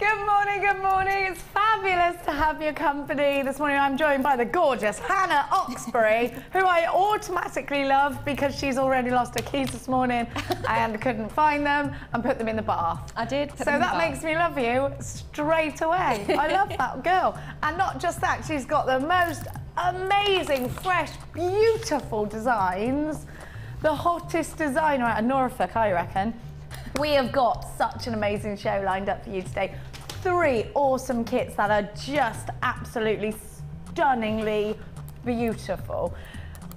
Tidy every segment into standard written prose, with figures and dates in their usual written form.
Good morning, good morning. It's fabulous to have your company. This morning I'm joined by the gorgeous Hannah Oxbury, who I automatically love because she's already lost her keys this morning and couldn't find them and put them in the bath. I did. So that makes me love you straight away. I love that girl. And not just that, she's got the most amazing, fresh, beautiful designs. The hottest designer out of Norfolk, I reckon. We have got such an amazing show lined up for you today. 3 awesome kits that are just absolutely stunningly beautiful.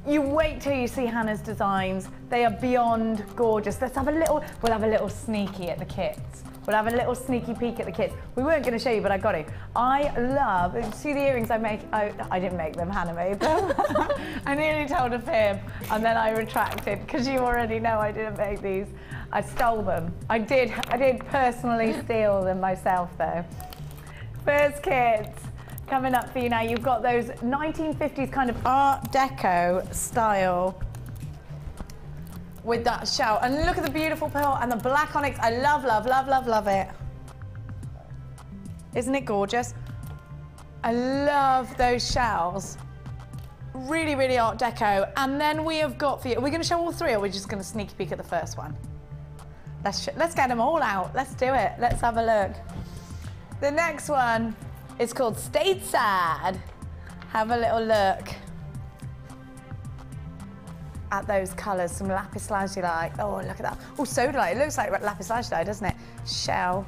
You wait till you see Hannah's designs. They are beyond gorgeous. We'll have a little sneaky at the kits. We'll have a little sneaky peek at the kits. We weren't going to show you, but I got it. I love, see the earrings I make? I didn't make them, Hannah made them. I nearly told a fib, and then I retracted, because you already know I didn't make these. I stole them. I did personally steal them myself, though. First kits coming up for you now. You've got those 1950s kind of Art Deco style with that shell. And look at the beautiful pearl and the black onyx. I love, love, love, love, love it. Isn't it gorgeous? I love those shells. Really, really Art Deco. And then we have got for you, are we going to show all 3 or are we just going to sneak peek at the first one? Let's get them all out. Let's do it. Let's have a look. The next one is called Stateside. Have a little look at those colours. Some lapis lazuli. Oh, look at that. Oh, sodalite. It looks like lapis lazuli, doesn't it? Shell.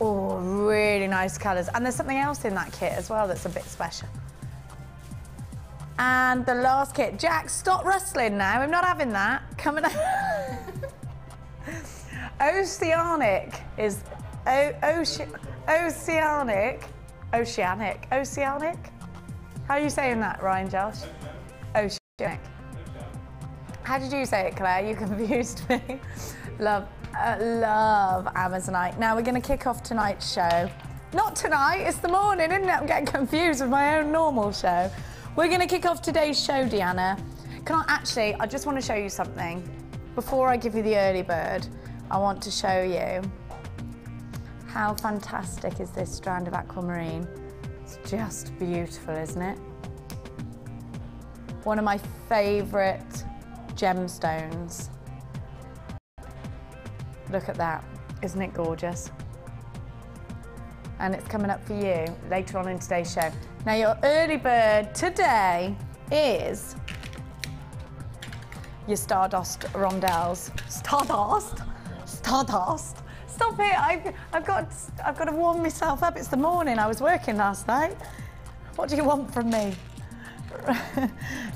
Oh, really nice colours. And there's something else in that kit as well that's a bit special. And the last kit. Jack, stop rustling now. I'm not having that. Coming up. Oceanic is oceanic. How are you saying that, Ryan Josh? Oceanic. How did you say it, Claire? You confused me. Love Amazonite. Now we're going to kick off tonight's show. Not tonight, it's the morning, isn't it? I'm getting confused with my own normal show. We're going to kick off today's show, Deanna. I just want to show you something. Before I give you the early bird, I want to show you how fantastic is this strand of aquamarine. It's just beautiful, isn't it? One of my favourite gemstones. Look at that, isn't it gorgeous? And it's coming up for you later on in today's show. Now your early bird today is your Stardust rondelles. Stardust? Stop it, I've got to warm myself up. It's the morning, I was working last night. What do you want from me?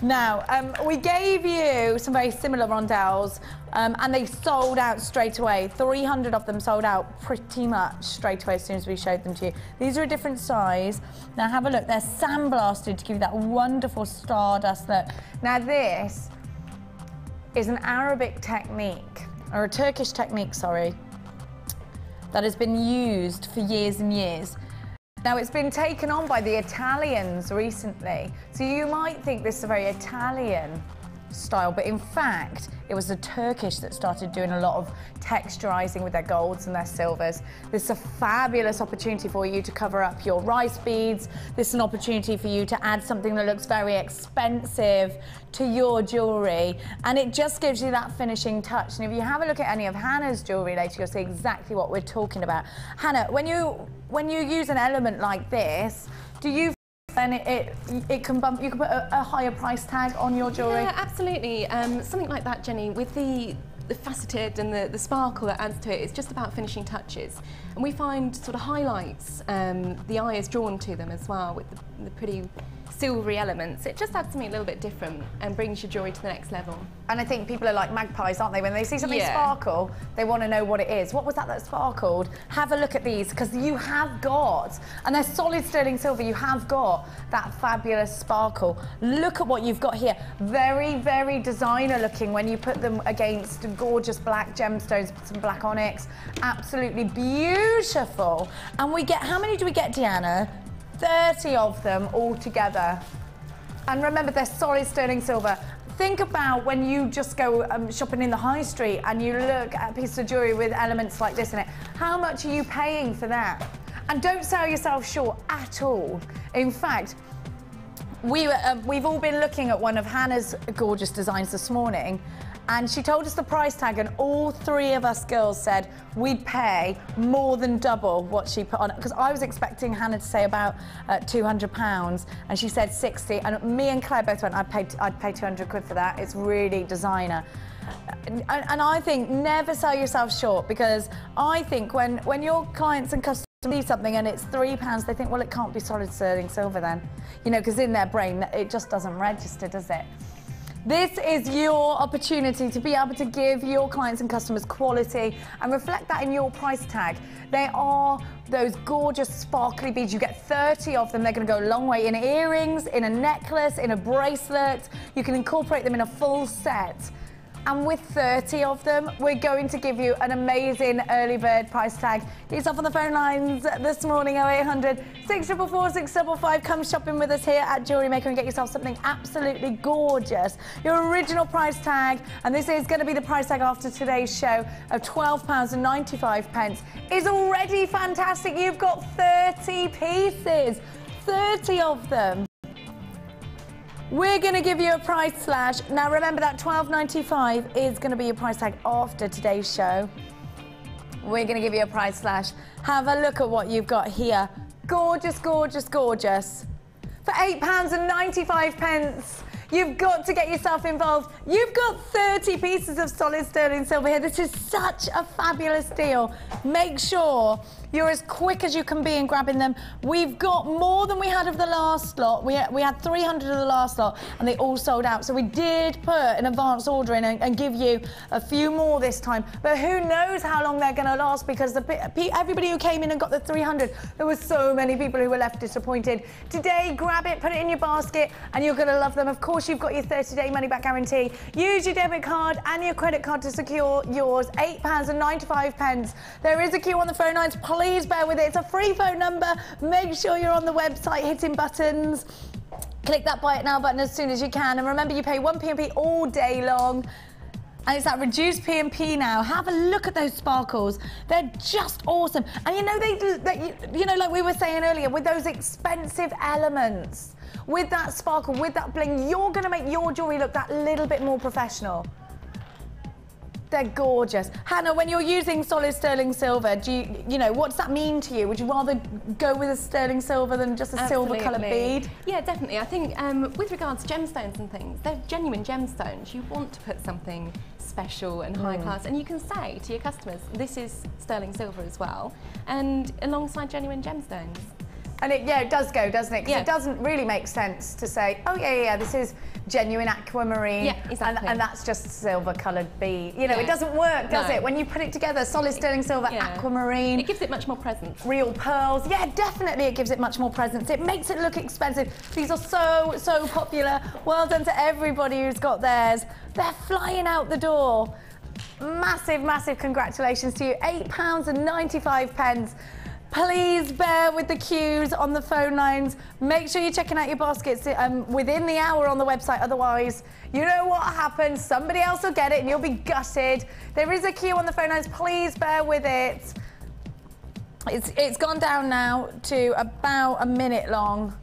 Now, we gave you some very similar rondelles and they sold out straight away. 300 of them sold out pretty much straight away as soon as we showed them to you. These are a different size. Now have a look, they're sandblasted to give you that wonderful stardust look. Now this is an Arabic technique, or a Turkish technique, sorry, that has been used for years and years. Now it's been taken on by the Italians recently, so you might think this is a very Italian style, but in fact it was the Turkish that started doing a lot of texturizing with their golds and their silvers. This is a fabulous opportunity for you to cover up your rice beads. This is an opportunity for you to add something that looks very expensive to your jewellery, and it just gives you that finishing touch. And if you have a look at any of Hannah's jewellery later, you'll see exactly what we're talking about. Hannah, when you use an element like this, do you then it can bump, you can put a higher price tag on your jewellery? Yeah, absolutely. Something like that, Jenny, with the faceted and the sparkle that adds to it, it's just about finishing touches. And we find sort of highlights, the eye is drawn to them as well with the pretty silvery elements. It just adds something a little bit different and brings your jewellery to the next level. And I think people are like magpies, aren't they? When they see something sparkle, they want to know what it is. What was that sparkled? Have a look at these, because you have got, and they're solid sterling silver, you have got that fabulous sparkle. Look at what you've got here. Very, very designer looking when you put them against gorgeous black gemstones, some black onyx. Absolutely beautiful. And we get, how many do we get, Deanna? 30 of them all together. And remember, they're solid sterling silver. think about when you just go shopping in the high street and you look at a piece of jewellery with elements like this in it. How much are you paying for that? And don't sell yourself short at all. In fact, we've all been looking at one of Hannah's gorgeous designs this morning, and she told us the price tag, and all three of us girls said we'd pay more than double what she put on it. Because I was expecting Hannah to say about £200, and she said 60. And me and Claire both went, I'd pay 200 quid for that. It's really designer. And I think never sell yourself short, because I think when your clients and customers see something and it's £3, they think, well, it can't be solid sterling silver then. You know, because in their brain, it just doesn't register, does it? This is your opportunity to be able to give your clients and customers quality and reflect that in your price tag. They are those gorgeous sparkly beads. You get 30 of them. They're going to go a long way in earrings, in a necklace, in a bracelet. You can incorporate them in a full set. And with 30 of them, we're going to give you an amazing early bird price tag. Get yourself on the phone lines this morning, 0800 644 655. Come shopping with us here at JewelleryMaker and get yourself something absolutely gorgeous. Your original price tag, and this is going to be the price tag after today's show, of £12.95 is already fantastic. You've got 30 pieces, 30 of them. We're going to give you a price slash. Now remember that £12.95 is going to be your price tag after today's show. We're going to give you a price slash. Have a look at what you've got here. Gorgeous, gorgeous, gorgeous. For £8.95. You've got to get yourself involved. You've got 30 pieces of solid sterling silver here. This is such a fabulous deal. Make sure you're as quick as you can be in grabbing them. We've got more than we had of the last lot. We had 300 of the last lot, and they all sold out. So we did put an advance order in and give you a few more this time. But who knows how long they're going to last, because everybody who came in and got the 300, there were so many people who were left disappointed. Today, grab it, put it in your basket, and you're going to love them. Of course, you've got your 30-day money-back guarantee. Use your debit card and your credit card to secure yours. £8.95. There is a queue on the phone lines. Please bear with it. It's a free phone number. Make sure you're on the website hitting buttons. Click that buy it now button as soon as you can. And remember, you pay 1 P&P all day long. And it's that reduced P&P now. Have a look at those sparkles. They're just awesome. And you know, like we were saying earlier, with those expensive elements, with that sparkle, with that bling, you're gonna make your jewelry look that little bit more professional. They're gorgeous. Hannah, when you're using solid sterling silver, you know, what does that mean to you? Would you rather go with a sterling silver than just a silver coloured bead? Yeah, definitely. I think with regards to gemstones and things, they're genuine gemstones. You want to put something special and high class, and you can say to your customers, this is sterling silver as well, and alongside genuine gemstones. And it does go, doesn't it? Because it doesn't really make sense to say, oh yeah, this is genuine aquamarine, and that's just silver-coloured bead. You know, it doesn't work, does it? When you put it together, solid sterling silver, aquamarine. It gives it much more presence. Real pearls. Yeah, definitely it gives it much more presence. It makes it look expensive. These are so popular. Well done to everybody who's got theirs. They're flying out the door. Massive, massive congratulations to you. £8.95. Please bear with the queues on the phone lines. Make sure you're checking out your baskets within the hour on the website. Otherwise, you know what happens. Somebody else will get it and you'll be gutted. There is a queue on the phone lines. Please bear with it. It's gone down now to about a minute long.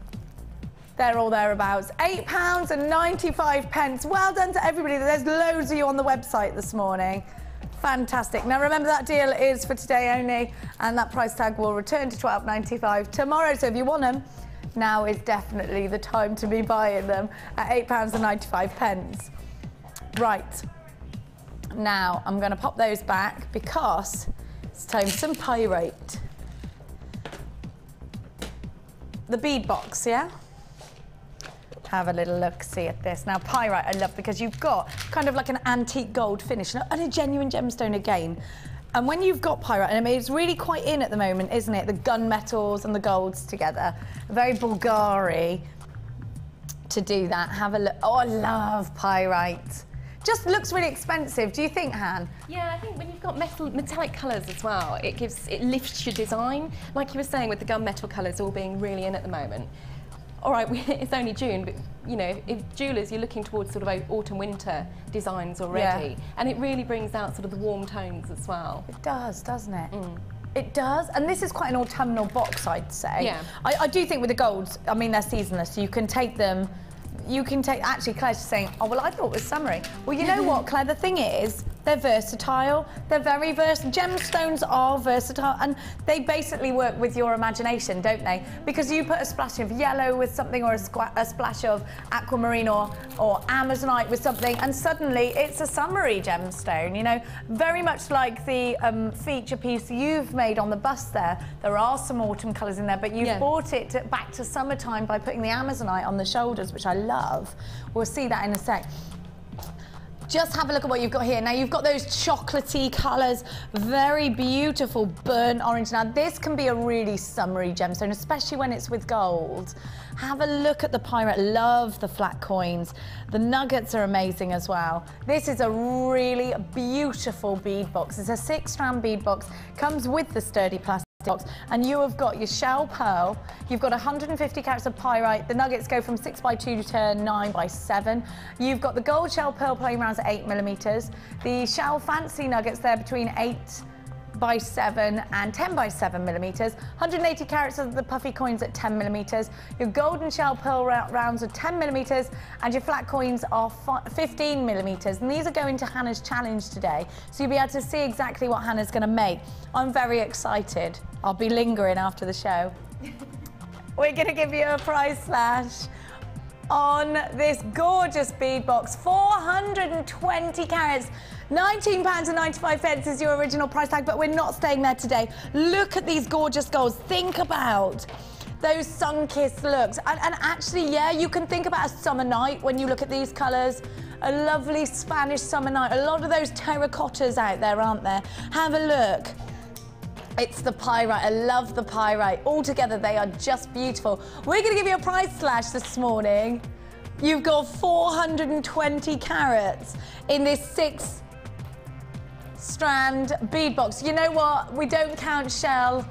They're all thereabouts. £8.95. Well done to everybody. There's loads of you on the website this morning. Fantastic. Now remember, that deal is for today only, and that price tag will return to £12.95 tomorrow. So if you want them, now is definitely the time to be buying them at £8.95. Right. Now I'm going to pop those back because it's time for some pyrite. The bead box, yeah? Have a little look-see at this. Now, pyrite I love because you've got kind of like an antique gold finish and a genuine gemstone again. And when you've got pyrite, and I mean, it's really quite in at the moment, isn't it? The gunmetals and the golds together. Very Bulgari to do that. Have a look. Oh, I love pyrite. Just looks really expensive. Do you think, Han? Yeah, I think when you've got metallic colours as well, it lifts your design. Like you were saying with the gunmetal colours all being really in at the moment. all right, it's only June, but you know, if jewellers, you're looking towards sort of autumn-winter designs already, and it really brings out sort of the warm tones as well. It does, doesn't it? It does, and this is quite an autumnal box, I'd say. Yeah. I do think with the golds, I mean, they're seasonless, so you can take them, actually Claire's just saying, oh, well, I thought it was summery. Well, you know what, Claire, the thing is, they're versatile, they're very versatile. Gemstones are versatile, and they basically work with your imagination, don't they? Because you put a splash of yellow with something, or a splash of aquamarine or amazonite with something, and suddenly it's a summery gemstone, you know? Very much like the feature piece you've made on the bust there. There are some autumn colours in there, but you've brought it back to summertime by putting the amazonite on the shoulders, which I love. We'll see that in a sec. Just have a look at what you've got here. Now, you've got those chocolatey colours, very beautiful burnt orange. Now, this can be a really summery gemstone, especially when it's with gold. Have a look at the pyrite. Love the flat coins. The nuggets are amazing as well. This is a really beautiful bead box. It's a 6-strand bead box. Comes with the sturdy plastic box, and you have got your shell pearl, you've got 150 carats of pyrite, the nuggets go from 6x2 to 9x7, you've got the gold shell pearl plain rounds at 8mm, the shell fancy nuggets there between 8x7 and 10x7mm, 180 carats of the puffy coins at 10mm, your golden shell pearl rounds are 10mm, and your flat coins are 15mm, and these are going to Hannah's challenge today, so you'll be able to see exactly what Hannah's going to make. I'm very excited. I'll be lingering after the show. We're going to give you a price slash on this gorgeous bead box, 420 carats. £19.95 is your original price tag, but we're not staying there today. Look at these gorgeous golds. Think about those sun-kissed looks. And actually, yeah, you can think about a summer night when you look at these colours. A lovely Spanish summer night. A lot of those terracottas out there, aren't there? Have a look. It's the pyrite. I love the pyrite. All together, they are just beautiful. We're going to give you a price slash this morning. You've got 420 carats in this 6-strand bead box. You know what? We don't count shell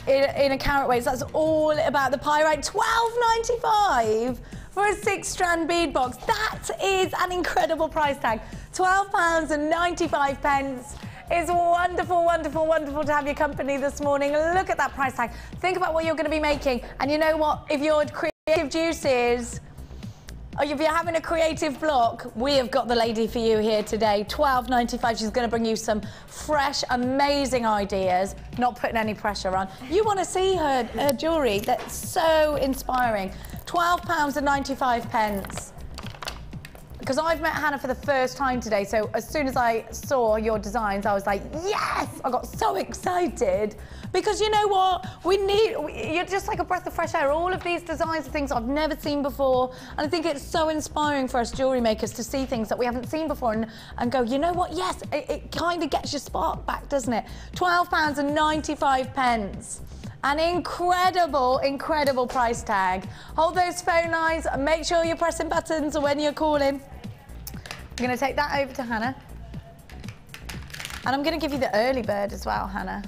in a carat weight. So that's all about the pyrite. £12.95 for a 6-strand bead box. That is an incredible price tag. £12.95. It's wonderful, wonderful, wonderful to have your company this morning. Look at that price tag. Think about what you're going to be making. And you know what? If your creative juices, or if you're having a creative block, we have got the lady for you here today. £12.95. She's going to bring you some fresh, amazing ideas. Not putting any pressure on. You want to see her jewellery. That's so inspiring. £12.95. Because I've met Hannah for the first time today, so as soon as I saw your designs, I was like, yes! I got so excited. Because you know what? You're just like a breath of fresh air. All of these designs are things I've never seen before. And I think it's so inspiring for us jewellery makers to see things that we haven't seen before and go, you know what? Yes, it kind of gets your spark back, doesn't it? £12.95. An incredible, incredible price tag. Hold those phone lines and make sure you're pressing buttons when you're calling. I'm going to take that over to Hannah. And I'm going to give you the early bird as well, Hannah.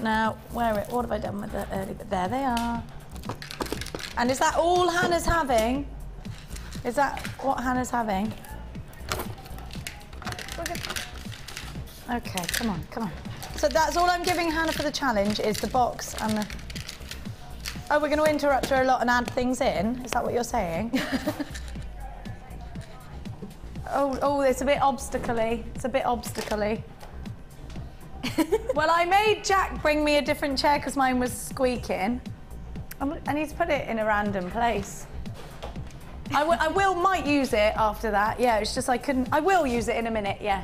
Now, what have I done with the early bird? There they are. And is that all Hannah's having? Is that what Hannah's having? Okay, come on, come on. So that's all I'm giving Hannah for the challenge is the box and the... Oh, we're going to interrupt her a lot and add things in? Is that what you're saying? oh, it's a bit obstacle-y. It's a bit obstacle-y. Well, I made Jack bring me a different chair because mine was squeaking. I need to put it in a random place. I might use it after that. Yeah, it's just I couldn't... I will use it in a minute, yeah.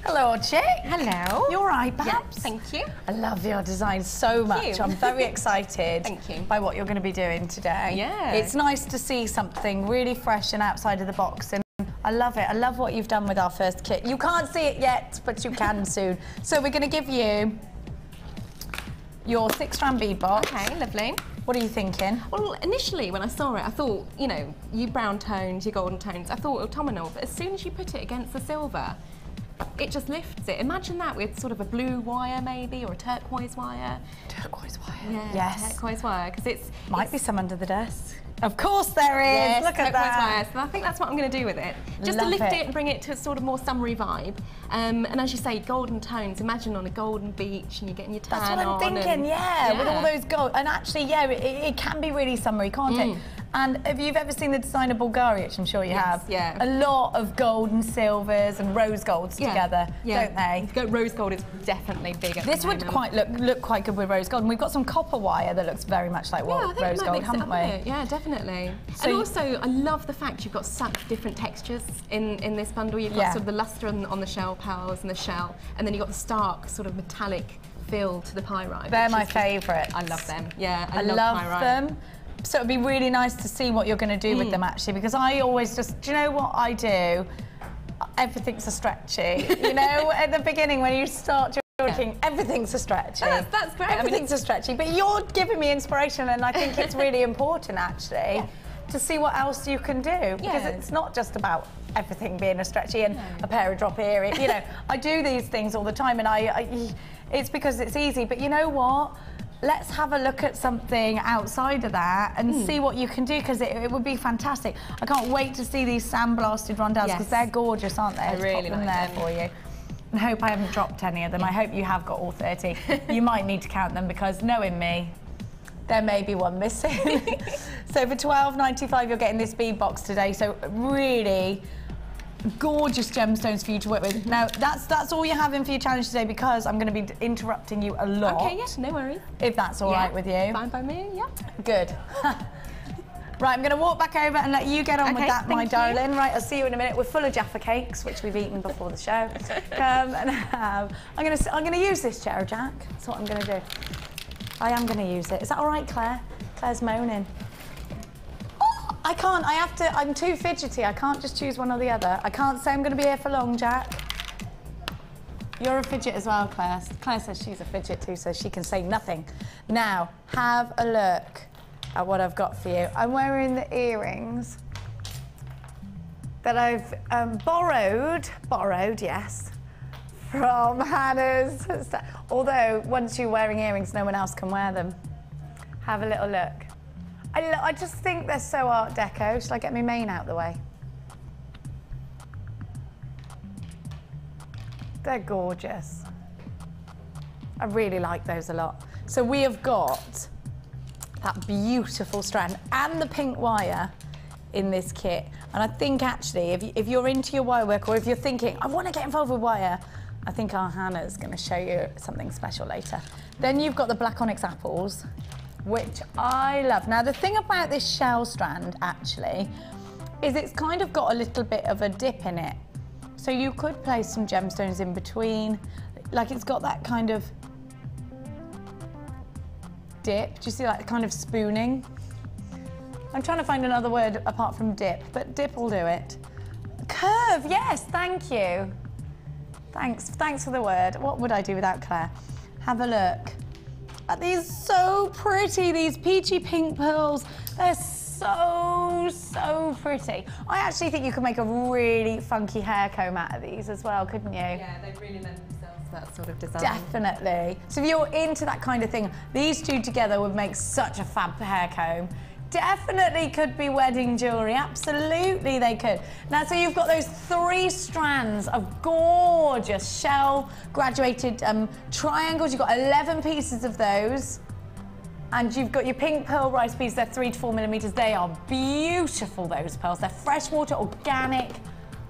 Hello, Chick. Hello. You all right, Babs? Yeah, thank you. I love your design so much. I'm very excited Thank you. by what you're going to be doing today. Yeah. It's nice to see something really fresh and outside of the box. And I love it. I love what you've done with our first kit. You can't see it yet, but you can soon. So we're going to give you your 6-strand bead box. Okay, lovely. What are you thinking? Well, initially when I saw it, I thought, you know, you brown tones, your golden tones, I thought autumnal, but as soon as you put it against the silver, it just lifts it. Imagine that with sort of a blue wire maybe, or a turquoise wire. Turquoise wire. Yeah, Yes. turquoise wire, because it's... Might be some under the desk. Of course there is. Yes, Look at that. Wire. So I think that's what I'm going to do with it. Just Love to lift it. it and bring it to a sort of more summery vibe. And as you say, golden tones. Imagine on a golden beach and you're getting your tan on. That's what I'm thinking, yeah, with all those gold. And actually, yeah, it can be really summery, can't it? And if you've ever seen the designer Bulgari, which I'm sure you have, yeah. a lot of gold and silvers and rose golds together, don't they? Rose gold is definitely big at This would quite look quite good with rose gold. And we've got some copper wire that looks very much like rose gold, haven't we? Yeah, definitely. So and also, I love the fact you've got such different textures in this bundle. You've got sort of the lustre on the shell pearls and the shell, and then you've got the stark sort of metallic feel to the pyrite. They're my favourites. I love them. Yeah, I love them. So it'd be really nice to see what you're going to do with them, actually, because I always just, do you know what I do? Everything's a stretchy. You know, at the beginning when you start talking, everything's a stretchy. That's great. Everything's a stretchy, but you're giving me inspiration, and I think it's really important, actually, to see what else you can do, because it's not just about everything being a stretchy and a pair of drop earrings. You know, I do these things all the time, and it's because it's easy, but you know what? Let's have a look at something outside of that and see what you can do, because it would be fantastic. I can't wait to see these sandblasted rondelles, because they're gorgeous, aren't they? I really pop them like there them. for you. And I hope I haven't dropped any of them. I hope you have got all 30. You might need to count them, because knowing me, there may be one missing. So for £12.95, you're getting this bead box today. So really gorgeous gemstones for you to work with. Now, that's all you're having for your challenge today, because I'm going to be interrupting you a lot. Okay, yes, no worries. If that's all right with you. Fine by me, yeah. Good. Right, I'm going to walk back over and let you get on with that, my darling. Right, I'll see you in a minute. We're full of Jaffa cakes, which we've eaten before the show. Come and have. I'm going to use this chair, Jack. That's what I'm going to do. I am going to use it. Is that all right, Claire? Claire's moaning. I can't, I'm too fidgety. I can't just choose one or the other. I can't say I'm going to be here for long, Jack. You're a fidget as well, Claire. Claire says she's a fidget too, so she can say nothing. Now, have a look at what I've got for you. I'm wearing the earrings that I've borrowed, yes, from Hannah's. Although, once you're wearing earrings, no one else can wear them. Have a little look. I just think they're so Art Deco. Shall I get my mane out the way? They're gorgeous. I really like those a lot. So we have got that beautiful strand and the pink wire in this kit. And I think actually, if you're into your wire work, or if you're thinking, I want to get involved with wire, I think our Hannah's going to show you something special later. Then you've got the black onyx apples, which I love. Now, the thing about this shell strand, actually, is it's kind of got a little bit of a dip in it. So you could place some gemstones in between. Like, it's got that kind of dip. Do you see that kind of spooning? I'm trying to find another word apart from dip, but dip will do it. Curve, yes, thank you. Thanks for the word. What would I do without Claire? Have a look. These so pretty, these peachy pink pearls. They're so pretty. I actually think you could make a really funky hair comb out of these as well, couldn't you? Yeah, they really lend themselves to that sort of design. Definitely. So if you're into that kind of thing, these two together would make such a fab hair comb. Definitely could be wedding jewellery, absolutely they could. Now, so you've got those 3 strands of gorgeous shell graduated triangles. You've got 11 pieces of those. And you've got your pink pearl rice beads, they're 3 to 4 millimeters. They are beautiful, those pearls. They're freshwater, organic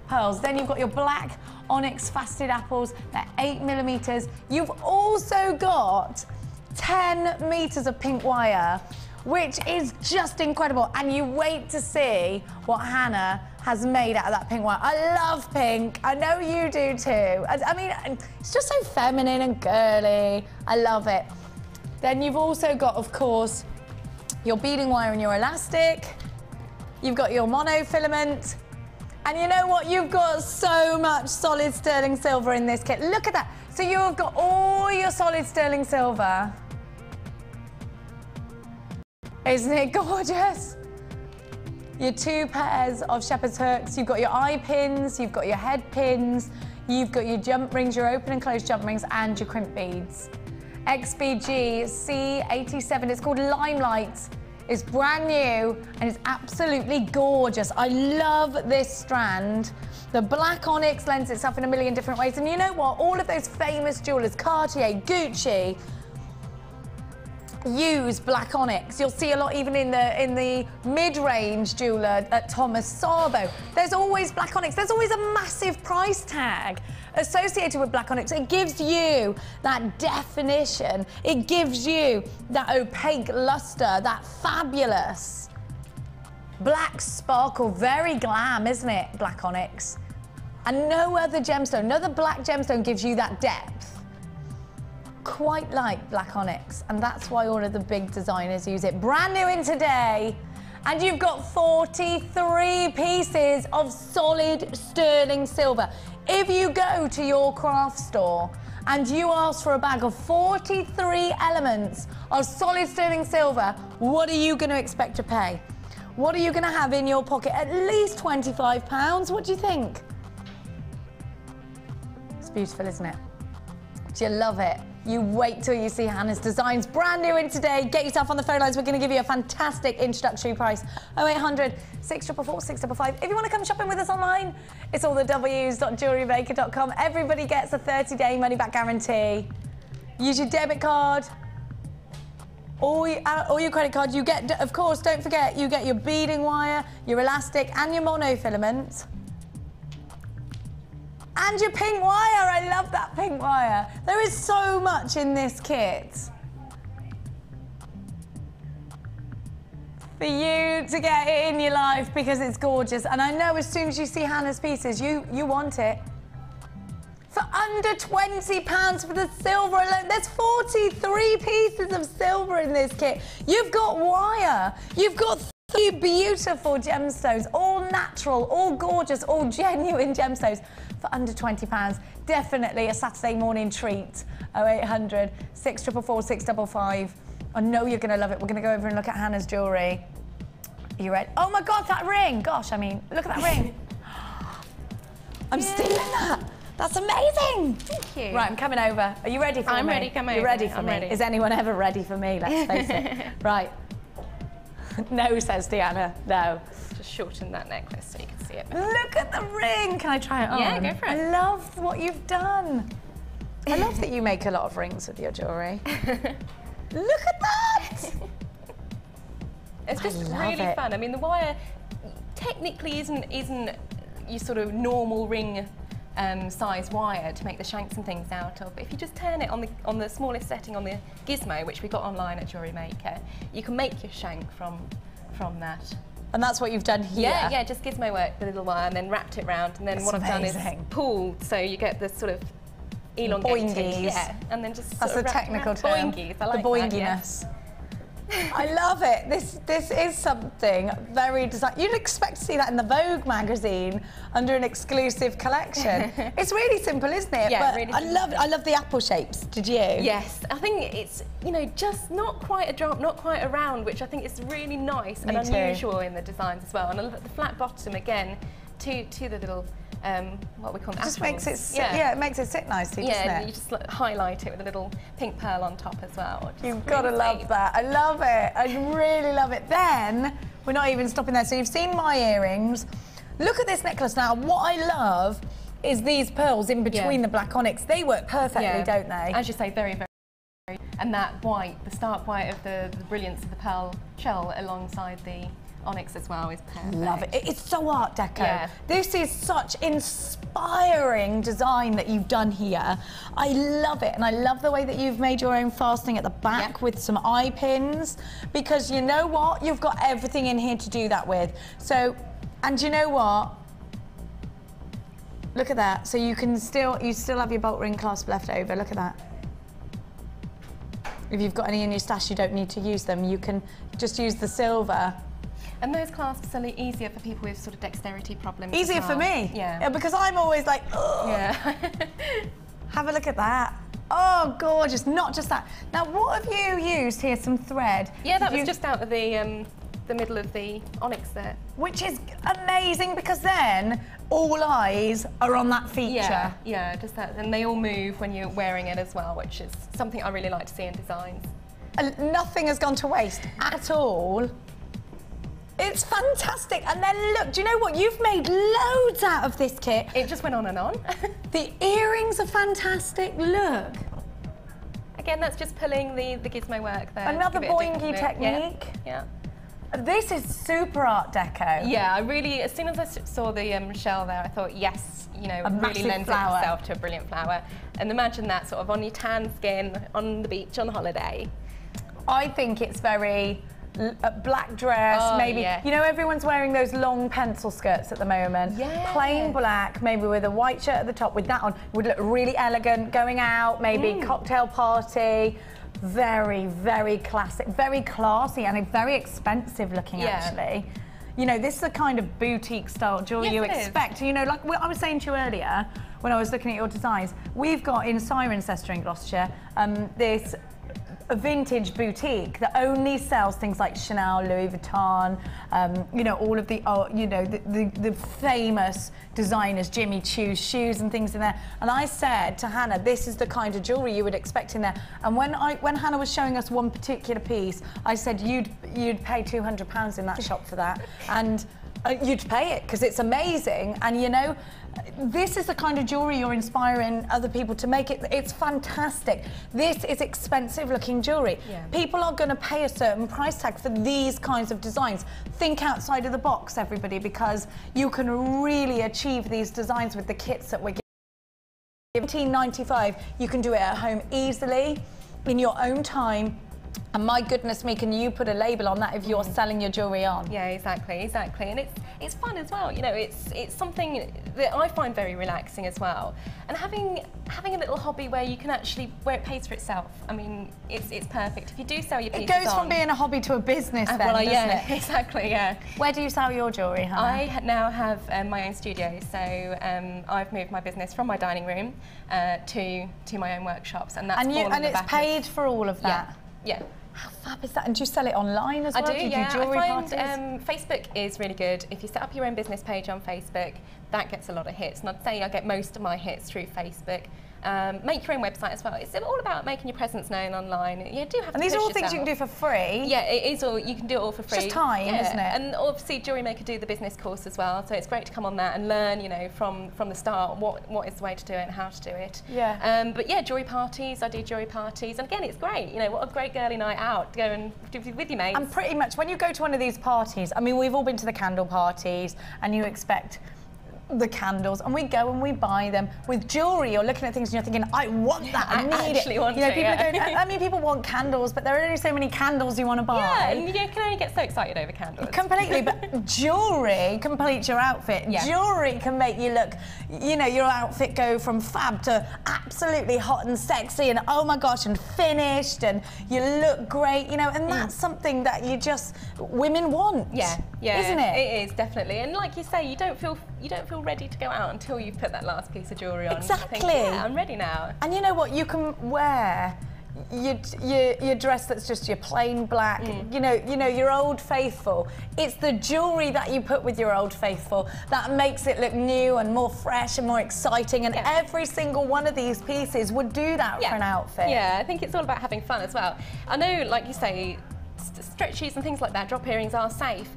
pearls. Then you've got your black onyx faceted apples, they're 8 millimeters. You've also got 10 meters of pink wire, which is just incredible. And you wait to see what Hannah has made out of that pink wire. I love pink. I know you do too. I mean, it's just so feminine and girly. I love it. Then you've also got, of course, your beading wire and your elastic. You've got your monofilament. And you know what? You've got so much solid sterling silver in this kit. Look at that. So you've got all your solid sterling silver. Isn't it gorgeous? Your 2 pairs of shepherd's hooks, you've got your eye pins, you've got your head pins, You've got your jump rings, your open and closed jump rings, and your crimp beads. XBG C87, it's called Limelight. It's brand new and it's absolutely gorgeous. I love this strand. The black onyx lends itself in a million different ways. And you know what? All of those famous jewelers, Cartier, Gucci, use black onyx. You'll see a lot even in the mid-range jeweler at Thomas Sabo. There's always black onyx. There's always a massive price tag associated with black onyx. It gives you that definition. It gives you that opaque luster, that fabulous black sparkle. Very glam, isn't it, black onyx? And no other gemstone, no other black gemstone gives you that depth quite like black onyx, and that's why all of the big designers use it. Brand new in today, and you've got 43 pieces of solid sterling silver. If you go to your craft store and you ask for a bag of 43 elements of solid sterling silver, what are you going to expect to pay? What are you going to have in your pocket? At least £25. What do you think? It's beautiful, isn't it? Do you love it? You wait till you see Hannah's designs. Brand new in today. Get yourself on the phone lines. We're going to give you a fantastic introductory price. 0800 644 655. If you want to come shopping with us online, it's all the w's.jewellerymaker.com. Everybody gets a 30-day money-back guarantee. Use your debit card or your credit card. You get, of course, don't forget, you get your beading wire, your elastic, and your monofilament. And your pink wire, I love that pink wire. There is so much in this kit for you to get it in your life because it's gorgeous. And I know as soon as you see Hannah's pieces, you want it. For under £20 for the silver alone, there's 43 pieces of silver in this kit. You've got wire, you've got 3 beautiful gemstones, all natural, all gorgeous, all genuine gemstones. For under £20, definitely a Saturday morning treat. 0800 644 655. I know you're going to love it. We're going to go over and look at Hannah's jewellery. Are you ready? Oh my God, that ring. Gosh, I mean, look at that ring. I'm stealing that. That's amazing. Thank you. Right, I'm coming over. Are you ready for me? I'm ready, come over. You're ready for I'm me? ready. Is anyone ever ready for me? Let's face it. Right. No, says Deanna. No. Just shorten that necklace so you can see it. Look at the ring. Can I try it on? Yeah, go for it. I love what you've done. I love that you make a lot of rings with your jewellery. Look at that. It's just really fun. I mean, the wire technically isn't your sort of normal ring size wire to make the shanks and things out of. But if you just turn it on the smallest setting on the gizmo, which we got online at JewelleryMaker, you can make your shank from that. And that's what you've done here? Yeah, just gizmo work the little wire and then wrapped it round, and then That's what I've done amazing. is pulled, so you get this sort of elongated. Boingies. Yeah, and then just That's sort the of technical term. Boingies, I like the boinginess. that, yes. I love it. This is something very design. You'd expect to see that in the Vogue magazine under an exclusive collection. It's really simple, isn't it? Yeah, but really I love the apple shapes. Did you? Yes, I think it's, you know, just not quite a drop, not quite a round, which I think is really nice and unusual in the designs as well. And I love the flat bottom again to the little what we call them, Just apples. makes it it makes it sit nicely, doesn't yeah, it? you just like, highlight it with a little pink pearl on top as well. You've got to love that. I love it. I really love it. Then, we're not even stopping there. So you've seen my earrings. Look at this necklace now. What I love is these pearls in between the black onyx. They work perfectly, don't they? As you say, very, very. And that white, the stark white of the brilliance of the pearl shell alongside the onyx as well is perfect. Love it. It's so Art Deco. Yeah. This is such inspiring design that you've done here. I love it, and I love the way that you've made your own fastening at the back with some eye pins, because you know what? You've got everything in here to do that with. So, and you know what? Look at that. So you still have your bolt ring clasp left over. Look at that. If you've got any in your stash, you don't need to use them. You can just use the silver. And those clasps are easier for people with sort of dexterity problems. Easier for me? Yeah. Because I'm always like, ugh. Yeah. Have a look at that. Oh, gorgeous. Not just that. Now, what have you used here? Some thread. Yeah, that was just out of the the middle of the onyx there. Which is amazing because then all eyes are on that feature. Yeah, just that, and they all move when you're wearing it as well, which is something I really like to see in designs. And nothing has gone to waste at all. It's fantastic. And then look, do you know what? You've made loads out of this kit. It just went on and on. The earrings are fantastic. Look. Again, that's just pulling the gizmo work there. Another boingy technique. Yeah. This is super Art Deco. Yeah, I really, as soon as I saw the shell there, I thought, yes, you know, it really lends itself to a brilliant flower. And imagine that sort of on your tan skin, on the beach, on holiday. I think it's very black dress, maybe. Yeah. You know, everyone's wearing those long pencil skirts at the moment. Yeah. Plain black, maybe with a white shirt at the top, with that on, would look really elegant, going out, maybe cocktail party. Very, very classic, very classy, and very expensive looking, actually. You know, this is the kind of boutique style jewelry you expect. You know, like I was saying to you earlier, when I was looking at your designs, we've got in Cirencester in Gloucestershire, this a vintage boutique that only sells things like Chanel, Louis Vuitton, you know, all of the, you know, the famous designers, Jimmy Choo's shoes and things in there. And I said to Hannah, this is the kind of jewelry you would expect in there. And when Hannah was showing us one particular piece, I said, you'd pay £200 in that shop for that. And you'd pay it because it's amazing. And you know, this is the kind of jewelry you're inspiring other people to make. It's fantastic. This is expensive looking jewelry. People are going to pay a certain price tag for these kinds of designs. Think outside of the box, everybody, because you can really achieve these designs with the kits that we're giving. $17.95, you can do it at home easily, in your own time. And my goodness me, can you put a label on that if you're selling your jewellery on? Yeah, exactly. And it's fun as well. You know, it's something that I find very relaxing as well. And having a little hobby where you can actually, where it pays for itself. I mean, it's perfect. If you do sell your pieces It goes from being a hobby to a business then, doesn't it? Exactly, yeah. Where do you sell your jewellery, Hannah? I now have my own studio, so I've moved my business from my dining room to my own workshops, and that's and it's paid for all of that? Yeah. How fab is that? And do you sell it online as well? I do, yeah. Do jewellery parties? Facebook is really good. If you set up your own business page on Facebook, that gets a lot of hits. And I'd say I get most of my hits through Facebook. Make your own website as well. It's all about making your presence known online. You do have to. And these are all things you can do for free. Yeah, it is all. You can do it all for free. It's just time, isn't it? And obviously, JewelleryMaker do the business course as well. So it's great to come on that and learn, you know, from the start what is the way to do it and how to do it. Yeah. But yeah, jewellery parties. I do jewellery parties, and again, it's great. You know, what a great girly night out. Go and do with your mates. And pretty much when you go to one of these parties, I mean, we've all been to the candle parties, and you expect the candles, and we go and we buy them. With jewellery, you're looking at things and you're thinking, I want that, I need it. Want you know, to, people are going, I mean, people want candles, but there are only so many candles you want to buy. Yeah, and you can only get so excited over candles. Completely, but jewellery completes your outfit. Yeah. Jewellery can make you look, you know, your outfit go from fab to absolutely hot and sexy and oh my gosh, and finished, and you look great, you know, and that's something that women want. Yeah, isn't it? It is, definitely. And like you say, you don't feel ready to go out until you've put that last piece of jewellery on. Exactly. You think, yeah, I'm ready now. And you know what? You can wear your dress that's just your plain black. You know, your Old Faithful. It's the jewellery that you put with your Old Faithful that makes it look new and more fresh and more exciting. And every single one of these pieces would do that for an outfit. Yeah, I think it's all about having fun as well. I know, like you say, stretchies and things like that, drop earrings are safe.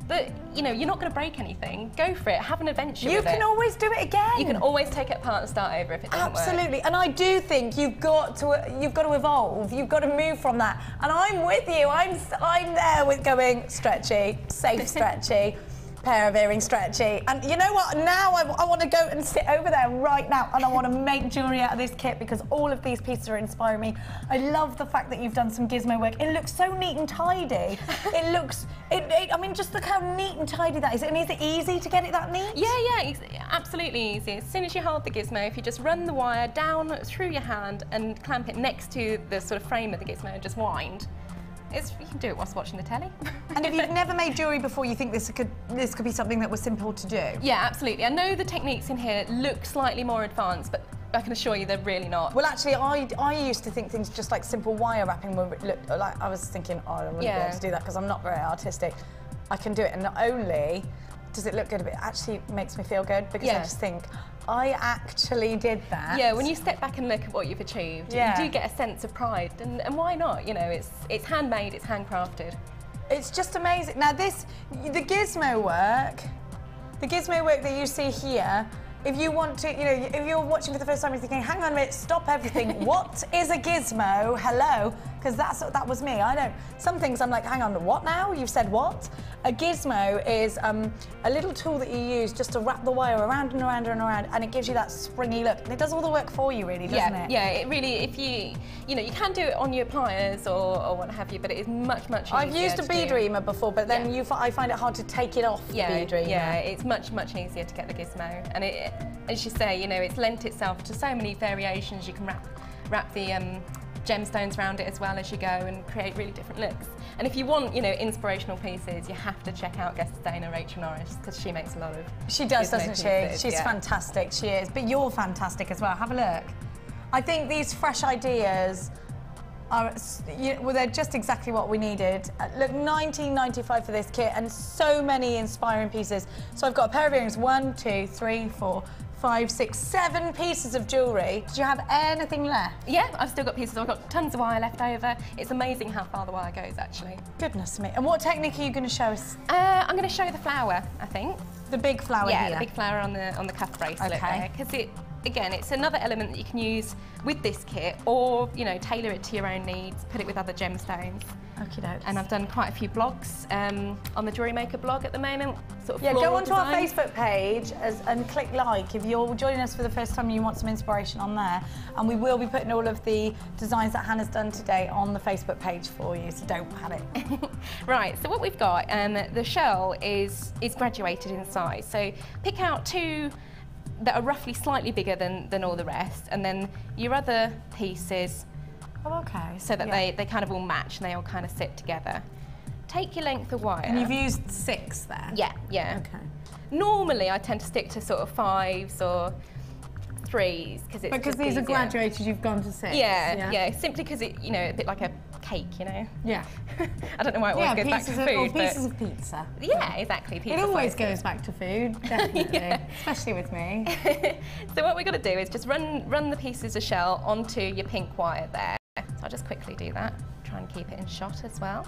But, you know, you're not going to break anything. Go for it. Have an adventure with it. You can always do it again. You can always take it apart and start over if it doesn't work. Absolutely. And I do think you've got to evolve. You've got to move from that. And I'm with you. I'm there with going stretchy, safe stretchy, pair of earrings stretchy. And you know what? Now I want to go and sit over there right now, and I want to make jewellery out of this kit because all of these pieces are inspiring me. I love the fact that you've done some gizmo work. It looks so neat and tidy. It looks, I mean, just look how neat and tidy that is. And is it easy to get it that neat? Yeah, absolutely easy. As soon as you hold the gizmo, if you just run the wire down through your hand and clamp it next to the sort of frame of the gizmo and just wind, you can do it whilst watching the telly. And if you've never made jewellery before, you think this could be something that was simple to do? Yeah, absolutely. I know the techniques in here look slightly more advanced, but I can assure you they're really not. Well, actually, I used to think things just like simple wire wrapping looked like, I was thinking, oh, I wouldn't be able to do that because I'm not very artistic. I can do it. And not only does it look good, but it actually makes me feel good because I just think, I actually did that. Yeah, when you step back and look at what you've achieved, you do get a sense of pride. And why not? You know, it's handmade, it's handcrafted. It's just amazing. Now the gizmo work that you see here, if you want to, you know, if you're watching for the first time, you're thinking, hang on a minute, stop everything. What is a gizmo? Hello? Because that was me. Some things I'm like, hang on, what now? You've said what? A gizmo is a little tool that you use just to wrap the wire around and around and around, and it gives you that springy look. And it does all the work for you, really, doesn't it? Yeah, it really, if you know, you can do it on your pliers or what have you, but it is much easier. I've used a bead reamer before, but then I find it hard to take it off the bead reamer. Yeah, it's much easier to get the gizmo. And it, as you say, you know, it's lent itself to so many variations. You can wrap the gemstones around it as well as you go and create really different looks. And if you want, you know, inspirational pieces, you have to check out guest designer Rachel Norris, because she makes a lot of. She does, doesn't she? Pieces, She's fantastic. She is. But you're fantastic as well. Have a look. I think these fresh ideas are, well, they're just exactly what we needed. Look, $19.95 for this kit, and so many inspiring pieces. So I've got a pair of earrings, 1, 2, 3, 4, 5, 6, 7 pieces of jewellery. Do you have anything left? Yeah, I've still got pieces. I've got tons of wire left over. It's amazing how far the wire goes, actually. Goodness me. And what technique are you going to show us? I'm going to show you the flower, I think. The big flower here? Yeah, the big flower on the cuff bracelet there. Because again, it's another element that you can use with this kit, or, you know, tailor it to your own needs, put it with other gemstones. Okie dokes. And I've done quite a few blogs on the JewelleryMaker blog at the moment. Sort of go onto our designs. Facebook page and click like if you're joining us for the first time and you want some inspiration on there. And we will be putting all of the designs that Hannah's done today on the Facebook page for you, so don't panic. Right, so what we've got, the shell is graduated in size. So pick out 2 that are roughly slightly bigger than all the rest, and then your other pieces, so that they kind of all match and they all kind of sit together. Take your length of wire. And you've used 6 there? Yeah. Okay. Normally I tend to stick to sort of 5s or 3s because it's because these easier. are graduated, you've gone to 6. Yeah, simply because it, you know, a bit like a cake, you know. Yeah. I don't know why it always goes back to food. Pieces of pizza. Yeah, exactly. Pizza it always slices. goes back to food, definitely, especially with me. So what we're going to do is just run the pieces of shell onto your pink wire there. So I'll just quickly do that. Try and keep it in shot as well.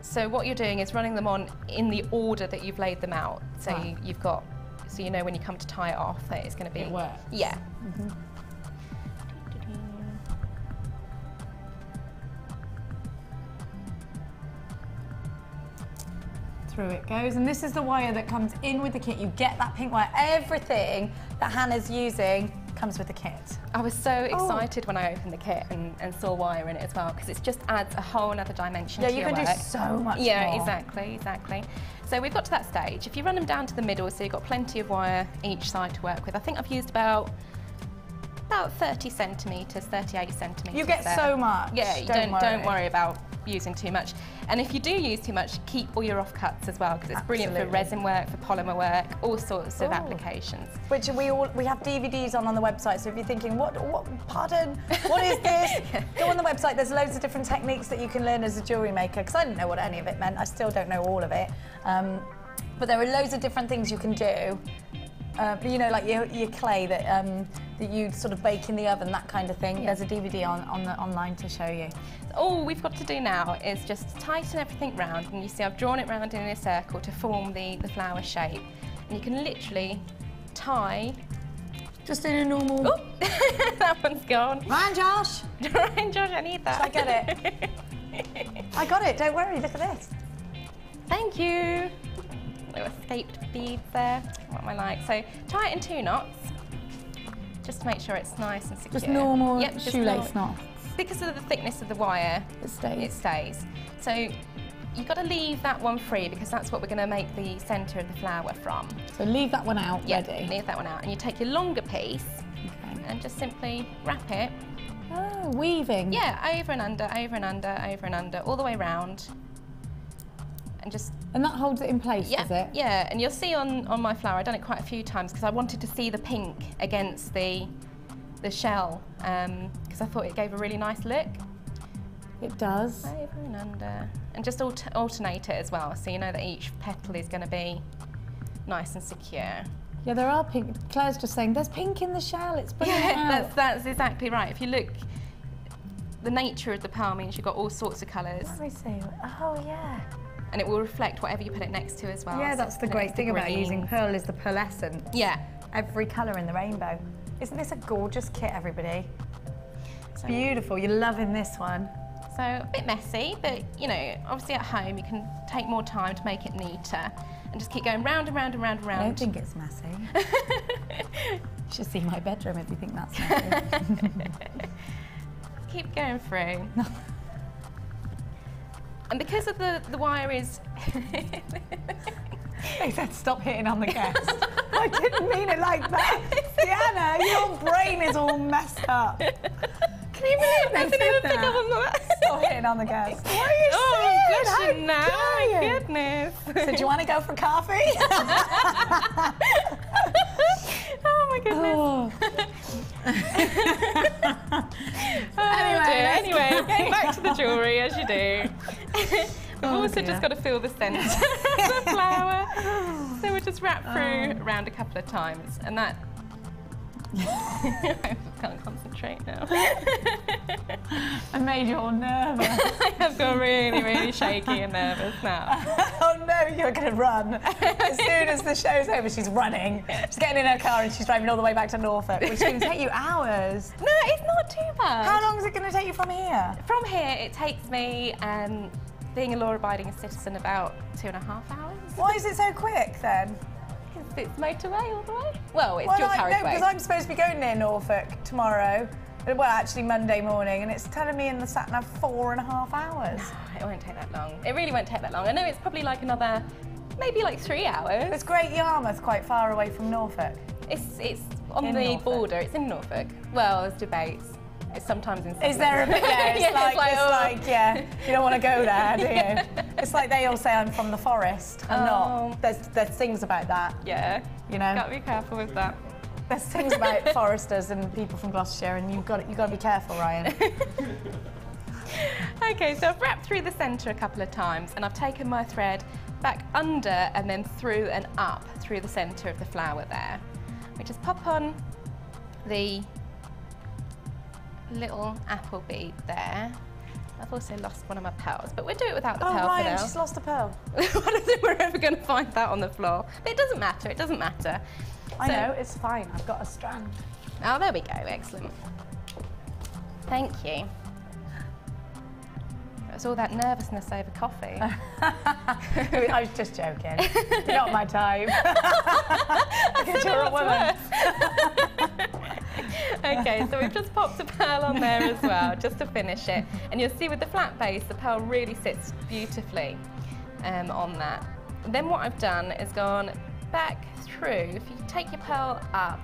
So what you're doing is running them on in the order that you've laid them out. So you've got, so you know when you come to tie it off that it's going to be. It works. Yeah. Through it goes, and this is the wire that comes in with the kit. You get that pink wire. Everything that Hannah's using comes with the kit. I was so excited when I opened the kit and saw wire in it as well, because it just adds a whole other dimension to your work. Yeah, you can do so much more. Yeah, exactly. So we've got to that stage. If you run them down to the middle, so you've got plenty of wire each side to work with. I think I've used about 30 centimetres, 38 centimetres. You get there. so much. Yeah, you don't worry about using too much. And if you do use too much, keep all your offcuts as well, because it's brilliant for resin work, for polymer work, all sorts of applications. Which we have DVDs on the website, so if you're thinking, pardon, what is this? Go on the website, there's loads of different techniques that you can learn as a jewellery maker, because I didn't know what any of it meant, I still don't know all of it. But there are loads of different things you can do. You know, like your clay that you sort of bake in the oven, that kind of thing. Yeah. There's a DVD online to show you. All we've got to do now is just tighten everything round, and you see I've drawn it round in a circle to form the flower shape. And you can literally tie. Just in a normal... Oh, that one's gone. Ryan Josh! Ryan Josh, I need that. Should I get it? I got it, don't worry, look at this. Thank you. Little escaped beads there. What am I like? So tie it in 2 knots, just to make sure it's nice and secure. Just normal shoelace knots. Because of the thickness of the wire, it stays. So you've got to leave that one free, because that's what we're going to make the centre of the flower from. So leave that one out, ready. Leave that one out, and you take your longer piece and just simply wrap it. Oh, weaving. Yeah, over and under, over and under, over and under, all the way round. And that holds it in place, does it? Yeah, and you'll see on my flower, I've done it quite a few times because I wanted to see the pink against the shell, because I thought it gave a really nice look. It does. Over and under. And just alternate it as well, so you know that each petal is going to be nice and secure. Yeah, there are pink. Claire's just saying, there's pink in the shell, it's bringing it out. That's exactly right. If you look, the nature of the pearl means you've got all sorts of colours. Let me see. Oh, yeah. And it will reflect whatever you put it next to as well. Yeah, So that's the great thing about using pearl is the pearlescence. Yeah. Every colour in the rainbow. Isn't this a gorgeous kit, everybody? It's beautiful. You're loving this one. So a bit messy, but you know, obviously at home you can take more time to make it neater and just keep going round and round and round and round. I don't think it's messy. You should see my bedroom if you think that's messy. Keep going through. And because of the wire is... They said stop hitting on the guest. I didn't mean it like that. Diana, your brain is all messed up. Can you believe they said that? Stop hitting on my guest. What are you saying? Gosh, no, my goodness. So do you want to go for coffee? Oh my goodness. Anyway, getting back to the jewellery as you do. We've also just got to feel the centre of the flower. So we'll just wrap through around a couple of times, and that. I can't concentrate now. I made you all nervous. I have got really, really shaky and nervous now. Oh no, you're going to run. As soon as the show's over, she's running. She's getting in her car and she's driving all the way back to Norfolk, which is going to take you hours. No, it's not too bad. How long is it going to take you from here? From here, it takes me, being a law-abiding citizen, about 2.5 hours. Why is it so quick then? It's motorway all the way. Well, it's dual carriageway. No, because I'm supposed to be going near Norfolk tomorrow. Well, actually Monday morning, and it's telling me in the sat-nav 4.5 hours. No, it won't take that long. It really won't take that long. I know it's probably like another, maybe like 3 hours. It's Great Yarmouth quite far away from Norfolk. It's on the border. It's in Norfolk. Well, there's debates. It's sometimes in. Is there a bit? Yeah, it's like yeah. You don't want to go there, do you? It's like they all say I'm from the forest. I'm not. There's things about that. Yeah. You know. Got to be careful with that. There's things about foresters and people from Gloucestershire, and you've got to be careful, Ryan. Okay, so I've wrapped through the centre a couple of times, and I've taken my thread back under and then through and up through the centre of the flower there. We just pop on the little apple bead there. I've also lost one of my pearls, but we'll do it without the pearl Ryan, for now. she's lost a pearl. I don't think we're ever going to find that on the floor. But it doesn't matter, it doesn't matter. I know, it's fine. I've got a strand. Oh, there we go, excellent. Thank you. It was all that nervousness over coffee. I was just joking. You're not my type. Because you're a woman. Okay, so we've just popped a pearl on there as well, just to finish it. And you'll see with the flat base, the pearl really sits beautifully on that. And then what I've done is gone back through. If you take your pearl up,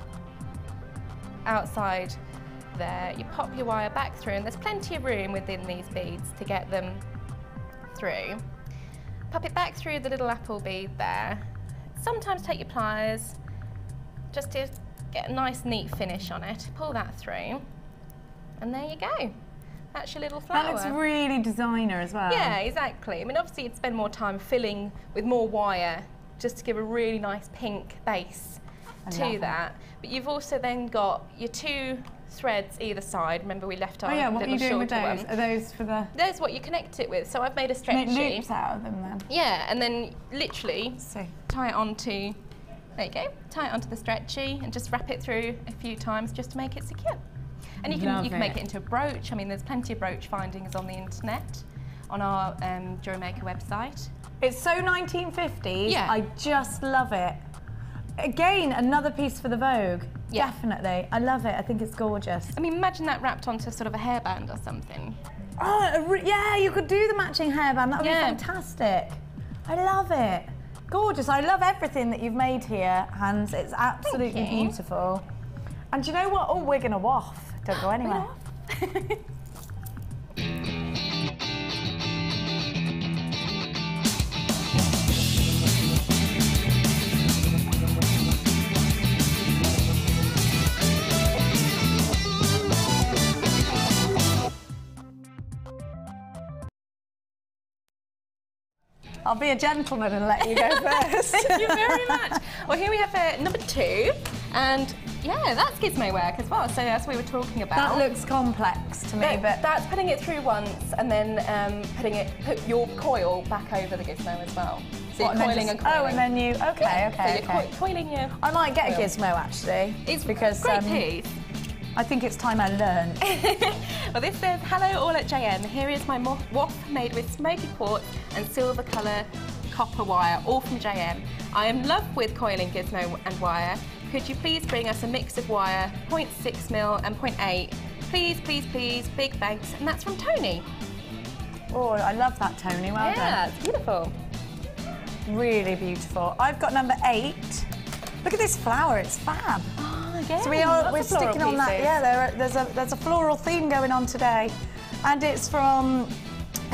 outside there, you pop your wire back through, and there's plenty of room within these beads to get them through. Pop it back through the little apple bead there. Sometimes take your pliers, just to get a nice neat finish on it. Pull that through, and there you go. That's your little flower. That looks really designer as well. Yeah, exactly. I mean, obviously you'd spend more time filling with more wire just to give a really nice pink base to that. But you've also then got your 2 threads either side. Remember we left our what are you doing with those? one. Are those for the... There's what you connect it with. So I've made a stretchy. Make loops out of them then? Yeah, and then literally tie it onto, there you go, tie it onto the stretchy and just wrap it through a few times just to make it secure. And you can make it into a brooch. I mean, there's plenty of brooch findings on the internet, on our JewelleryMaker website. It's so 1950s. Yeah. I just love it. Again, another piece for the Vogue. Yeah. Definitely. I love it. I think it's gorgeous. I mean, imagine that wrapped onto sort of a hairband or something. Oh, yeah, you could do the matching hairband. That would be fantastic. I love it. Gorgeous. I love everything that you've made here, Hans. It's absolutely beautiful. And do you know what? Oh, we're going to waft. Don't go anywhere. I'll be a gentleman and let you go first. Thank you very much. Well, here we have number 2, and yeah, that's gizmo work as well. So as we were talking about, that looks complex to me, but that's putting it through once and then put your coil back over the gizmo as well. So you're coiling and coiling. Oh, and then you okay. So you're coiling your. I might get a gizmo actually. It's because great piece. I think it's time I learned. Well, this says, hello all at JM. Here is my waff made with smoky quartz and silver colour copper wire, all from JM. I am in love with coiling gizmo and wire. Could you please bring us a mix of wire, 0.6mm and 0.8? Please, please, please, big thanks. And that's from Tony. Oh, I love that, Tony. Well done. Yeah, it's beautiful. Really beautiful. I've got number 8. Look at this flower, it's fab. Again, so we're sticking on that. Yeah, there's a floral theme going on today, and it's from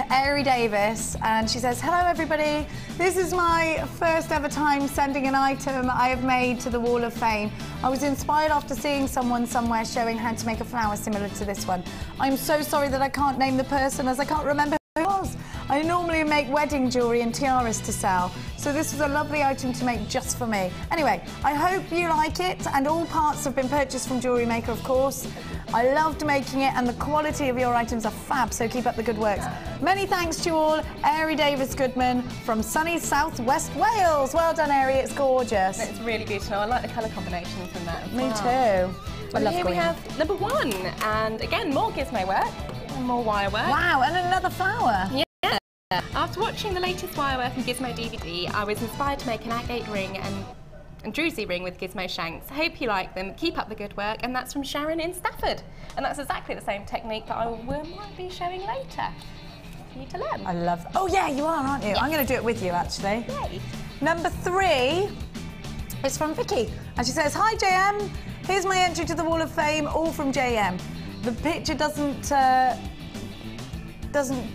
Airy Davis, and she says, hello everybody, this is my first ever time sending an item I have made to the Wall of Fame. I was inspired after seeing someone somewhere showing how to make a flower similar to this one. I'm so sorry that I can't name the person as I can't remember who it was. I normally make wedding jewellery and tiaras to sell, so this was a lovely item to make just for me. Anyway, I hope you like it, and all parts have been purchased from JewelleryMaker, of course. I loved making it, and the quality of your items are fab, so keep up the good works. Many thanks to you all. Airy Davis Goodman from sunny South West Wales. Well done, Airy, it's gorgeous. It's really beautiful. I like the colour combinations in that. Me too. Well, here we have number 1, and again, more gizmo work, and more wire work. Wow, and another flower. Yeah. After watching the latest wire work and gizmo DVD, I was inspired to make an agate ring and druzy ring with gizmo shanks. I hope you like them. Keep up the good work. And that's from Sharon in Stafford. And that's exactly the same technique that I might be showing later for you to learn. I love. Oh yeah, you are, aren't you? Yes. I'm going to do it with you actually. Yay. Number 3 is from Vicky, and she says, "Hi JM. Here's my entry to the Wall of Fame, all from JM. The picture doesn't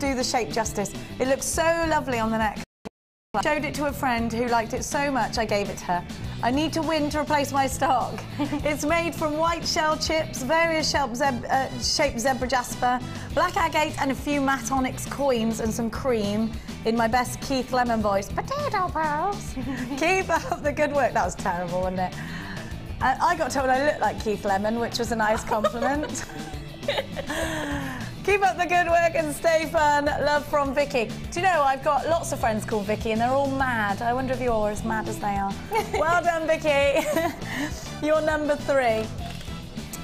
do the shape justice. It looks so lovely on the neck. I showed it to a friend who liked it so much I gave it to her. I need to win to replace my stock. It's made from white shell chips, various shaped zebra jasper, black agate and a few matte onyx coins and some cream in my best Keith Lemon voice. Potato pearls. Keep up the good work." That was terrible, wasn't it? I got told I looked like Keith Lemon, which was a nice compliment. Keep up the good work and stay fun. Love from Vicky. Do you know, I've got lots of friends called Vicky and they're all mad. I wonder if you're as mad as they are. Well done, Vicky. You're number 3.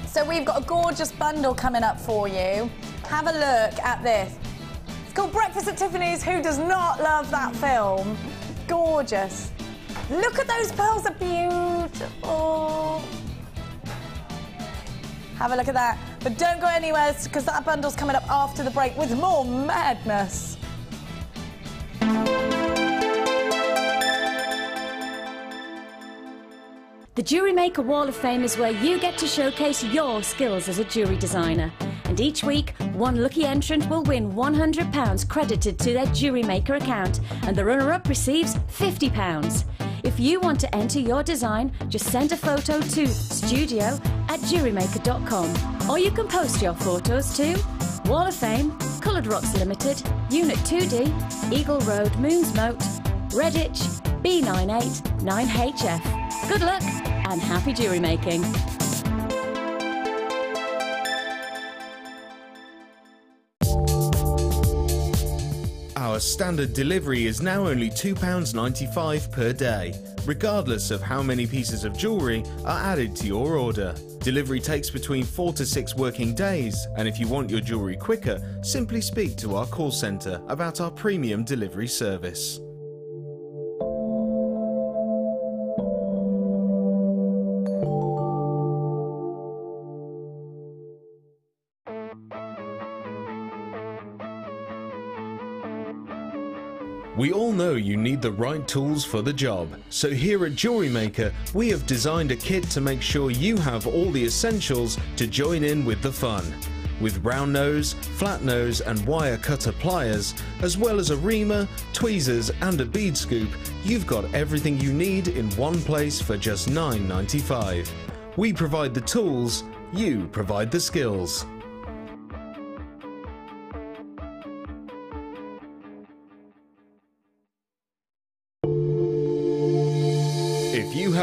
So we've got a gorgeous bundle coming up for you. Have a look at this. It's called Breakfast at Tiffany's. Who does not love that film? Gorgeous. Look at those pearls, they're beautiful. Have a look at that. But don't go anywhere, because that bundle's coming up after the break with more madness. The JewelleryMaker Wall of Fame is where you get to showcase your skills as a jewellery designer. And each week, one lucky entrant will win £100 credited to their JewelleryMaker account, and the runner-up receives £50. If you want to enter your design, just send a photo to studio@jewellerymaker.com, or you can post your photos to Wall of Fame, Coloured Rocks Limited, Unit 2D, Eagle Road, Moonsmote, Redditch, B98 9HF. Good luck and happy jewellery making. Our standard delivery is now only £2.95 per day, regardless of how many pieces of jewellery are added to your order. Delivery takes between 4 to 6 working days, and if you want your jewellery quicker, simply speak to our call centre about our premium delivery service. We all know you need the right tools for the job, so here at JewelleryMaker we have designed a kit to make sure you have all the essentials to join in with the fun. With round nose, flat nose and wire cutter pliers, as well as a reamer, tweezers and a bead scoop, you've got everything you need in one place for just $9.95. We provide the tools, you provide the skills.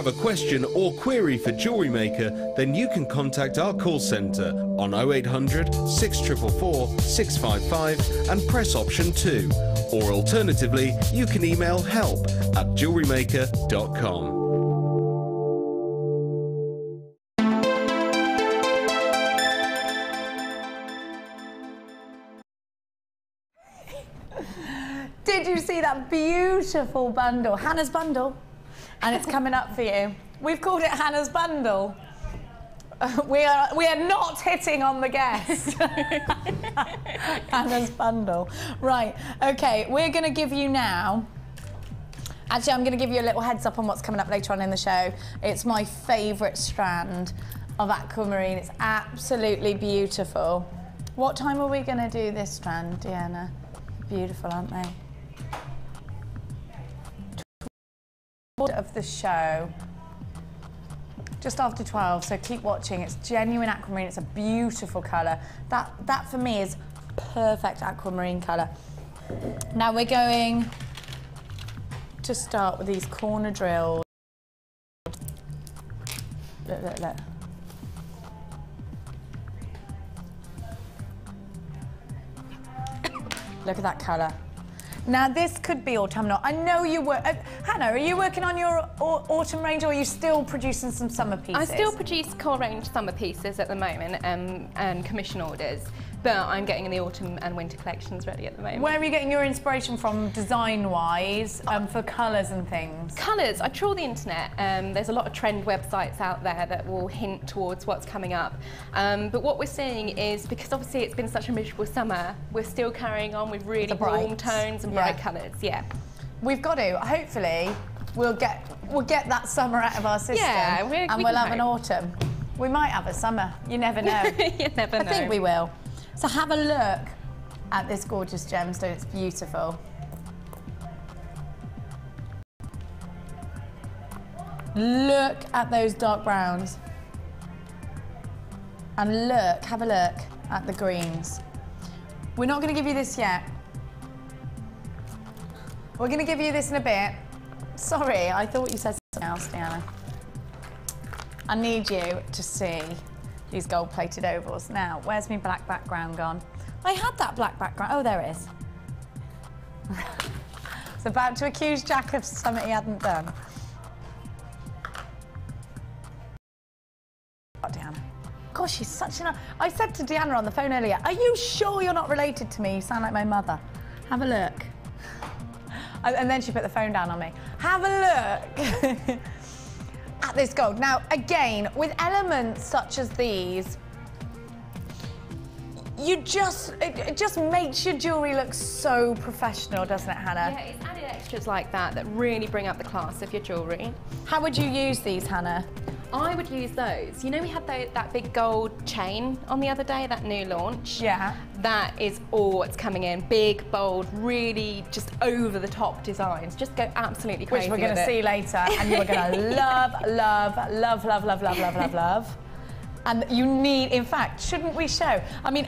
have a question or query for JewelleryMaker, then you can contact our call centre on 0800 644 655 and press option 2. Or alternatively, you can email help@jewellerymaker.com. Did you see that beautiful bundle? Hannah's bundle. And it's coming up for you. We've called it Hannah's bundle. We are not hitting on the guest. Hannah's bundle. Right, okay, we're going to give you now. Actually, I'm going to give you a little heads up on what's coming up later on in the show. It's my favourite strand of aquamarine. It's absolutely beautiful. What time are we going to do this strand, Deanna? Beautiful, aren't they? Of the show. Just after 12, so keep watching. It's genuine aquamarine. It's a beautiful colour. That for me is perfect aquamarine colour. Now we're going to start with these corner drills. Look, look, look. Look at that colour. Now this could be autumnal. I know you work. Hannah, are you working on your autumn range, or are you still producing some summer pieces? I still produce core range summer pieces at the moment, and commission orders. But I'm getting the autumn and winter collections ready at the moment. Where are you getting your inspiration from, design-wise, for colours and things? Colours, I trawl the internet. There's a lot of trend websites out there that will hint towards what's coming up. But what we're seeing is, because obviously it's been such a miserable summer, we're still carrying on with really warm tones and bright colours. Yeah. We've got to. Hopefully, we'll get that summer out of our system. Yeah, and we'll have an autumn. We might have a summer. You never know. You never know. I think we will. So have a look at this gorgeous gemstone. It's beautiful. Look at those dark browns. And look, have a look at the greens. We're not going to give you this yet. We're going to give you this in a bit. Sorry, I thought you said something else, Deanna. I need you to see these gold-plated ovals. Now, where's my black background gone? I had that black background. Oh, there it is. It's about to accuse Jack of something he hadn't done. Oh, Deanna. Gosh, she's such an... I said to Deanna on the phone earlier, are you sure you're not related to me? You sound like my mother. Have a look. And then she put the phone down on me. Have a look. At this gold. Now, again, with elements such as these, it just makes your jewellery look so professional, doesn't it, Hannah? Yeah, it's added extras like that that really bring up the class of your jewellery. How would you use these, Hannah? I would use those. You know, we had that big gold chain on the other day, that new launch? Yeah. That is all what's coming in. Big, bold, really just over-the-top designs. Just go absolutely crazy Which we're going to see later, and you are going to love, love, love, love, love, love, love, love, love. And you need, in fact, shouldn't we show? I mean,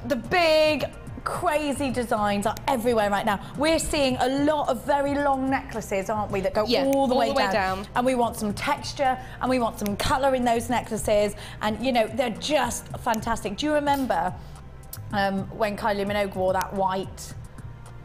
the big, crazy designs are everywhere right now. We're seeing a lot of very long necklaces, aren't we, that go all the way down. And we want some texture, and we want some colour in those necklaces, and you know, they're just fantastic. Do you remember when Kylie Minogue wore that white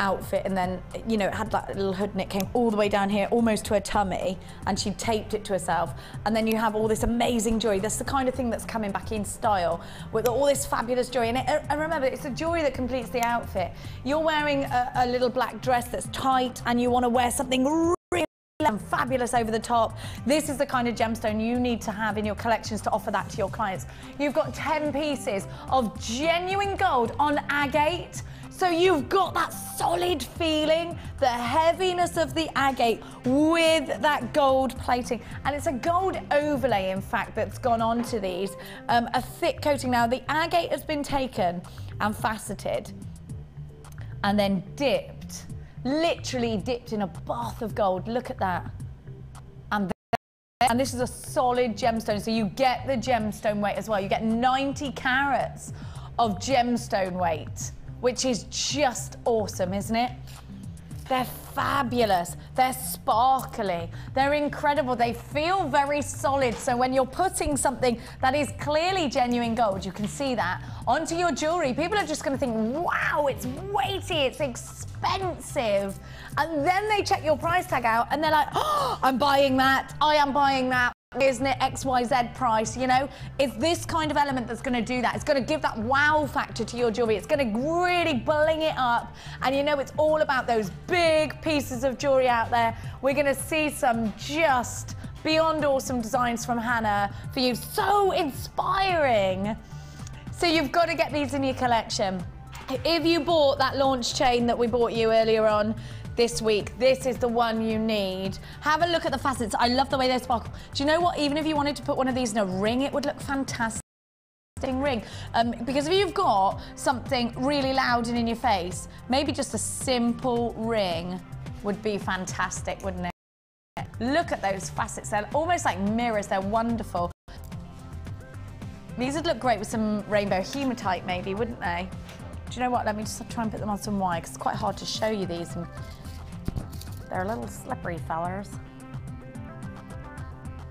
outfit, and then, you know, it had that little hood and it came all the way down here, almost to her tummy, and she taped it to herself, and then you have all this amazing jewellery. That's the kind of thing that's coming back in style, with all this fabulous jewellery. And remember, it's the jewellery that completes the outfit. You're wearing a little black dress that's tight, and you want to wear something really and fabulous over the top. This is the kind of gemstone you need to have in your collections to offer that to your clients. You've got 10 pieces of genuine gold on agate. So you've got that solid feeling, the heaviness of the agate with that gold plating. And it's a gold overlay, in fact, that's gone onto these. A thick coating. Now, the agate has been taken and faceted and then dipped, literally dipped in a bath of gold. Look at that. And this is a solid gemstone, so you get the gemstone weight as well. You get 90 carats of gemstone weight, which is just awesome, isn't it? They're fabulous, they're sparkly, they're incredible, they feel very solid. So when you're putting something that is clearly genuine gold, you can see that, onto your jewelry, people are just gonna think, wow, it's weighty, it's expensive. And then they check your price tag out and they're like, oh, I'm buying that, I am buying that. Isn't it XYZ price, you know? It's this kind of element that's gonna do that. It's gonna give that wow factor to your jewelry. It's gonna really bling it up. And you know, it's all about those big pieces of jewelry out there. We're gonna see some just beyond awesome designs from Hannah for you. So inspiring. So you've got to get these in your collection. If you bought that launch chain that we bought you earlier on, this week, this is the one you need. Have a look at the facets. I love the way they sparkle. Do you know what? Even if you wanted to put one of these in a ring, it would look fantastic. Ring. Because if you've got something really loud and in your face, maybe just a simple ring would be fantastic, wouldn't it? Look at those facets. They're almost like mirrors. They're wonderful. These would look great with some rainbow hematite, maybe, wouldn't they? Do you know what? Let me just try and put them on some wire, because it's quite hard to show you these. And they're little slippery fellers.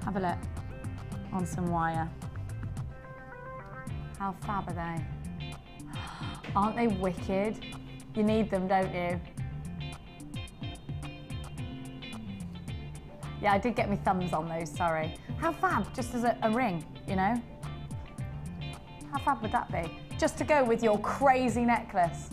Have a look on some wire. How fab are they? Aren't they wicked? You need them, don't you? Yeah, I did get my thumbs on those, sorry. How fab, just as a ring, you know? How fab would that be? Just to go with your crazy necklace.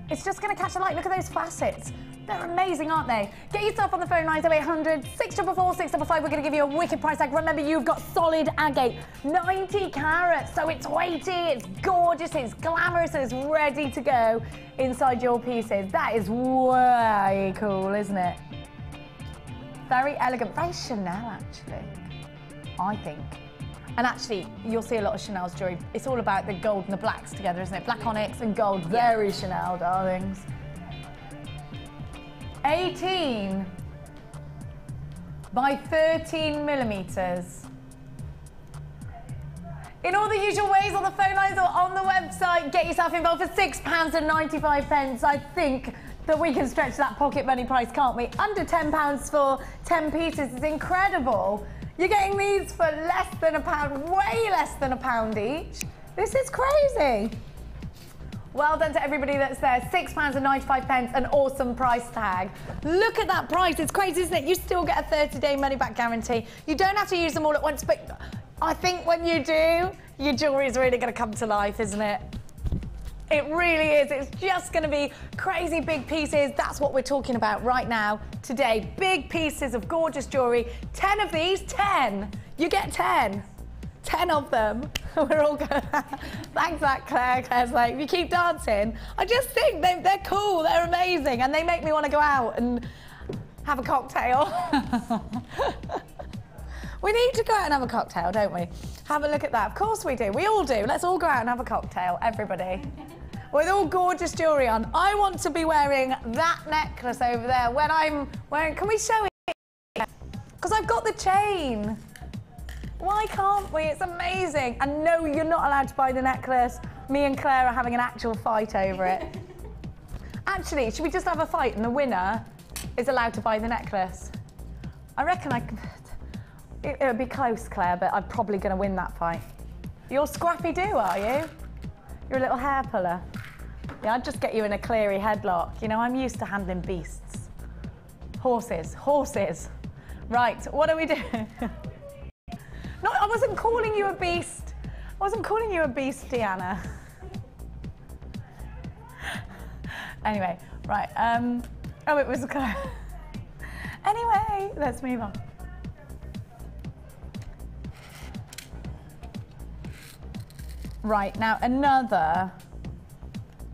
It's just gonna catch the light. Look at those facets. They're amazing, aren't they? Get yourself on the phone, 90800 644 655. We're gonna give you a wicked price tag. Remember, you've got solid agate, 90 carats. So it's weighty, it's gorgeous, it's glamorous, and it's ready to go inside your pieces. That is way cool, isn't it? Very elegant, very Chanel, actually, I think. And actually, you'll see a lot of Chanel's jewelry. It's all about the gold and the blacks together, isn't it? Black onyx and gold, very Chanel, darlings. 18 by 13 millimeters. In all the usual ways, on the phone lines or on the website, get yourself involved for £6.95. I think that we can stretch that pocket money price, can't we? Under £10 for 10 pieces is incredible. You're getting these for less than £1, way less than £1 each. This is crazy. Well done to everybody that's there. £6.95, an awesome price tag. Look at that price, it's crazy, isn't it? You still get a 30-day money-back guarantee. You don't have to use them all at once, but I think when you do, your jewelry is really gonna come to life, isn't it? It really is. It's just going to be crazy big pieces. That's what we're talking about right now, today. Big pieces of gorgeous jewelry. 10 of these, 10. You get 10. 10 of them. We're all going, thanks that, Claire. Claire's like, you keep dancing. I just think they're cool, they're amazing, and they make me want to go out and have a cocktail. We need to go out and have a cocktail, don't we? Have a look at that. Of course we do. We all do. Let's all go out and have a cocktail, everybody. With all gorgeous jewelry on. I want to be wearing that necklace over there when I'm wearing, can we show it? Because I've got the chain. Why can't we? It's amazing. And no, you're not allowed to buy the necklace. Me and Claire are having an actual fight over it. Actually, should we just have a fight and the winner is allowed to buy the necklace? I reckon it would be close, Claire, but I'm probably going to win that fight. You're scrappy-do, are you? You're a little hair puller. Yeah, I'd just get you in a Cleary headlock. You know, I'm used to handling beasts. Horses, horses. Right, what are we doing? No, I wasn't calling you a beast. I wasn't calling you a beast, Deanna. Anyway, right. Oh, it was Claire. Anyway, let's move on. Right, now another,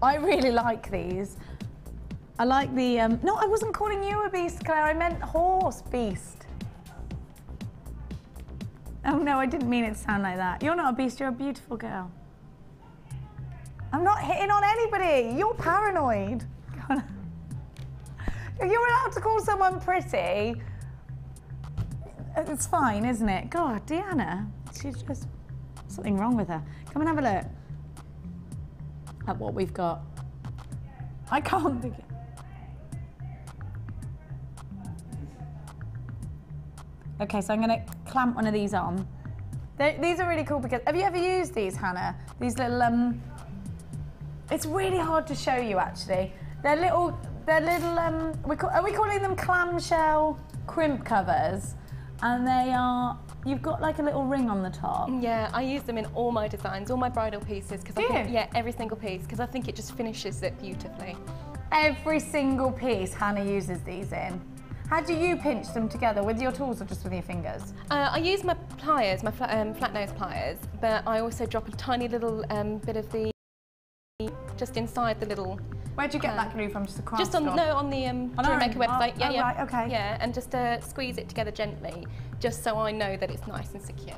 I really like these. I like the, no, I wasn't calling you a beast, Claire, I meant horse beast. Oh no, I didn't mean it to sound like that. You're not a beast, you're a beautiful girl. I'm not hitting on anybody, you're paranoid. If you're allowed to call someone pretty, it's fine, isn't it? God, Deanna, she's just, something wrong with her. Come and have a look at what we've got. I can't think. Okay, so I'm going to clamp one of these on. These are really cool because, have you ever used these, Hannah? These little, it's really hard to show you actually. They're little, are we calling them clamshell crimp covers? And they are, you've got like a little ring on the top. Yeah, I use them in all my designs, all my bridal pieces. Do you? Yeah, every single piece, because I think it just finishes it beautifully. Every single piece Hannah uses these in. How do you pinch them together, with your tools or just with your fingers? I use my pliers, my flat nose pliers, but I also drop a tiny little bit of the just inside the little. Where'd you get that glue from? Just a craft Just on store? on the JewelleryMaker website. Yeah. Right, okay. Yeah, and just squeeze it together gently, just so I know that it's nice and secure.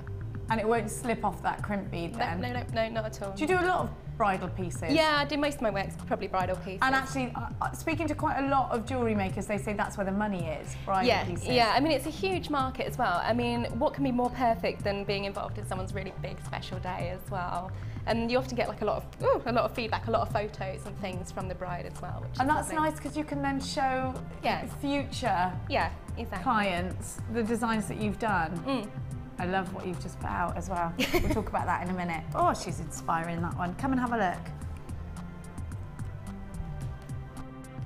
And it won't slip off that crimp bead then? No, not at all. Do you do a lot of bridal pieces? Yeah, I do most of my work's probably bridal pieces. And actually, speaking to quite a lot of jewellery makers, they say that's where the money is, bridal pieces. Yeah, I mean, it's a huge market as well. I mean, what can be more perfect than being involved in someone's really big special day as well? And you often get like a lot of feedback, a lot of photos and things from the bride as well. Which And is that's lovely. nice because you can then show future exactly. clients the designs that you've done. I love what you've just put out as well. We'll talk about that in a minute. Oh, she's inspiring, that one. Come and have a look.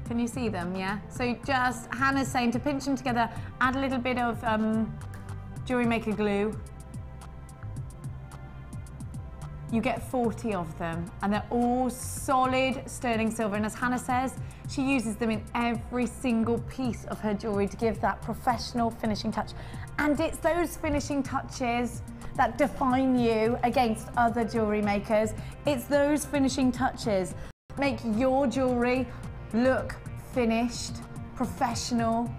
Can you see them, yeah? So just, Hannah's saying to pinch them together, add a little bit of JewelleryMaker glue. You get 40 of them, and they're all solid sterling silver. And as Hannah says, she uses them in every single piece of her jewellery to give that professional finishing touch. And it's those finishing touches that define you against other jewellery makers. It's those finishing touches that make your jewellery look finished, professional.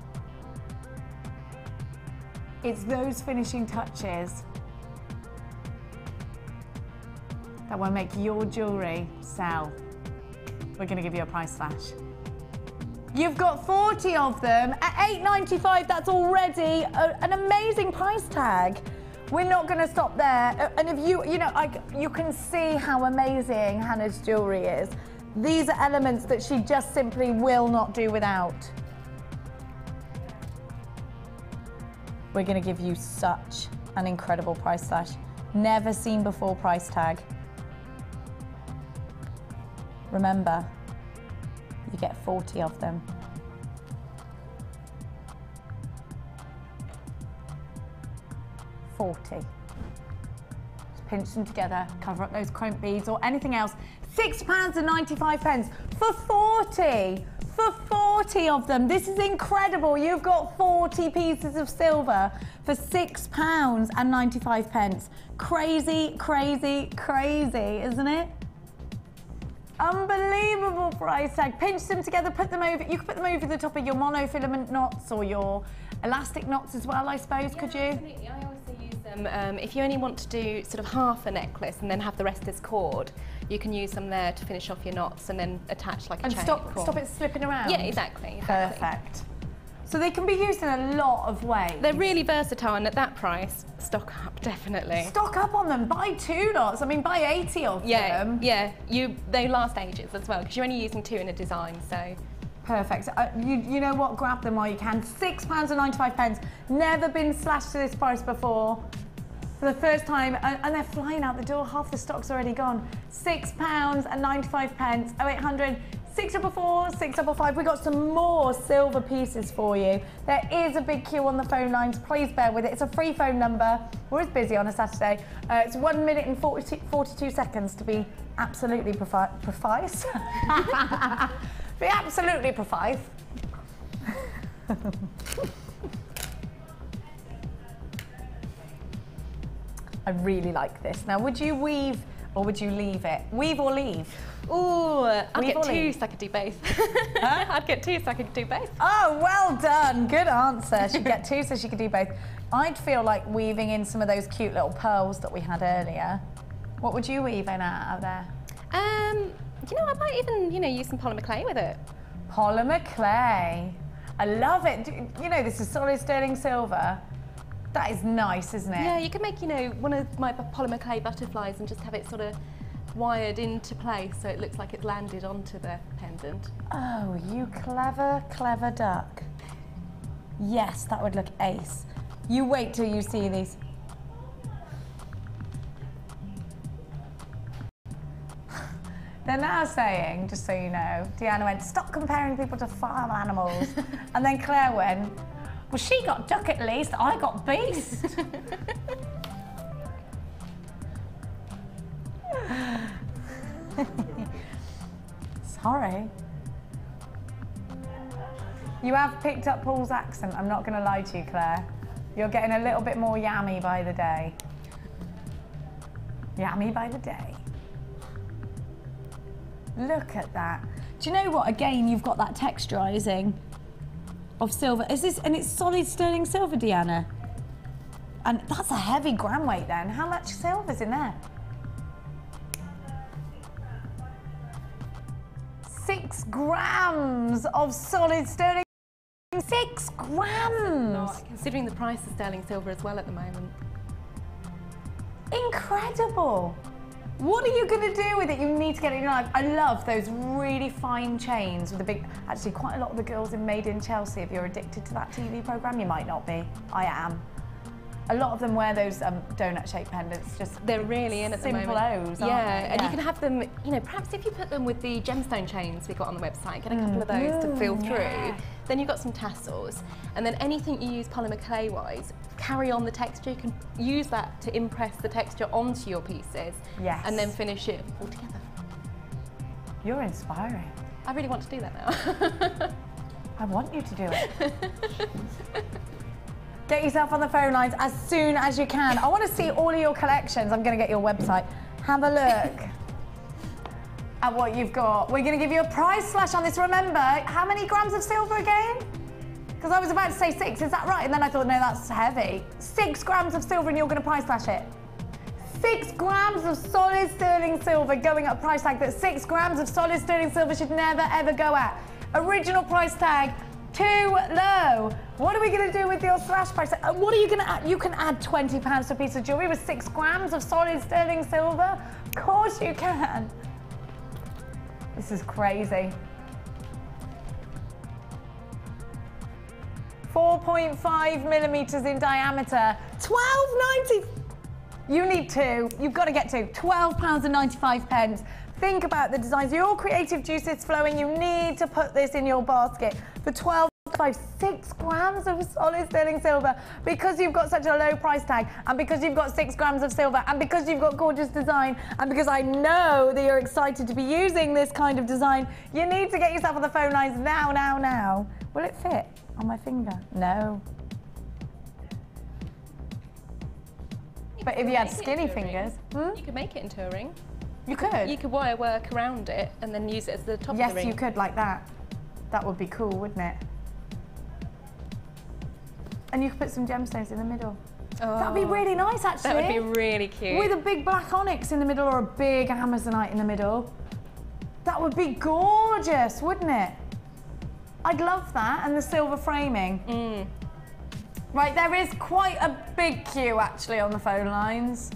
It's those finishing touches that will make your jewellery sell. We're going to give you a price slash. You've got 40 of them at $8.95. That's already an amazing price tag. We're not going to stop there. And if you can see how amazing Hannah's jewellery is. These are elements that she just simply will not do without. We're going to give you such an incredible price slash. Never seen before price tag. Remember, you get 40 of them. Just pinch them together, cover up those crimp beads or anything else. £6.95 for 40. For 40 of them. This is incredible. You've got 40 pieces of silver for £6.95. Crazy, crazy, crazy, isn't it? Unbelievable price tag. Pinch them together, put them over. You could put them over the top of your monofilament knots or your elastic knots as well, I suppose, could you? Absolutely. I also use them, if you only want to do sort of half a necklace and then have the rest as cord, you can use them there to finish off your knots and then attach like a chain. And stop it slipping around? Yeah, exactly. Perfect. So they can be used in a lot of ways. They're really versatile, and at that price, stock up, definitely. Stock up on them, buy 2 lots, I mean buy 80 of them. Yeah, they last ages as well, because you're only using 2 in a design, so. Perfect. You know what, grab them while you can. £6.95, never been slashed to this price before. For the first time, and they're flying out the door, half the stock's already gone. £6.95, 0800 644 655. We've got some more silver pieces for you. There is a big queue on the phone lines. Please bear with it. It's a free phone number. We're always busy on a Saturday. It's 1 minute and 42 seconds to be absolutely precise. Be absolutely precise. I really like this. Now, would you weave or would you leave it? Weave or leave? Ooh, I'd Weave get or 2 leave? so I could do both. Huh? I'd get 2 so I could do both. Oh, well done. Good answer. She'd get 2 so she could do both. I'd feel like weaving in some of those cute little pearls that we had earlier. What would you weave in out of there? You know, I might even, use some polymer clay with it. Polymer clay. I love it. You know, this is solid sterling silver. That is nice, isn't it? Yeah, you could make, one of my polymer clay butterflies and just have it sort of wired into place so it looks like it's landed onto the pendant. Oh, you clever, clever duck. Yes, that would look ace. You wait till you see these. They're now saying, just so you know, Deanna went, stop comparing people to farm animals. And then Claire went, well, she got duck at least, I got beast. Sorry. You have picked up Paul's accent, I'm not going to lie to you, Claire. You're getting a little bit more yammy by the day. Yammy by the day. Look at that. Do you know what? Again, you've got that texturizing of silver. Is this, and it's solid sterling silver, Deanna? And that's a heavy gram weight then. How much silver's in there? 6 grams of solid sterling. 6 grams! Not considering the price of sterling silver as well at the moment. Incredible! What are you going to do with it? You need to get it in your life. I love those really fine chains with the big... Actually, quite a lot of the girls in Made in Chelsea, if you're addicted to that TV programme, you might not be. I am. A lot of them wear those donut-shaped pendants, just they're really in at the moment. Simple O's, aren't they? And you can have them, you know, perhaps if you put them with the gemstone chains we got on the website, get a couple of those to feel through, then you've got some tassels. And then anything you use polymer clay-wise, carry on the texture. You can use that to impress the texture onto your pieces. Yes. And then finish it all together. You're inspiring. I really want to do that now. I want you to do it. Get yourself on the phone lines as soon as you can. I want to see all of your collections. I'm going to get your website. Have a look at what you've got. We're going to give you a price slash on this. Remember, how many grams of silver again? Because I was about to say 6, is that right? And then I thought, no, that's heavy. 6 grams of silver and you're going to price slash it. 6 grams of solid sterling silver going at a price tag that 6 grams of solid sterling silver should never, ever go at. Original price tag, too low. What are we going to do with your slash price? What are you going to add? You can add £20 to a piece of jewellery with 6 grams of solid sterling silver? Of course you can. This is crazy. 4.5 millimetres in diameter. £12.90. You need 2. You've got to get 2. £12.95. Think about the designs. Your creative juices flowing. You need to put this in your basket for 12.95. 6 grams of solid sterling silver, because you've got such a low price tag, and because you've got 6 grams of silver, and because you've got gorgeous design, and because I know that you're excited to be using this kind of design. You need to get yourself on the phone lines now, now, now. Will it fit on my finger? No. But if you had skinny fingers, you could make it into a ring. You could. You could wire work around it and then use it as the top of the ring. Yes, you could, like that. That would be cool, wouldn't it? And you could put some gemstones in the middle. Oh, that'd be really nice, actually. That would be really cute. With a big black onyx in the middle or a big amazonite in the middle. That would be gorgeous, wouldn't it? I'd love that, and the silver framing. Right, there is quite a big queue, actually, on the phone lines.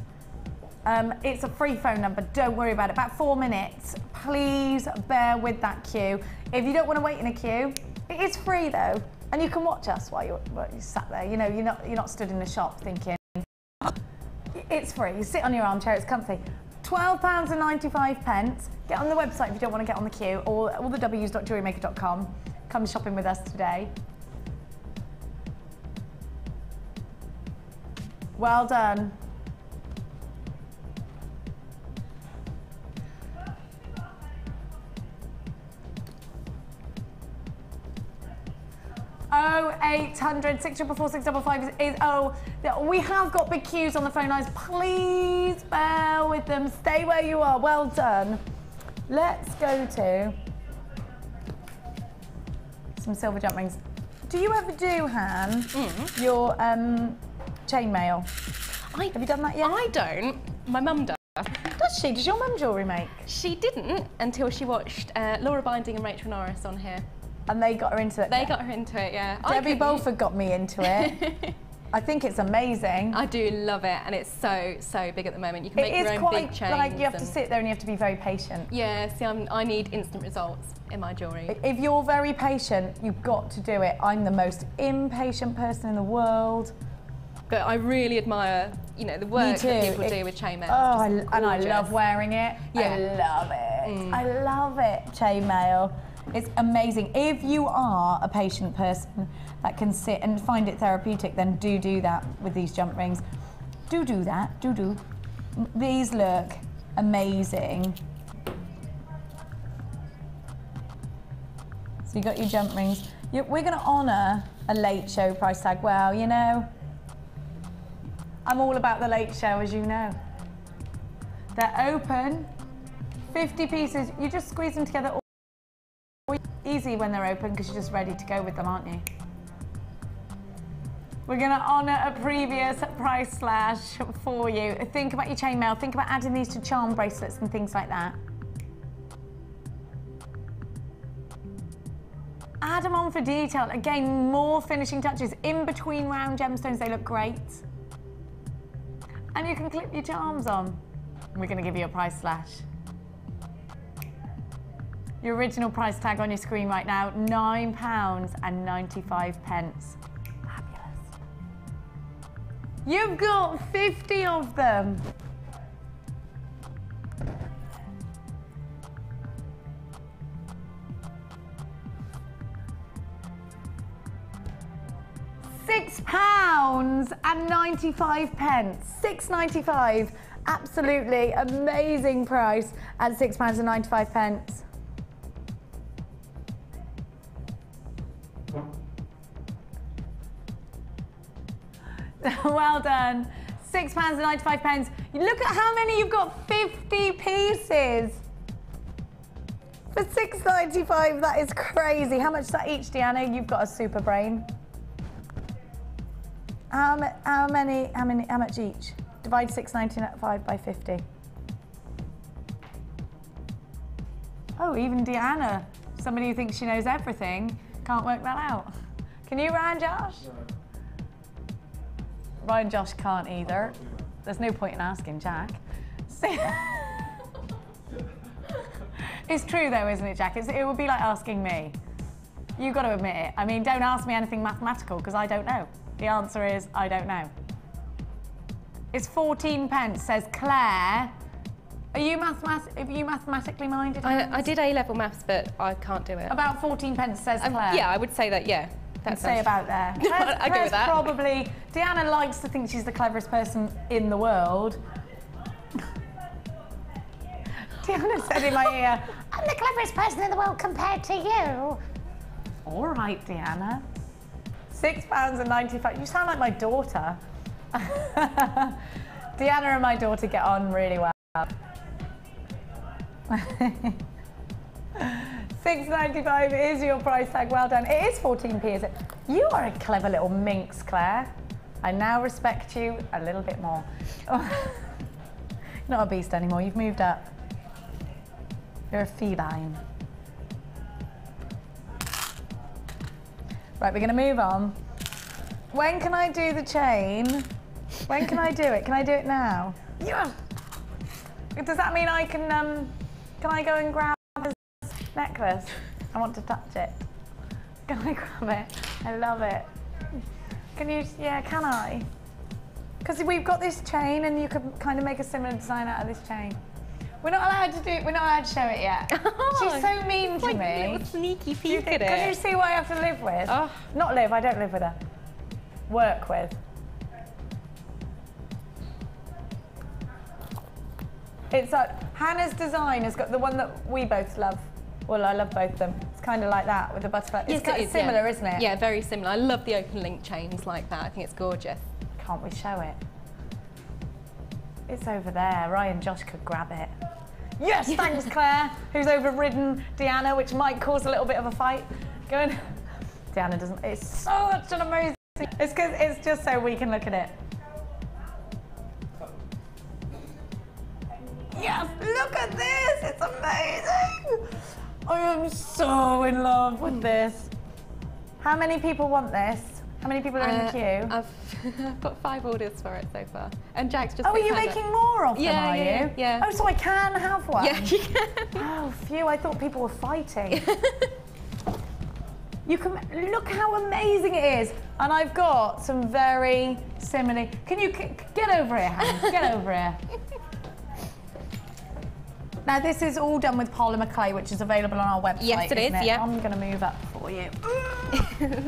It's a free phone number, don't worry about it. About 4 minutes. Please bear with that queue. If you don't want to wait in a queue, it is free, though. And you can watch us while you sat there. You know, you're not stood in the shop thinking. It's free. You sit on your armchair. It's comfy. £12.95. Get on the website if you don't want to get on the queue, or all the w's.jewellerymaker.com. Come shopping with us today. Well done. Oh, 0800 644 655 is we have got big queues on the phone lines. Please bear with them. Stay where you are. Well done. Let's go to some silver jump rings. Do you ever do, Han, your chainmail? Have you done that yet? I don't. My mum does. Does she? Does your mum jewellery make? She didn't until she watched Laura Binding and Rachel Norris on here. And they got her into it? They got her into it, yeah. Debbie Bolford got me into it. I think it's amazing. I do love it, and it's so, so big at the moment. You can make your own big chains. Like you have to sit there and you have to be very patient. Yeah, see, I need instant results in my jewellery. If you're very patient, you've got to do it. I'm the most impatient person in the world. But I really admire, you know, the work that people do with chainmail. Oh, and I love wearing it. Yeah. I love it. I love it, chainmail. It's amazing. If you are a patient person that can sit and find it therapeutic, then do that with these jump rings. Do that, do. These look amazing. So you got your jump rings. We're gonna honor a late show price tag. Well, you know, I'm all about the late show, as you know. They're open, 50 pieces. You just squeeze them together. Easy when they're open because you're just ready to go with them, aren't you? We're going to honour a previous price slash for you. Think about your chainmail. Think about adding these to charm bracelets and things like that. Add them on for detail. Again, more finishing touches. In between round gemstones, they look great. And you can clip your charms on. We're going to give you a price slash. Your original price tag on your screen right now, £9.95. Fabulous. You've got 50 of them. £6.95. £6.95. Absolutely amazing price at £6.95. Well done. £6.95. Look at how many you've got. 50 pieces for £6.95. That is crazy. How much is that each, Deanna? You've got a super brain. How much each? Divide £6.95 by 50. Oh, even Deanna, somebody who thinks she knows everything, can't work that out. Can you, Ryan, Josh? Ryan, Josh can't either. There's no point in asking Jack. It's true though, isn't it, Jack? It would be like asking me. You've got to admit it. I mean, don't ask me anything mathematical because I don't know. The answer is, I don't know. It's 14 pence, says Claire. Are you mathematically minded? I did A-level maths, but I can't do it. About 14 pence, says Claire. Yeah, I would say that, yeah. I'd say about there. I go with that. Probably, Deanna likes to think she's the cleverest person in the world. Deanna said in my ear, I'm the cleverest person in the world compared to you. All right, Deanna. £6.95. You sound like my daughter. Deanna and my daughter get on really well. £6.95 is your price tag. Well done. It is 14p, is it? You are a clever little minx, Claire. I now respect you a little bit more. Not a beast anymore. You've moved up. You're a feline. Right, we're going to move on. When can I do the chain? When can I do it? Can I do it now? Yeah. Does that mean I can I go and grab this necklace? I want to touch it. Can I grab it? I love it. Can you, yeah, can I? Because we've got this chain and you could kind of make a similar design out of this chain. We're not allowed to show it yet. She's so mean to me. A little sneaky peek at it. Can you see what I have to live with? Oh. Not live, I don't live with her. Work with. It's like, Hannah's design has got the one that we both love. Well, I love both of them. It's kind of like that with the butterfly. Yes, it's kind of similar, yeah. Isn't it? Yeah, very similar. I love the open link chains like that. I think it's gorgeous. Can't we show it? It's over there. Ryan Josh could grab it. Yes, thanks, Claire, who's overridden Deanna, which might cause a little bit of a fight. Go on. Deanna doesn't. It's such an amazing. It's because it's just so we can look at it. Yes, look at this. It's amazing. I am so in love with this. How many people want this? How many people are in the queue? I've got 5 orders for it so far. And Jack's just... Oh, are you making more of them, are you? Yeah. Oh, so I can have one? Yeah, you can. Oh, phew, I thought people were fighting. You can look how amazing it is. And I've got some very similar. Can you get over here, Hannah? Get over here. Now this is all done with polymer clay, which is available on our website. Yes, it is. Yeah. I'm going to move up for you.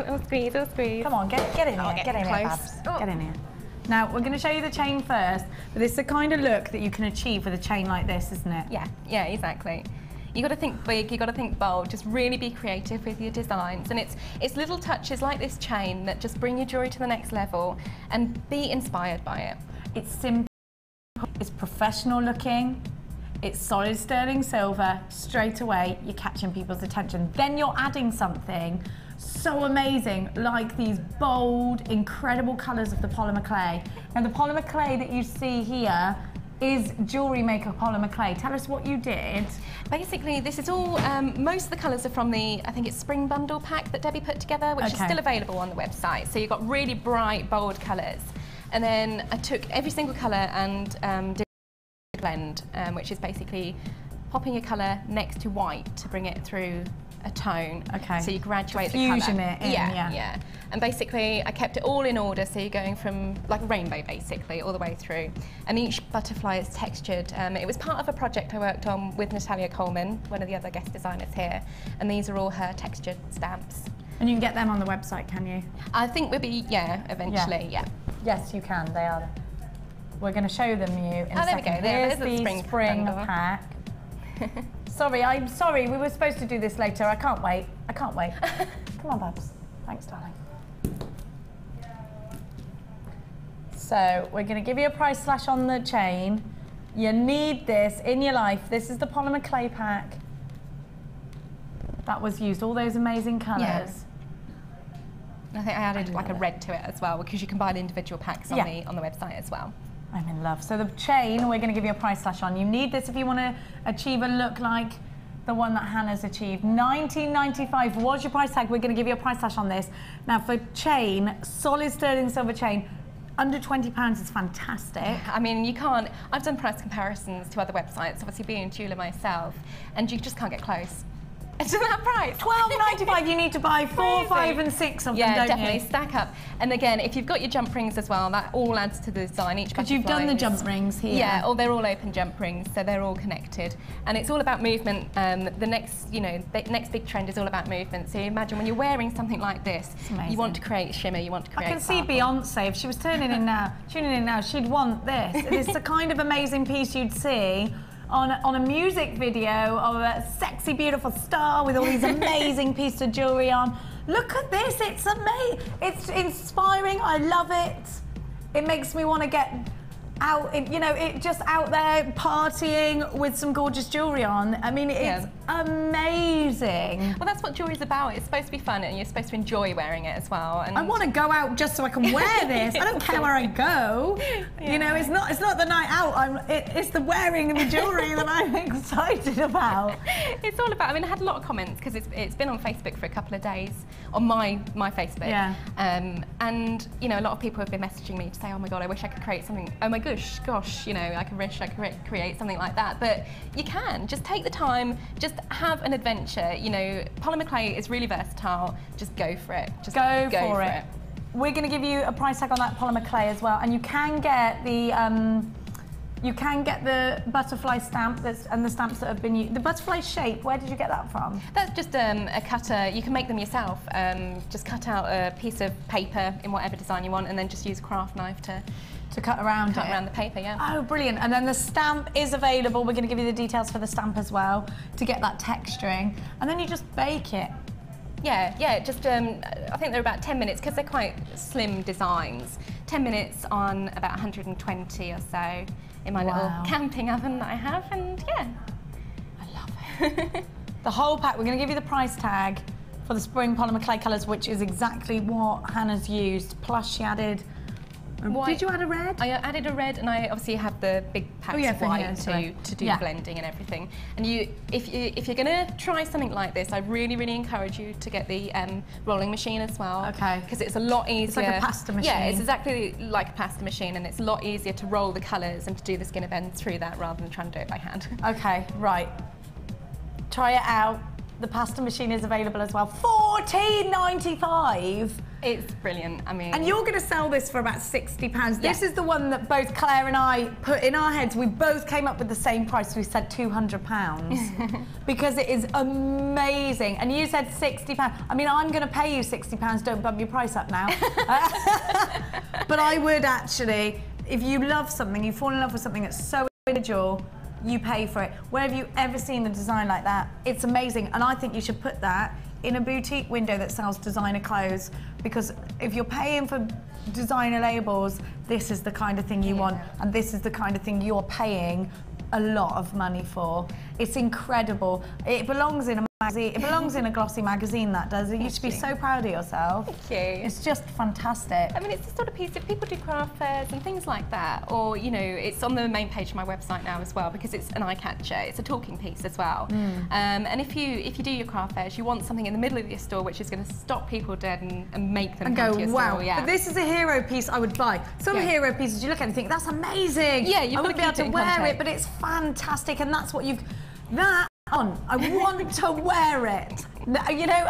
I'll squeeze. I'll squeeze. Come on, get in here. Get in here, Babs. Get in here. Now we're going to show you the chain first, but this is the kind of look that you can achieve with a chain like this, isn't it? Yeah. Yeah. Exactly. You got to think big, you got to think bold, just really be creative with your designs. And it's little touches like this chain that just bring your jewellery to the next level and be inspired by it. It's simple, it's professional looking, it's solid sterling silver, straight away you're catching people's attention. Then you're adding something so amazing, like these bold, incredible colours of the polymer clay. Now the polymer clay that you see here is JewelleryMaker polymer clay. Tell us what you did. Basically, this is all, most of the colours are from the, I think it's spring bundle pack that Debbie put together, which is still available on the website. So you've got really bright, bold colours. And then I took every single colour and did a blend, which is basically popping a colour next to white to bring it through a tone. Okay. So you graduate the colour. Fusion it in, yeah. And basically, I kept it all in order, so you're going from like a rainbow, basically, all the way through. And each butterfly is textured. It was part of a project I worked on with Natalia Coleman, one of the other guest designers here. And these are all her textured stamps. And you can get them on the website, can you? I think we'll be, eventually, yeah. Yes, you can, they are. We're going to show them you in a second. There we go, there's the spring pack. Sorry, I'm sorry, we were supposed to do this later. I can't wait. I can't wait. Come on, Babs. Thanks, darling. So we're going to give you a price slash on the chain. You need this in your life. This is the polymer clay pack that was used. All those amazing colours. Yeah. I think I added like a red to it as well, because you can buy the individual packs on the website as well. I'm in love. So the chain, we're going to give you a price slash on. You need this if you want to achieve a look like the one that Hannah's achieved. $19.95 was your price tag. We're going to give you a price slash on this. Now for chain, solid sterling silver chain, under £20 is fantastic. I mean, you can't, I've done price comparisons to other websites, obviously being a jeweller myself, and you just can't get close to that price. $12.95, you need to buy 4, 5 and 6 of them, don't definitely, you? stack up. And again, if you've got your jump rings as well, that all adds to the design. Each because you've done the jump rings here. Yeah, they're all open jump rings, so they're all connected. And it's all about movement. The next, the next big trend is all about movement. So you imagine when you're wearing something like this, you want to create shimmer, you want to create sparkle. See Beyonce, if she was tuning in now, she'd want this. It's the kind of amazing piece you'd see on a music video of a sexy, beautiful star with all these amazing pieces of jewellery on. Look at this, it's amazing. It's inspiring, I love it. It makes me want to get out, just out there partying with some gorgeous jewellery on. I mean, it's amazing. Well, that's what jewellery's about. It's supposed to be fun and you're supposed to enjoy wearing it as well. And I want to go out just so I can wear this. I don't care where I go. It's not the night out. It's the wearing of the jewellery that I'm excited about. It's all about, I had a lot of comments because it's been on Facebook for a couple of days, on my Facebook. Yeah. And, a lot of people have been messaging me to say, oh my God, I wish I could create something. Oh my gosh, I wish I could create something like that. But you can, just take the time, just have an adventure. Polymer clay is really versatile. Just go for it. Just go for it. We're going to give you a price tag on that polymer clay as well, and you can get the butterfly stamp and the stamps that have been used. The butterfly shape, where did you get that from? That's just a cutter. You can make them yourself. Just cut out a piece of paper in whatever design you want, and then just use a craft knife to cut around the paper, Oh, brilliant. And then the stamp is available. We're going to give you the details for the stamp as well to get that texturing. And then you just bake it. Yeah, just, I think they're about 10 minutes because they're quite slim designs. 10 minutes on about 120 or so in my little camping oven that I have, and I love it. The whole pack, we're going to give you the price tag for the spring polymer clay colours, which is exactly what Hannah's used, plus she added... Did you add a red? I added a red, and I obviously have the big packs of white to do blending and everything. And if you're going to try something like this, I really, really encourage you to get the rolling machine as well. Okay. Because it's a lot easier. It's like a pasta machine. Yeah, it's exactly like a pasta machine, and it's a lot easier to roll the colours and to do the skin events through that rather than trying to do it by hand. Okay, right. Try it out. the pasta machine is available as well. £14.95. It's brilliant, I mean... And you're going to sell this for about £60. This is the one that both Claire and I put in our heads. We both came up with the same price. We said £200 because it is amazing. And you said £60. I mean, I'm going to pay you £60. Don't bump your price up now. But I would actually, if you love something, you fall in love with something that's so individual, you pay for it. Where have you ever seen a design like that? It's amazing. And I think you should put that in a boutique window that sells designer clothes, because if you're paying for designer labels, this is the kind of thing you want, and this is the kind of thing you're paying a lot of money for. It's incredible. It belongs in a magazine. It belongs in a glossy magazine, that does. You should be so proud of yourself. Thank you. It's just fantastic. I mean, it's the sort of piece, if people do craft fairs and things like that, or, you know, it's on the main page of my website now as well, because it's an eye catcher. It's a talking piece as well. And if you do your craft fairs, you want something in the middle of your store which is going to stop people dead and make them come to your wow, store. Yeah. But this is a hero piece I would buy. Some hero pieces you look at and think, that's amazing. Yeah, you've I got wouldn't be able to wear it, but it's fantastic, and that's what you've... That on. I want to wear it. You know,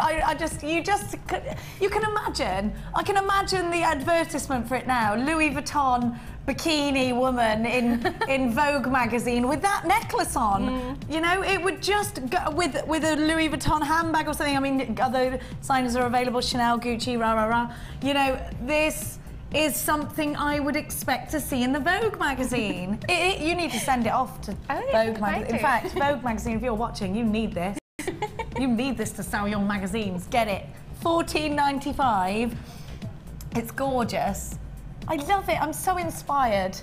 you can imagine. I can imagine the advertisement for it now. Louis Vuitton bikini woman in Vogue magazine with that necklace on. You know, it would just go with a Louis Vuitton handbag or something. I mean, other designers are available, Chanel, Gucci, rah, rah, rah. You know, this is something I would expect to see in the Vogue magazine. You need to send it off to Vogue magazine. In fact, Vogue magazine, if you're watching, you need this. You need this to sell your magazines. Get it. £14.95. It's gorgeous. I love it. I'm so inspired.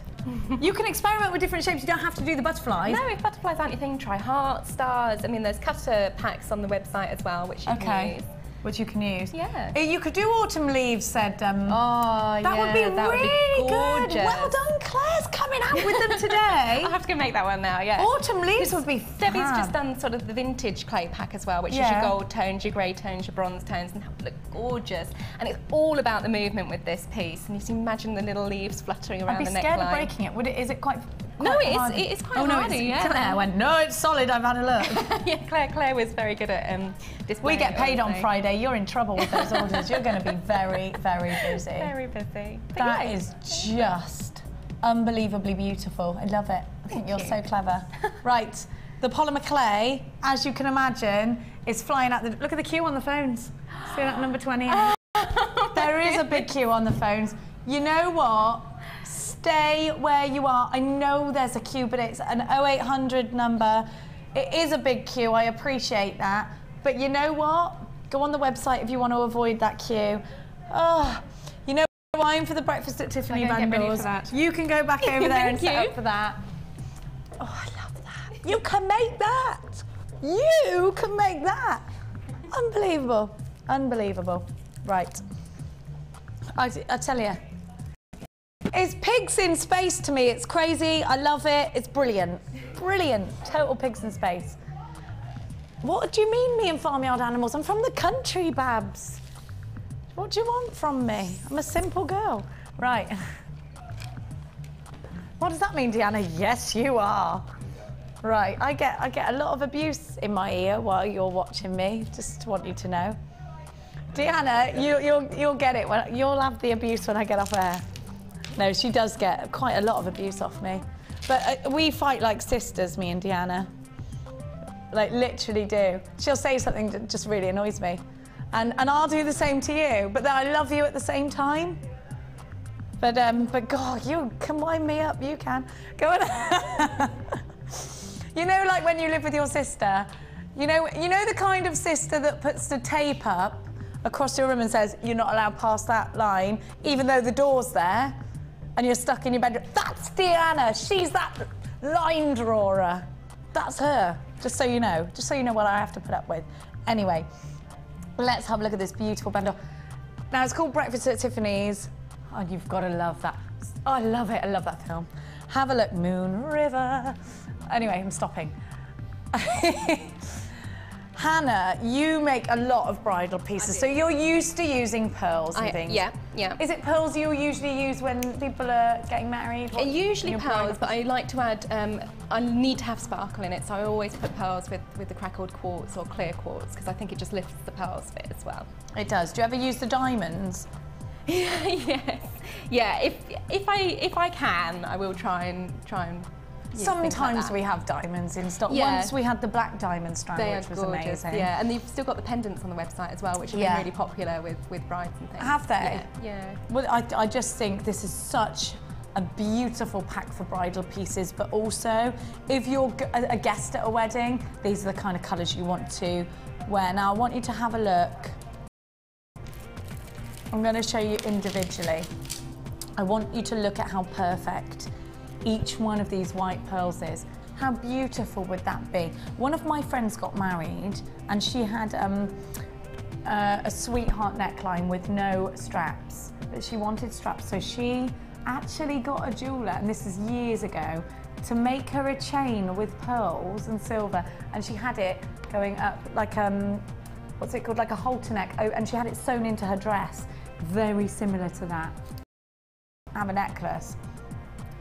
You can experiment with different shapes. You don't have to do the butterflies. No, if butterflies aren't your thing, try hearts, stars. I mean, there's cutter packs on the website as well, which you can use. Which you can use. Yeah. You could do autumn leaves, said... that would be really gorgeous. Good. Well done, Claire's coming out with them today. I'll have to go make that one now, yeah. Autumn leaves would be fab. Debbie's just done sort of the vintage clay pack as well, which is your gold tones, your grey tones, your bronze tones, and that would look gorgeous. And it's all about the movement with this piece. And you can imagine the little leaves fluttering around the neckline. I'd be scared of breaking it. Is it quite no, it hardy? is quite hardy, yeah. Claire went, no, it's solid, I've had a look. Yeah, Claire was very good at displaying. We get paid on Friday. You're in trouble with those orders. You're going to be very, very busy. Very busy. But that is just unbelievably beautiful. I love it. I think you're so clever. Right, the polymer clay, as you can imagine, is flying out the... Look at the queue on the phones. See that number 20? There is a big queue on the phones. You know what? Stay where you are. I know there's a queue, but it's an 0800 number. It is a big queue, I appreciate that. But you know what? Go on the website if you want to avoid that queue. Oh, you know, wine for the breakfast at Tiffany bundles. You can go back over there and set up for that. Oh, I love that. You can make that. You can make that. Unbelievable. Unbelievable. Right. I tell you. It's pigs in space to me. It's crazy. I love it. It's brilliant. Brilliant. Total pigs in space. What do you mean, me and farmyard animals? I'm from the country, Babs. What do you want from me? I'm a simple girl. Right. What does that mean, Deanna? Yes, you are. Right. I get a lot of abuse in my ear while you're watching me. Just want you to know. Deanna, you'll get it. You'll have the abuse when I get off air. No, she does get quite a lot of abuse off me. But we fight like sisters, me and Deanna. Like, literally do. She'll say something that just really annoys me. And I'll do the same to you, but then I love you at the same time. But God, you can wind me up, you can. Go on. You know, like when you live with your sister, you know the kind of sister that puts the tape up across your room and says, you're not allowed past that line, even though the door's there, and you're stuck in your bedroom. That's Deanna. She's that line drawer. That's her. Just so you know what I have to put up with. Anyway, let's have a look at this beautiful bundle. Now, it's called Breakfast at Tiffany's. Oh, you've got to love that. Oh, I love it. I love that film. Have a look. Moon River. Anyway, I'm stopping. Hannah, you make a lot of bridal pieces, so you're used to using pearls and things. Yeah, yeah. Is it pearls you usually use when people are getting married? Usually pearls, but I like to add, I need to have sparkle in it, so I always put pearls with the crackled quartz or clear quartz, because I think it just lifts the pearls bit as well. It does. Do you ever use the diamonds? Yes. Yeah, if I can, I will try and Sometimes like we have diamonds in stock. Yeah. Once we had the black diamond strand, which was gorgeous, amazing. yeah, and they've still got the pendants on the website as well, which have been really popular with brides and things. Have they? Yeah. Yeah. Well, I just think this is such a beautiful pack for bridal pieces, but also if you're a guest at a wedding, these are the kind of colours you want to wear. Now, I want you to have a look. I'm going to show you individually. I want you to look at how perfect each one of these white pearls is. How beautiful would that be? One of my friends got married and she had a sweetheart neckline with no straps, but she wanted straps, so she actually got a jeweller, and this is years ago, to make her a chain with pearls and silver, and she had it going up like what's it called, like a halter neck, and she had it sewn into her dress, very similar to that. Have a necklace.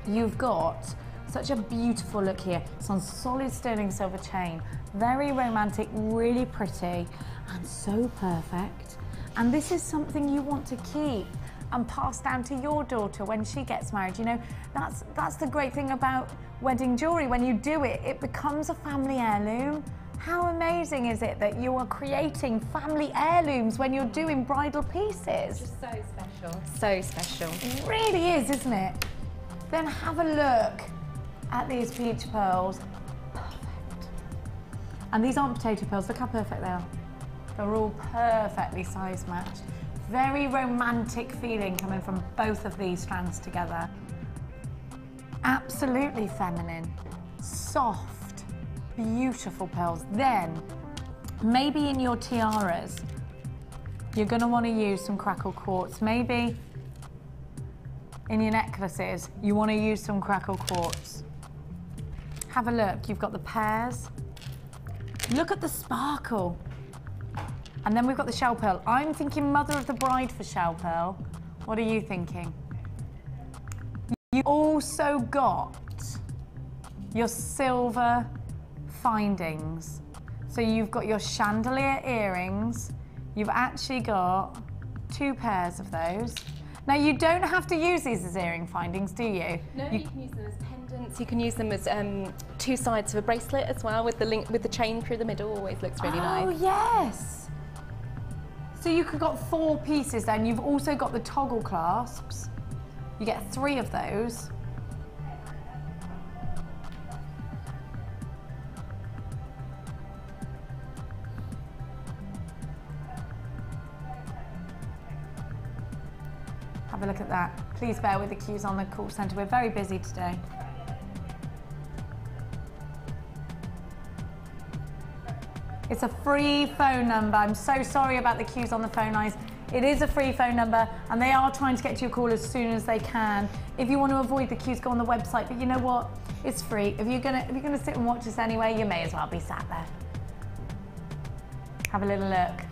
You've got such a beautiful look here. It's on solid sterling silver chain. Very romantic, really pretty, and so perfect. And this is something you want to keep and pass down to your daughter when she gets married. You know, that's the great thing about wedding jewellery. When you do it, it becomes a family heirloom. How amazing is it that you are creating family heirlooms when you're doing bridal pieces? Just so special. So special. It really is, isn't it? Then have a look at these peach pearls. Perfect. And these aren't potato pearls, look how perfect they are. They're all perfectly size matched. Very romantic feeling coming from both of these strands together. Absolutely feminine, soft, beautiful pearls. Then, maybe in your tiaras, you're gonna wanna use some crackle quartz. Maybe in your necklaces, you want to use some crackle quartz. Have a look, you've got the pears. Look at the sparkle. And then we've got the shell pearl. I'm thinking mother of the bride for shell pearl. What are you thinking? You've also got your silver findings. So you've got your chandelier earrings. You've actually got 2 pairs of those. Now, you don't have to use these as earring findings, do you? No, you can use them as pendants. You can use them as 2 sides of a bracelet as well, with the link, with the chain through the middle. Always looks really nice. Oh yes. So you could got 4 pieces. Then you've also got the toggle clasps. You get 3 of those. Have a look at that. Please bear with the queues on the call centre. We're very busy today. It's a free phone number. I'm so sorry about the queues on the phone lines. It is a free phone number and they are trying to get to your call as soon as they can. If you want to avoid the queues, go on the website, but you know what? It's free. If you're gonna sit and watch us anyway, you may as well be sat there. Have a little look.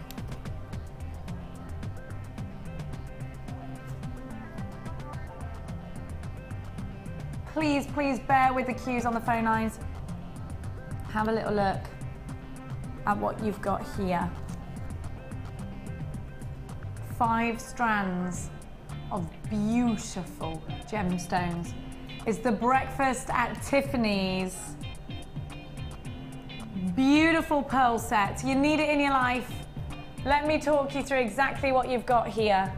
Please, please bear with the queues on the phone lines. Have a little look at what you've got here. 5 strands of beautiful gemstones. It's the breakfast at Tiffany's. Beautiful pearl set. You need it in your life. Let me talk you through exactly what you've got here.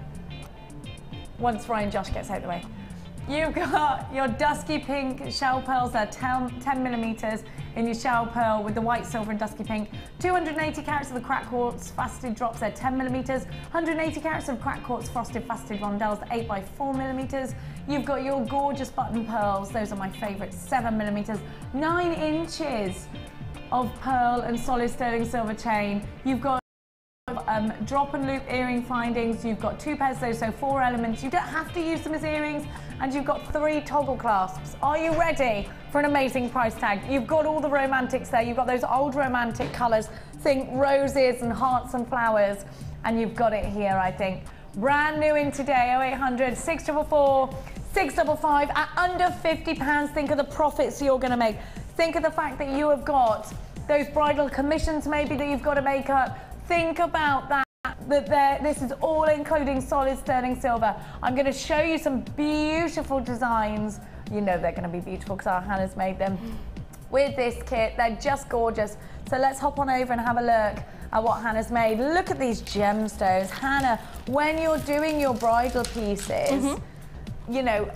Once Ryan Josh gets out of the way. You've got your dusky pink shell pearls, they're 10 millimeters in your shell pearl with the white, silver and dusky pink. 280 carats of the crack quartz faceted drops, they're 10 millimeters. 180 carats of crack quartz frosted faceted rondelles, 8 by 4 millimeters. You've got your gorgeous button pearls, those are my favorites, 7 millimeters. 9 inches of pearl and solid sterling silver chain. You've got drop and loop earring findings. You've got 2 pairs of those, so 4 elements. You don't have to use them as earrings, and you've got 3 toggle clasps. Are you ready for an amazing price tag? You've got all the romantics there. You've got those old romantic colours. Think roses and hearts and flowers, and you've got it here, I think. Brand new in today, 0800 644 655 at under £50. Think of the profits you're going to make. Think of the fact that you have got those bridal commissions maybe that you've got to make up. Think about that. This is all including solid sterling silver. I'm going to show you some beautiful designs. You know they're going to be beautiful because our Hannah's made them with this kit. They're just gorgeous. So let's hop on over and have a look at what Hannah's made. Look at these gemstones. Hannah, when you're doing your bridal pieces, you know,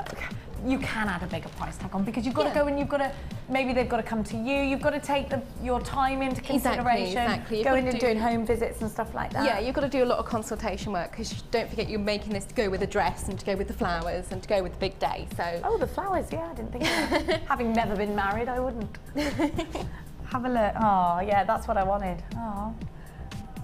you can add a bigger price tag on because you've got to go and you've got to, maybe they've got to come to you, you've got to take your time into consideration, exactly. Going and doing home visits and stuff like that. Yeah, you've got to do a lot of consultation work because don't forget you're making this to go with a dress and to go with the flowers and to go with the big day, so. Oh, the flowers, yeah, I didn't think of that. Having never been married, I wouldn't. Have a look. Oh, yeah, that's what I wanted. Oh.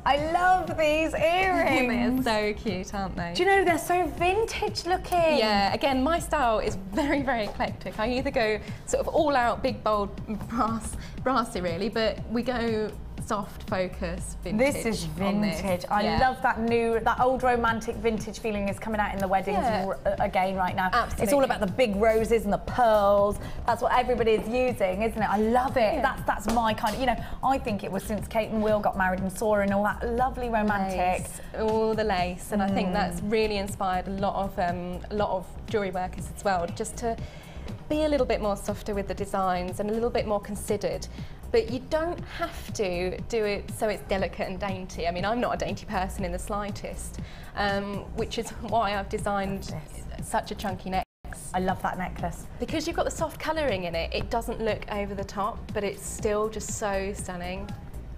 I love these earrings. They're so cute, aren't they? Do you know, they're so vintage looking. Yeah, again, my style is very, very eclectic. I either go sort of all out, big, bold, brassy really, but we go soft focus vintage. This is vintage. I love that old romantic vintage feeling is coming out in the weddings again right now. Absolutely. It's all about the big roses and the pearls. That's what everybody is using, isn't it? I love it. Yeah. That's my kind of, you know, I think it was since Kate and Will got married and saw and all that lovely romantic. Lace, all the lace, and I think that's really inspired a lot of jewellery workers as well, just to be a little bit more softer with the designs and a little bit more considered. But you don't have to do it so it's delicate and dainty. I mean, I'm not a dainty person in the slightest, which is why I've designed such a chunky necklace. I love that necklace. Because you've got the soft colouring in it, it doesn't look over the top, but it's still just so stunning.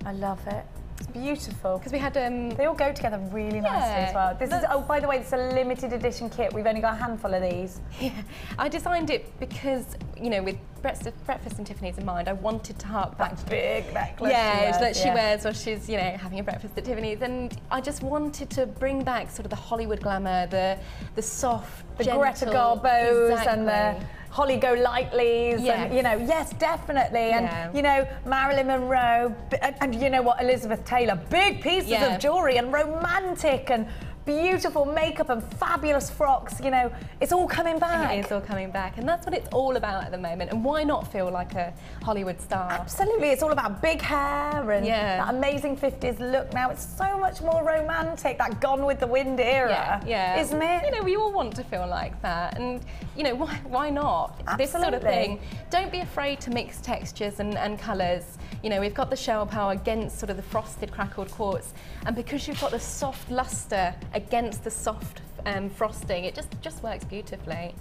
I love it. It's beautiful. Because we had they all go together really nicely as well. This is, oh, by the way, it's a limited edition kit. We've only got a handful of these. Yeah, I designed it because, you know, with Breakfast and Tiffany's in mind, I wanted to hark back to big necklace. Yeah, she wears while she's, you know, having a breakfast at Tiffany's, and I just wanted to bring back sort of the Hollywood glamour, the soft, the gentle, Greta Garbo's and the Holly Golightly's, and you know, yes, definitely, and you know, Marilyn Monroe, and you know what, Elizabeth Taylor, big pieces of jewellery and romantic and beautiful makeup and fabulous frocks, you know, it's all coming back. It is all coming back, and that's what it's all about at the moment, and why not feel like a Hollywood star? Absolutely, it's all about big hair and that amazing 50s look now. It's so much more romantic, that Gone with the Wind era, isn't it? You know, we all want to feel like that, and you know, why not? Absolutely. This sort of thing. Don't be afraid to mix textures and colours. You know, we've got the shell power against sort of the frosted crackled quartz, and because you've got the soft lustre against the soft frosting, it just works beautifully.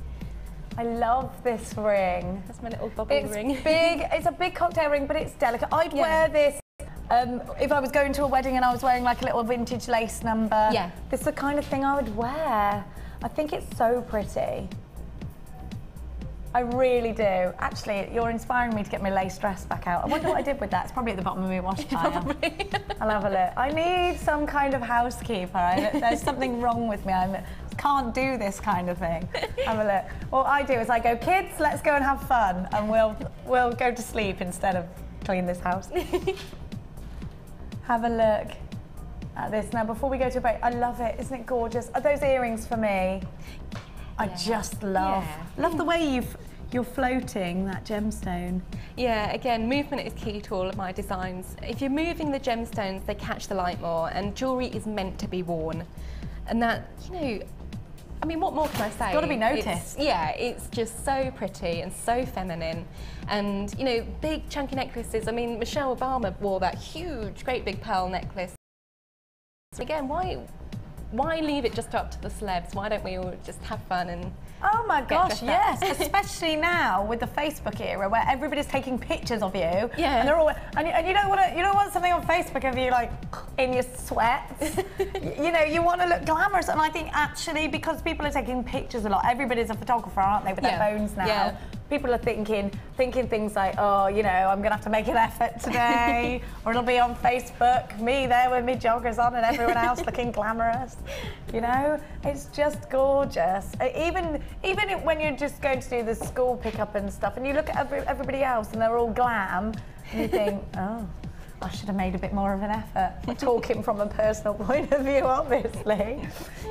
I love this ring. That's my little bubble ring. It's big. It's a big cocktail ring, but it's delicate. I'd wear this if I was going to a wedding and I was wearing like a little vintage lace number. Yeah. This is the kind of thing I would wear. I think it's so pretty. I really do. Actually, you're inspiring me to get my lace dress back out. I wonder what I did with that. It's probably at the bottom of my wash pile. Probably. I'll have a look. I need some kind of housekeeper. There's something wrong with me. I can't do this kind of thing. Have a look. What I do is I go, kids, let's go and have fun, and we'll go to sleep instead of clean this house. Have a look at this. Now, before we go to break, I love it. Isn't it gorgeous? Are those earrings for me? I just love the way you're floating that gemstone. Yeah, again, movement is key to all of my designs. If you're moving the gemstones, they catch the light more, and jewellery is meant to be worn. And that, you know, I mean, what more can I say? It's got to be noticed. It's just so pretty and so feminine. And, you know, big chunky necklaces. I mean, Michelle Obama wore that huge, great big pearl necklace. So again, why leave it just up to the celebs? Why don't we all just have fun and oh my gosh, yes, especially now with the Facebook era where everybody's taking pictures of you. Yeah. And they're all and you don't want something on Facebook of you like in your sweats. You know, you want to look glamorous, and I think actually because people are taking pictures a lot, everybody's a photographer, aren't they, with their phones now? Yeah. People are thinking things like, oh, you know, I'm gonna have to make an effort today, or it'll be on Facebook, me there with me joggers on and everyone else looking glamorous. You know, it's just gorgeous. Even when you're just going to do the school pickup and stuff, and you look at everybody else and they're all glam, and you think, oh, I should have made a bit more of an effort. I'm talking from a personal point of view, obviously.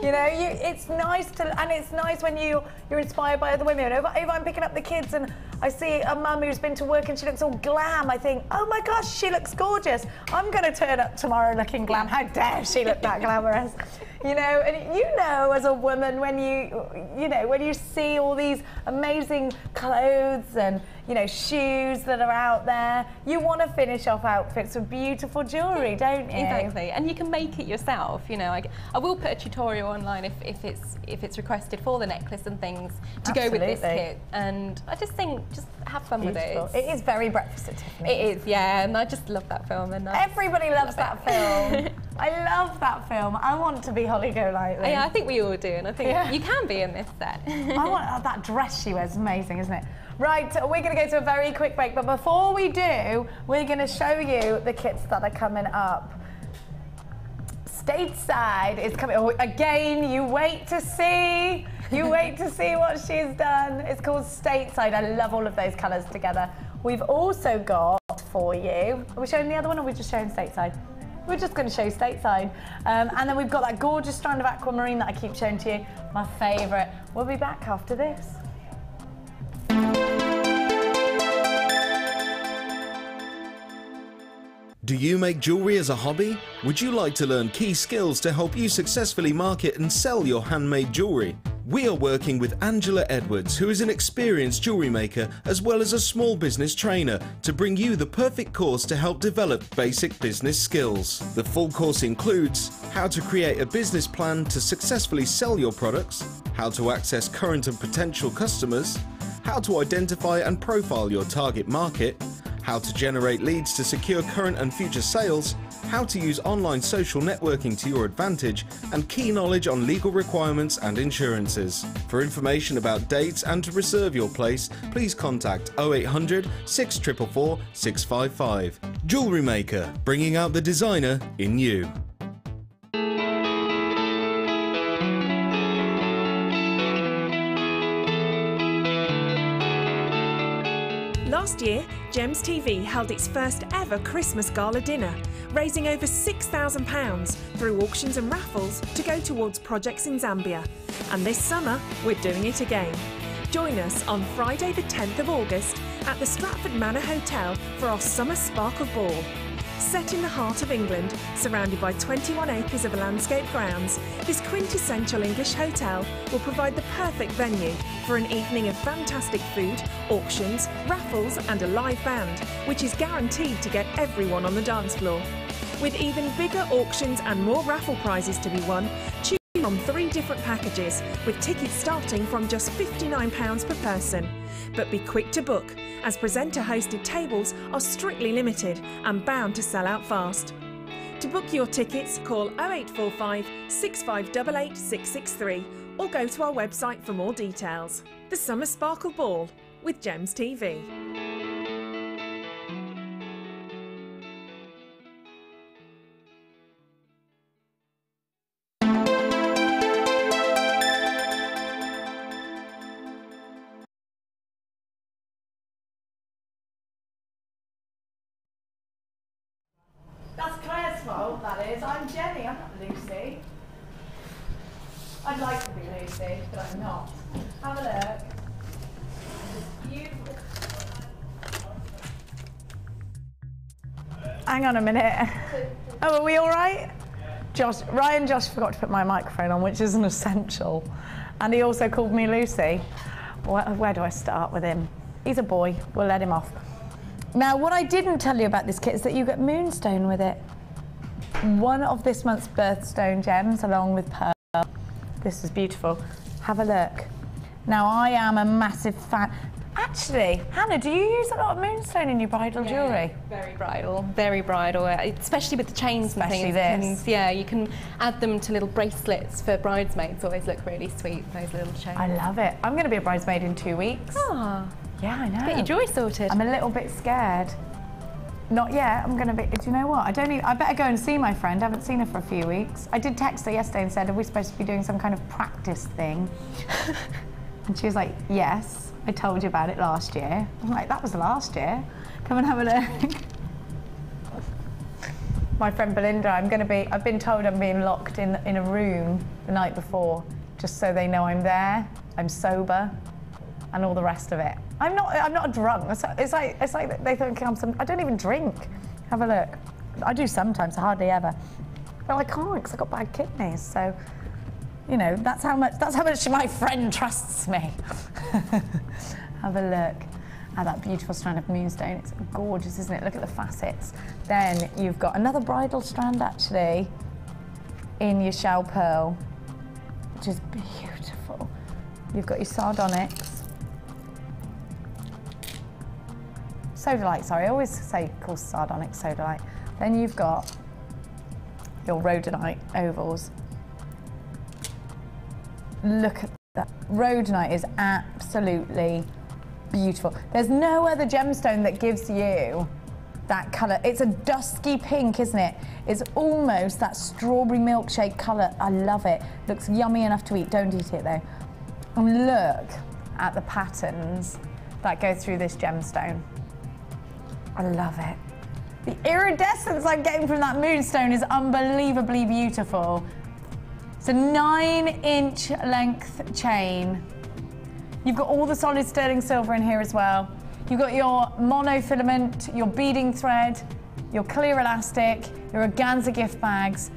You know, it's nice and it's nice when you're inspired by other women. If I'm picking up the kids and I see a mum who's been to work and she looks all glam, I think, oh my gosh, she looks gorgeous. I'm going to turn up tomorrow looking glam. How dare she look that glamorous? You know, and you know, as a woman, when you see all these amazing clothes and, you know, shoes that are out there, you want to finish off outfits with beautiful jewellery, don't you? Exactly, and you can make it yourself. You know, I will put a tutorial online if it's requested for the necklace and things to go with this kit. And I just think, just have fun with it. It is very Breakfast at Tiffany's. It is, yeah, and I just love that film. And everybody loves that film. I love that film. I want to be Holly Golightly. Yeah, I think we all do, and I think you can be in this set. I want that dress she wears, amazing, isn't it? Right, we're going to go to a very quick break, but before we do, we're going to show you the kits that are coming up. Stateside is coming. Oh, again, you wait to see. You wait to see what she's done. It's called Stateside. I love all of those colours together. We've also got for you. Are we showing the other one, or are we just showing Stateside? We're just going to show you Stateside. And then we've got that gorgeous strand of aquamarine that I keep showing to you. My favourite. We'll be back after this. Do you make jewellery as a hobby? Would you like to learn key skills to help you successfully market and sell your handmade jewellery? We are working with Angela Edwards, who is an experienced jewellery maker as well as a small business trainer, to bring you the perfect course to help develop basic business skills. The full course includes how to create a business plan to successfully sell your products, how to access current and potential customers, how to identify and profile your target market, how to generate leads to secure current and future sales, how to use online social networking to your advantage, and key knowledge on legal requirements and insurances. For information about dates and to reserve your place, please contact 0800 644 655. Jewellery Maker, bringing out the designer in you. Last year, Gems TV held its first ever Christmas Gala dinner, raising over £6,000 through auctions and raffles to go towards projects in Zambia. And this summer, we're doing it again. Join us on Friday the 10th of August at the Stratford Manor Hotel for our Summer Sparkle Ball. Set in the heart of England, surrounded by 21 acres of landscape grounds, this quintessential English hotel will provide the perfect venue for an evening of fantastic food, auctions, raffles and a live band, which is guaranteed to get everyone on the dance floor. With even bigger auctions and more raffle prizes to be won, choose from 3 different packages, with tickets starting from just £59 per person. But be quick to book, as presenter-hosted tables are strictly limited and bound to sell out fast. To book your tickets, call 0845 6588 663 or go to our website for more details. The Summer Sparkle Ball with Gems TV. That's Claire's fault, that is. I'm Jenny, I'm not Lucy. I'd like to be Lucy, but I'm not. Have a look. It's beautiful. Hang on a minute. Oh, are we all right? Ryan Josh forgot to put my microphone on, which is an essential. And he also called me Lucy. Where do I start with him? He's a boy, we'll let him off. Now, what I didn't tell you about this kit is that you get moonstone with it. One of this month's birthstone gems, along with pearl. This is beautiful. Have a look. Now, I am a massive fan. Actually, Hannah, do you use a lot of moonstone in your bridal jewellery? Very bridal, especially with the chains Especially and things. this. Yeah, you can add them to little bracelets for bridesmaids. Always look really sweet, those little chains. I love it. I'm going to be a bridesmaid in 2 weeks. Ah, Yeah, I know. get your jewellery sorted. I'm a little bit scared. Not yet. I'm going to be. Do you know what? I better go and see my friend. I haven't seen her for a few weeks. I did text her yesterday and said, "Are we supposed to be doing some kind of practice thing?" And she was like, "Yes. I told you about it last year." I'm like, "That was last year. Come and have a look." My friend Belinda, I've been told I'm being locked in a room the night before, just so they know I'm there, I'm sober, and all the rest of it. I'm not drunk. It's like they think I don't even drink. Have a look. I do sometimes, hardly ever. But I can't because I've got bad kidneys, so you know, that's how much my friend trusts me. Have a look at that beautiful strand of moonstone. It's gorgeous, isn't it? Look at the facets. Then you've got another bridal strand actually in your shell pearl, which is beautiful. You've got your sardonyx. Sodalite, sorry, I always say call sardonyx sodalite. Then you've got your rhodonite ovals. Look at that. Rhodonite is absolutely beautiful. There's no other gemstone that gives you that colour. It's a dusky pink, isn't it? It's almost that strawberry milkshake colour. I love it. Looks yummy enough to eat. Don't eat it though. And look at the patterns that go through this gemstone. I love it. The iridescence I'm getting from that moonstone is unbelievably beautiful. It's a 9-inch length chain. You've got all the solid sterling silver in here as well. You've got your monofilament, your beading thread, your clear elastic, your organza gift bags.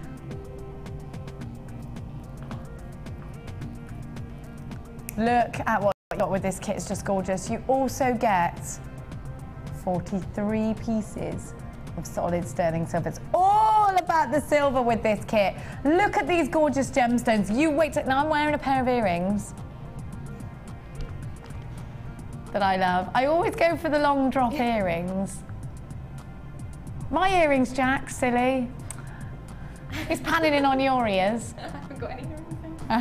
Look at what you got with this kit, it's just gorgeous. You also get 43 pieces of solid sterling silver. It's all about the silver with this kit. Look at these gorgeous gemstones. You wait till, now I'm wearing a pair of earrings that I love. I always go for the long drop earrings. My earrings, Jack, silly. He's panning in on your ears. I haven't got any earrings. I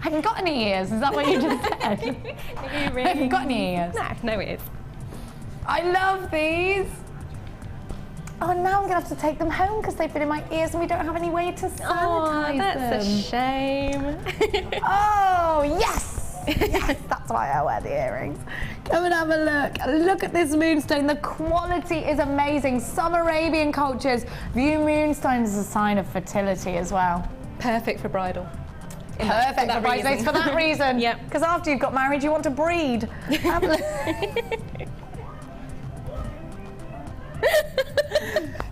haven't got any ears, is that what you just said? I haven't got any ears. No ears. I love these. Oh, now I'm gonna have to take them home because they've been in my ears and we don't have any way to sanitize them. That's a shame. Oh, yes! Yes, that's why I wear the earrings. Come and have a look. Look at this moonstone. The quality is amazing. Some Arabian cultures view moonstone as a sign of fertility as well. Perfect for bridal. Perfect for bridesmaids for that reason. Yep. Because after you've got married, you want to breed. Have a look.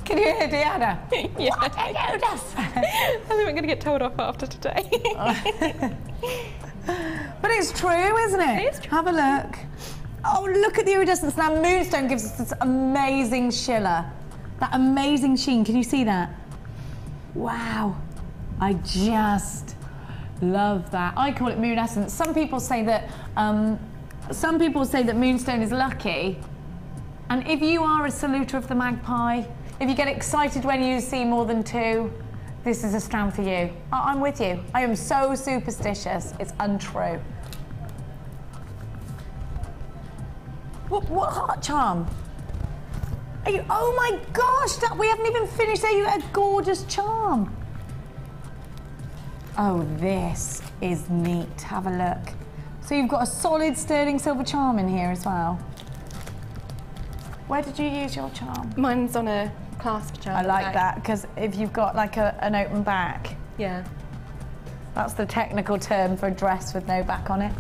Can you hear Deanna? Yeah. What did you just say? I think we're going to get told off after today. But it's true, isn't it? It is true. Have a look. Oh, look at the iridescence. Now, moonstone gives us this amazing shiller. That amazing sheen. Can you see that? Wow. I just love that. I call it moonescence. Some people say that moonstone is lucky. And if you are a saluter of the magpie, if you get excited when you see more than two, this is a strand for you. I'm with you. I am so superstitious, it's untrue. What heart charm? Are you, oh my gosh, we haven't even finished there. You had a gorgeous charm. Oh, this is neat. Have a look. So you've got a solid sterling silver charm in here as well. Where did you use your charm? Mine's on a clasp charm. I like that, because if you've got like an open back. Yeah. That's the technical term for a dress with no back on it.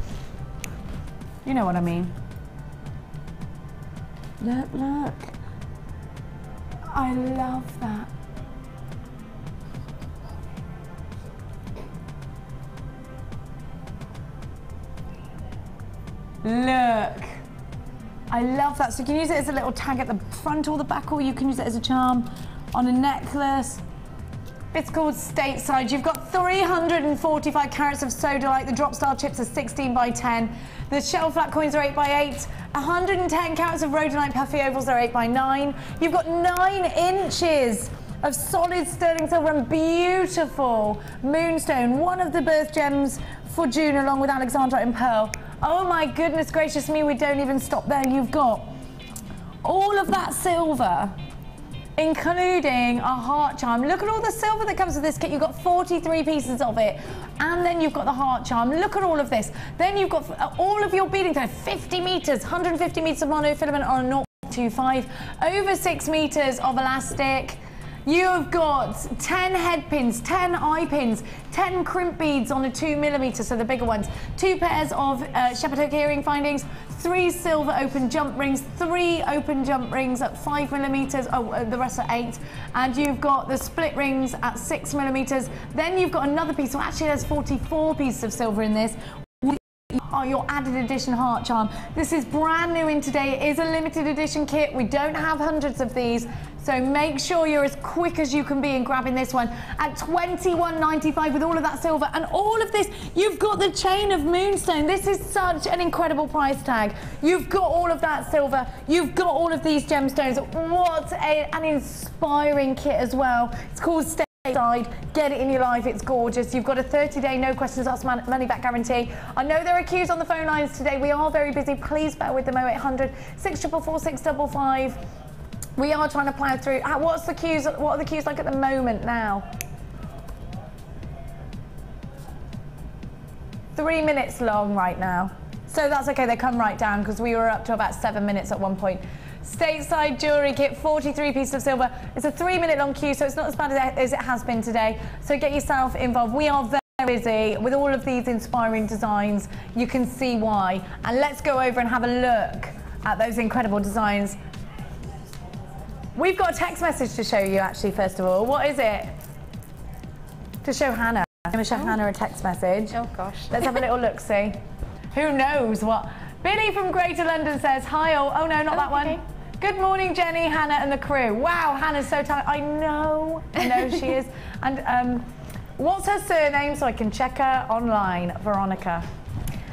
You know what I mean. Look, look. I love that. Look. I love that. So you can use it as a little tag at the front or the back, or you can use it as a charm on a necklace. It's called Stateside. You've got 345 carats of sodalite. The drop style chips are 16 by 10. The shell flat coins are 8 by 8. 110 carats of rhodonite puffy ovals are 8 by 9. You've got 9 inches of solid sterling silver and beautiful moonstone. One of the birth gems for June, along with Alexandrite and pearl. Oh my goodness gracious me, we don't even stop there. You've got all of that silver, including a heart charm. Look at all the silver that comes with this kit. You've got 43 pieces of it. And then you've got the heart charm. Look at all of this. Then you've got all of your beading thread, 50 meters, 150 meters of monofilament on a 0.25, over 6 meters of elastic. You've got 10 head pins, 10 eye pins, 10 crimp beads on a 2mm, so the bigger ones, 2 pairs of shepherd hook earring findings, 3 silver open jump rings, 3 open jump rings at 5mm, the rest are 8, and you've got the split rings at 6mm. Then you've got another piece, so actually there's 44 pieces of silver in this. Your added edition heart charm. This is brand new in today. It is a limited edition kit. We don't have hundreds of these, so make sure you're as quick as you can be in grabbing this one at $21.95 with all of that silver and all of this. You've got the chain of moonstone. This is such an incredible price tag. You've got all of that silver. You've got all of these gemstones. What an inspiring kit as well. It's called Side. Get it in your life, it's gorgeous. You've got a 30-day no questions asked money back guarantee. I know there are queues on the phone lines today. We are very busy. Please bear with them. 0800 644 655. We are trying to plow through. What are the queues like at the moment now? 3 minutes long right now. So that's okay, they come right down because we were up to about 7 minutes at one point. Stateside jewellery kit, 43 pieces of silver. It's a 3-minute long queue, so it's not as bad as it has been today. So get yourself involved. We are very busy with all of these inspiring designs. You can see why. And let's go over and have a look at those incredible designs. We've got a text message to show you, actually, first of all. What is it? To show Hannah. I'm going to show Hannah a text message. Oh, gosh. Let's have a little look-see. Who knows what? Billy from Greater London says, hi all. Oh, no, not that one. Okay. Good morning, Jenny, Hannah and the crew. Wow, Hannah's so talented. I know she is. And what's her surname so I can check her online? Veronica.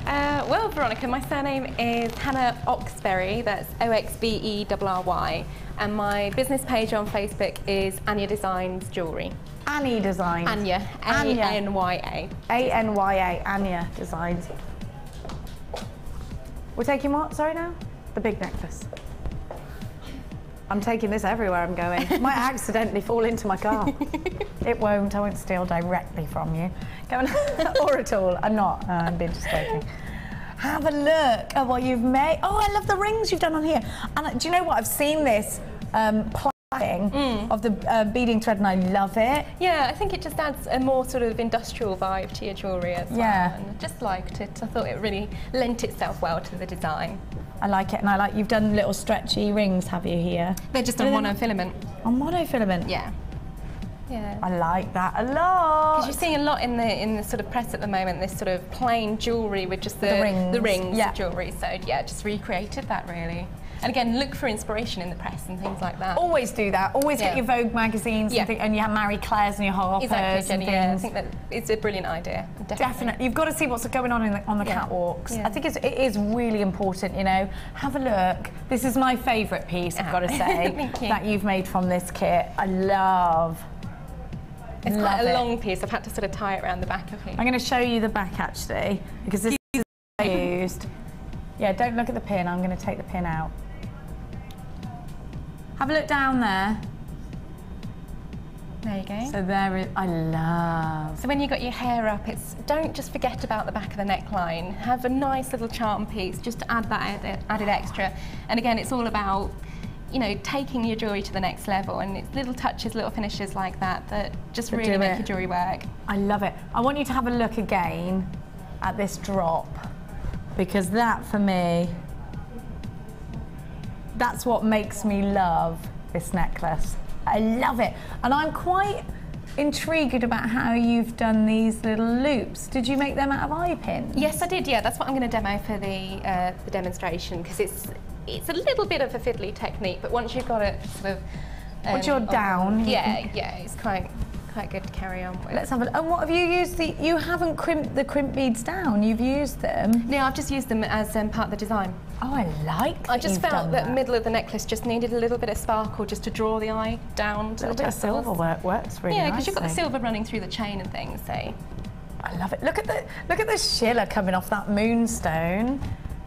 Well, Veronica, my surname is Hannah Oxberry. That's Oxberry. And my business page on Facebook is Anya Designs Jewellery. Annie Designs. Anya. A-N-Y-A. A-N-Y-A. Anya Designs. We're taking what? Sorry now? The big necklace. I'm taking this everywhere I'm going. It might accidentally fall into my car. It won't. I won't steal directly from you. Go on. Or at all. I'm not. I'm being just joking. Have a look at what you've made. Oh, I love the rings you've done on here. And do you know what? I've seen this plaiting of the beading thread and I love it. Yeah, I think it just adds a more sort of industrial vibe to your jewellery as well. Yeah. And I just liked it. I thought it really lent itself well to the design. I like it, and I like you've done little stretchy rings, have you here? They're just on monofilament. On monofilament? Yeah. Yeah. I like that a lot. Because you're seeing a lot in the sort of press at the moment, this sort of plain jewellery with just the rings yeah. of jewellery. So yeah, just recreated that really. And again, look for inspiration in the press and things like that. Always do that. Always get your Vogue magazines and you have Marie Claire's and your Harper's exactly, Jenny, and things. I think that it's a brilliant idea. Definitely. You've got to see what's going on on the catwalks. Yeah. I think it is really important, you know. Have a look. This is my favourite piece, I've got to say, that you've made from this kit. I love. It's quite a long piece. I've had to sort of tie it around the back of it. I'm going to show you the back actually, because this is what I used. Yeah, don't look at the pin. I'm going to take the pin out. Have a look down there. There you go. So there is, I love. So when you got your hair up, don't just forget about the back of the neckline. Have a nice little charm piece just to add that added extra. And again, it's all about, you know, taking your jewellery to the next level, and it's little touches, little finishes like that just really make your jewellery work. I love it. I want you to have a look again at this drop, because that for me, that's what makes me love this necklace. I love it. And I'm quite intrigued about how you've done these little loops. Did you make them out of eye pins? Yes, I did, yeah. That's what I'm going to demo for the demonstration, because it's a little bit of a fiddly technique, but once you've got it sort of... once you're down... yeah, it's quite quite good to carry on with. Let's have a. And what have you used? You haven't crimped the crimp beads down. You've used them. No, I've just used them as part of the design. Oh, I like. I just felt that middle of the necklace just needed a little bit of sparkle, just to draw the eye down to the bit of silver works really. Yeah, because you've got the silver running through the chain and things. So I love it. Look at the shiller coming off that moonstone.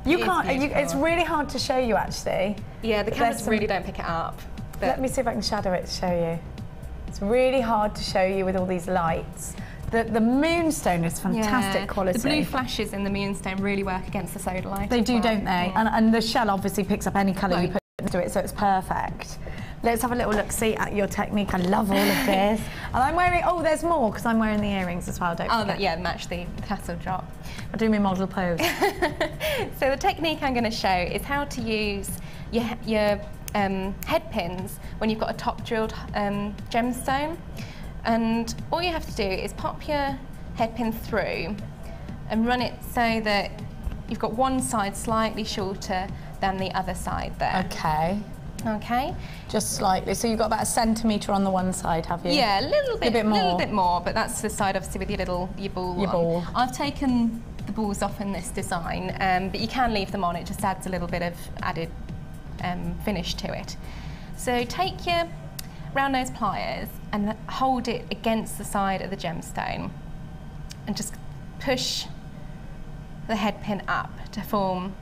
You can't. It's really hard to show you actually. Yeah, the cameras really don't pick it up. Let me see if I can shadow it to show you. It's really hard to show you with all these lights. The moonstone is fantastic quality. The blue flashes in the moonstone really work against the soda light. They do, don't they? Yeah. And the shell obviously picks up any colour you put into it, so it's perfect. Let's have a little look-see at your technique. I love all of this. And I'm wearing, oh, there's more, because I'm wearing the earrings as well, don't forget. Yeah, match the tassel drop. I'll do my model pose. So the technique I'm going to show is how to use your head pins when you've got a top drilled gemstone, and all you have to do is pop your head pin through and run it so that you've got one side slightly shorter than the other side there. Okay. Just slightly. So you've got about 1 centimetre on the one side, have you? Yeah, a little bit more, but that's the side obviously with your ball. I've taken the balls off in this design, but you can leave them on. It just adds a little bit of added finish to it. So take your round nose pliers and hold it against the side of the gemstone and just push the head pin up to form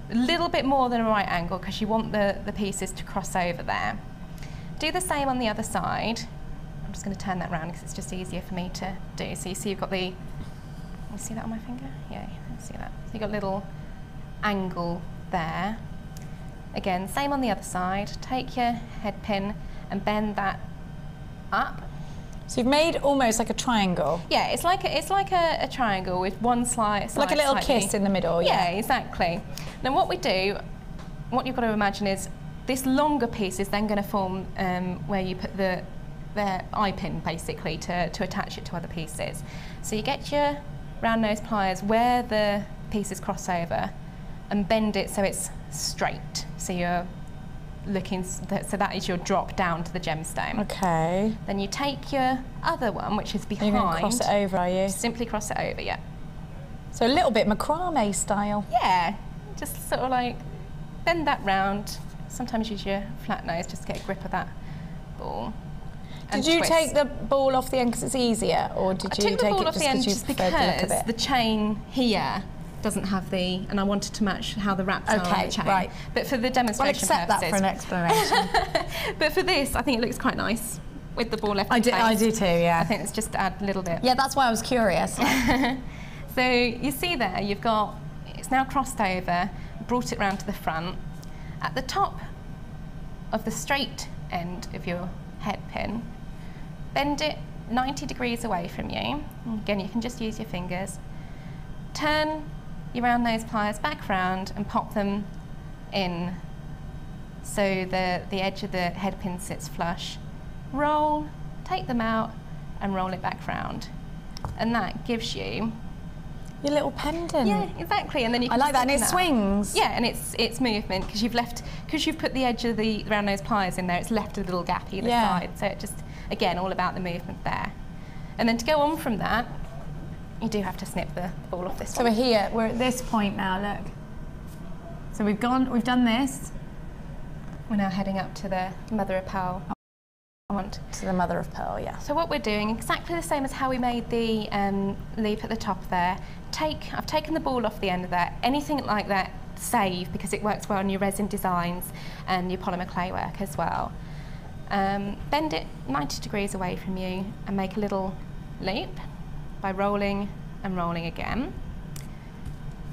a little bit more than a right angle, because you want the pieces to cross over there. Do the same on the other side. I'm just going to turn that round because it's just easier for me to do. So you see you've got you see that on my finger? Yeah, you see that. So you've got a little angle there. Again, same on the other side. Take your head pin and bend that up. So you've made almost like a triangle. Yeah, it's like a triangle with one slice. Like a little kiss in the middle. Yeah, exactly. Now what you've got to imagine is this longer piece is then going to form where you put the eye pin basically to attach it to other pieces. So you get your round nose pliers where the pieces cross over and bend it so it's straight. So you're looking, so that is your drop down to the gemstone. Okay. Then you take your other one, which is behind. You're going to cross it over, are you? Simply cross it over, yeah. So a little bit macrame style. Yeah, just sort of like bend that round. Sometimes use your flat nose just to get a grip of that ball. Did you take the ball off the end because it's easier, or did you take it just because the chain here doesn't have and I wanted to match how the wraps are on the chain. Right. But for the demonstration purposes. That for an explanation. But for this, I think it looks quite nice with the ball left. I do too, yeah. I think it's just to add a little bit. Yeah, that's why I was curious. So you see there, it's now crossed over, brought it round to the front. At the top of the straight end of your head pin, bend it 90 degrees away from you. Again, you can just use your fingers. Turn your round nose pliers back round and pop them in so the edge of the head pin sits flush. Roll, take them out and roll it back round. And that gives you your little pendant. Yeah, exactly. And then you can I like that, and it swings. Yeah, and it's movement because you've put the edge of the round nose pliers in there, it's left a little gap either side. So it just, again, all about the movement there. And then to go on from that, you do have to snip the ball off this one. So we're here, we're at this point now, look. So we've done this. We're now heading up to the mother of pearl. To the mother of pearl, yeah. So what we're doing, exactly the same as how we made the loop at the top there. I've taken the ball off the end of that. Anything like that, save, because it works well on your resin designs and your polymer clay work as well. Bend it 90 degrees away from you and make a little loop by rolling and rolling again.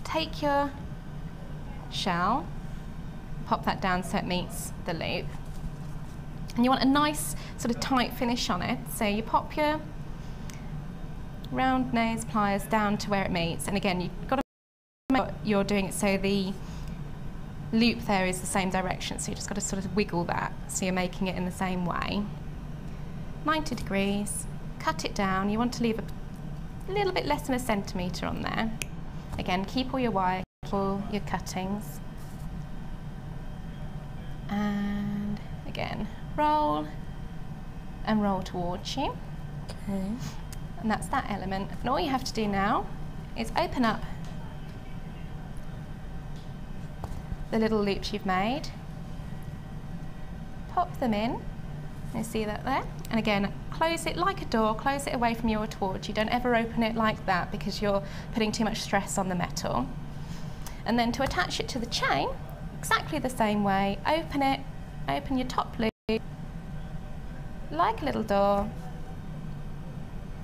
Take your shell, pop that down so it meets the loop. And you want a nice sort of tight finish on it, so you pop your round nose pliers down to where it meets, and again, you've got to make sure you're doing it so the loop there is the same direction, so you just got to sort of wiggle that, so you're making it in the same way. 90 degrees, cut it down, you want to leave a little bit less than 1 centimetre on there. Again, keep all your wire, keep all your cuttings. And again, roll and roll towards you. Okay. And that's that element. And all you have to do now is open up the little loops you've made, pop them in, you see that there? And again, close it like a door, close it away from your torch. You don't ever open it like that because you're putting too much stress on the metal. And then to attach it to the chain, exactly the same way, open it, open your top loop, like a little door,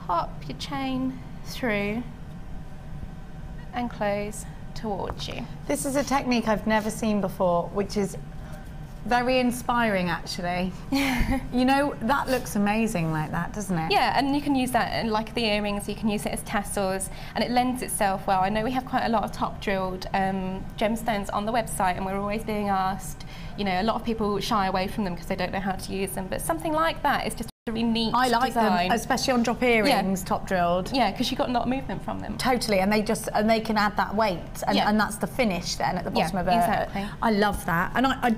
pop your chain through and close towards you. This is a technique I've never seen before, which is very inspiring, actually. You know, that looks amazing like that, doesn't it? Yeah, and you can use that like the earrings, you can use it as tassels, and it lends itself well. I know we have quite a lot of top drilled gemstones on the website, and we're always being asked, you know, a lot of people shy away from them because they don't know how to use them, but something like that is just a really neat I like design. them, especially on drop earrings, top drilled. Yeah, because you've got a lot of movement from them. Totally, and they can add that weight, and that's the finish then at the bottom of it. Exactly. I love that, and I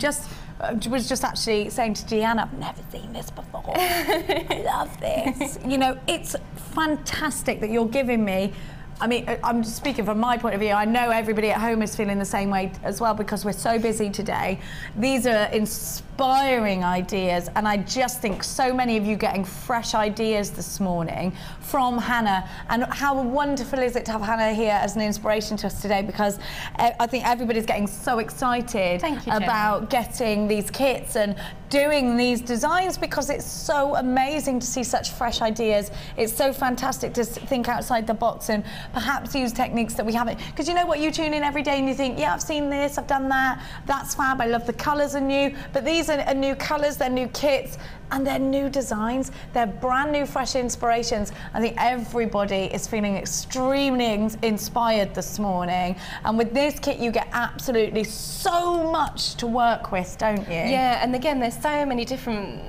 was just actually saying to Deanna, I've never seen this before. I love this. You know, it's fantastic that you're giving me. I mean, I'm speaking from my point of view. I know everybody at home is feeling the same way as well because we're so busy today. These are inspiring ideas, and I just think so many of you getting fresh ideas this morning from Hannah. And how wonderful is it to have Hannah here as an inspiration to us today, because I think everybody's getting so excited about getting these kits and doing these designs, because it's so amazing to see such fresh ideas. It's so fantastic to think outside the box and perhaps use techniques that we haven't, because you know what, you tune in every day and you think, yeah, I've seen this, I've done that, that's fab, I love the colours are new, but these are new colours, they're new kits, and they're new designs, they're brand new fresh inspirations. I think everybody is feeling extremely inspired this morning, and with this kit you get absolutely so much to work with, don't you? Yeah, and again, there's so many different,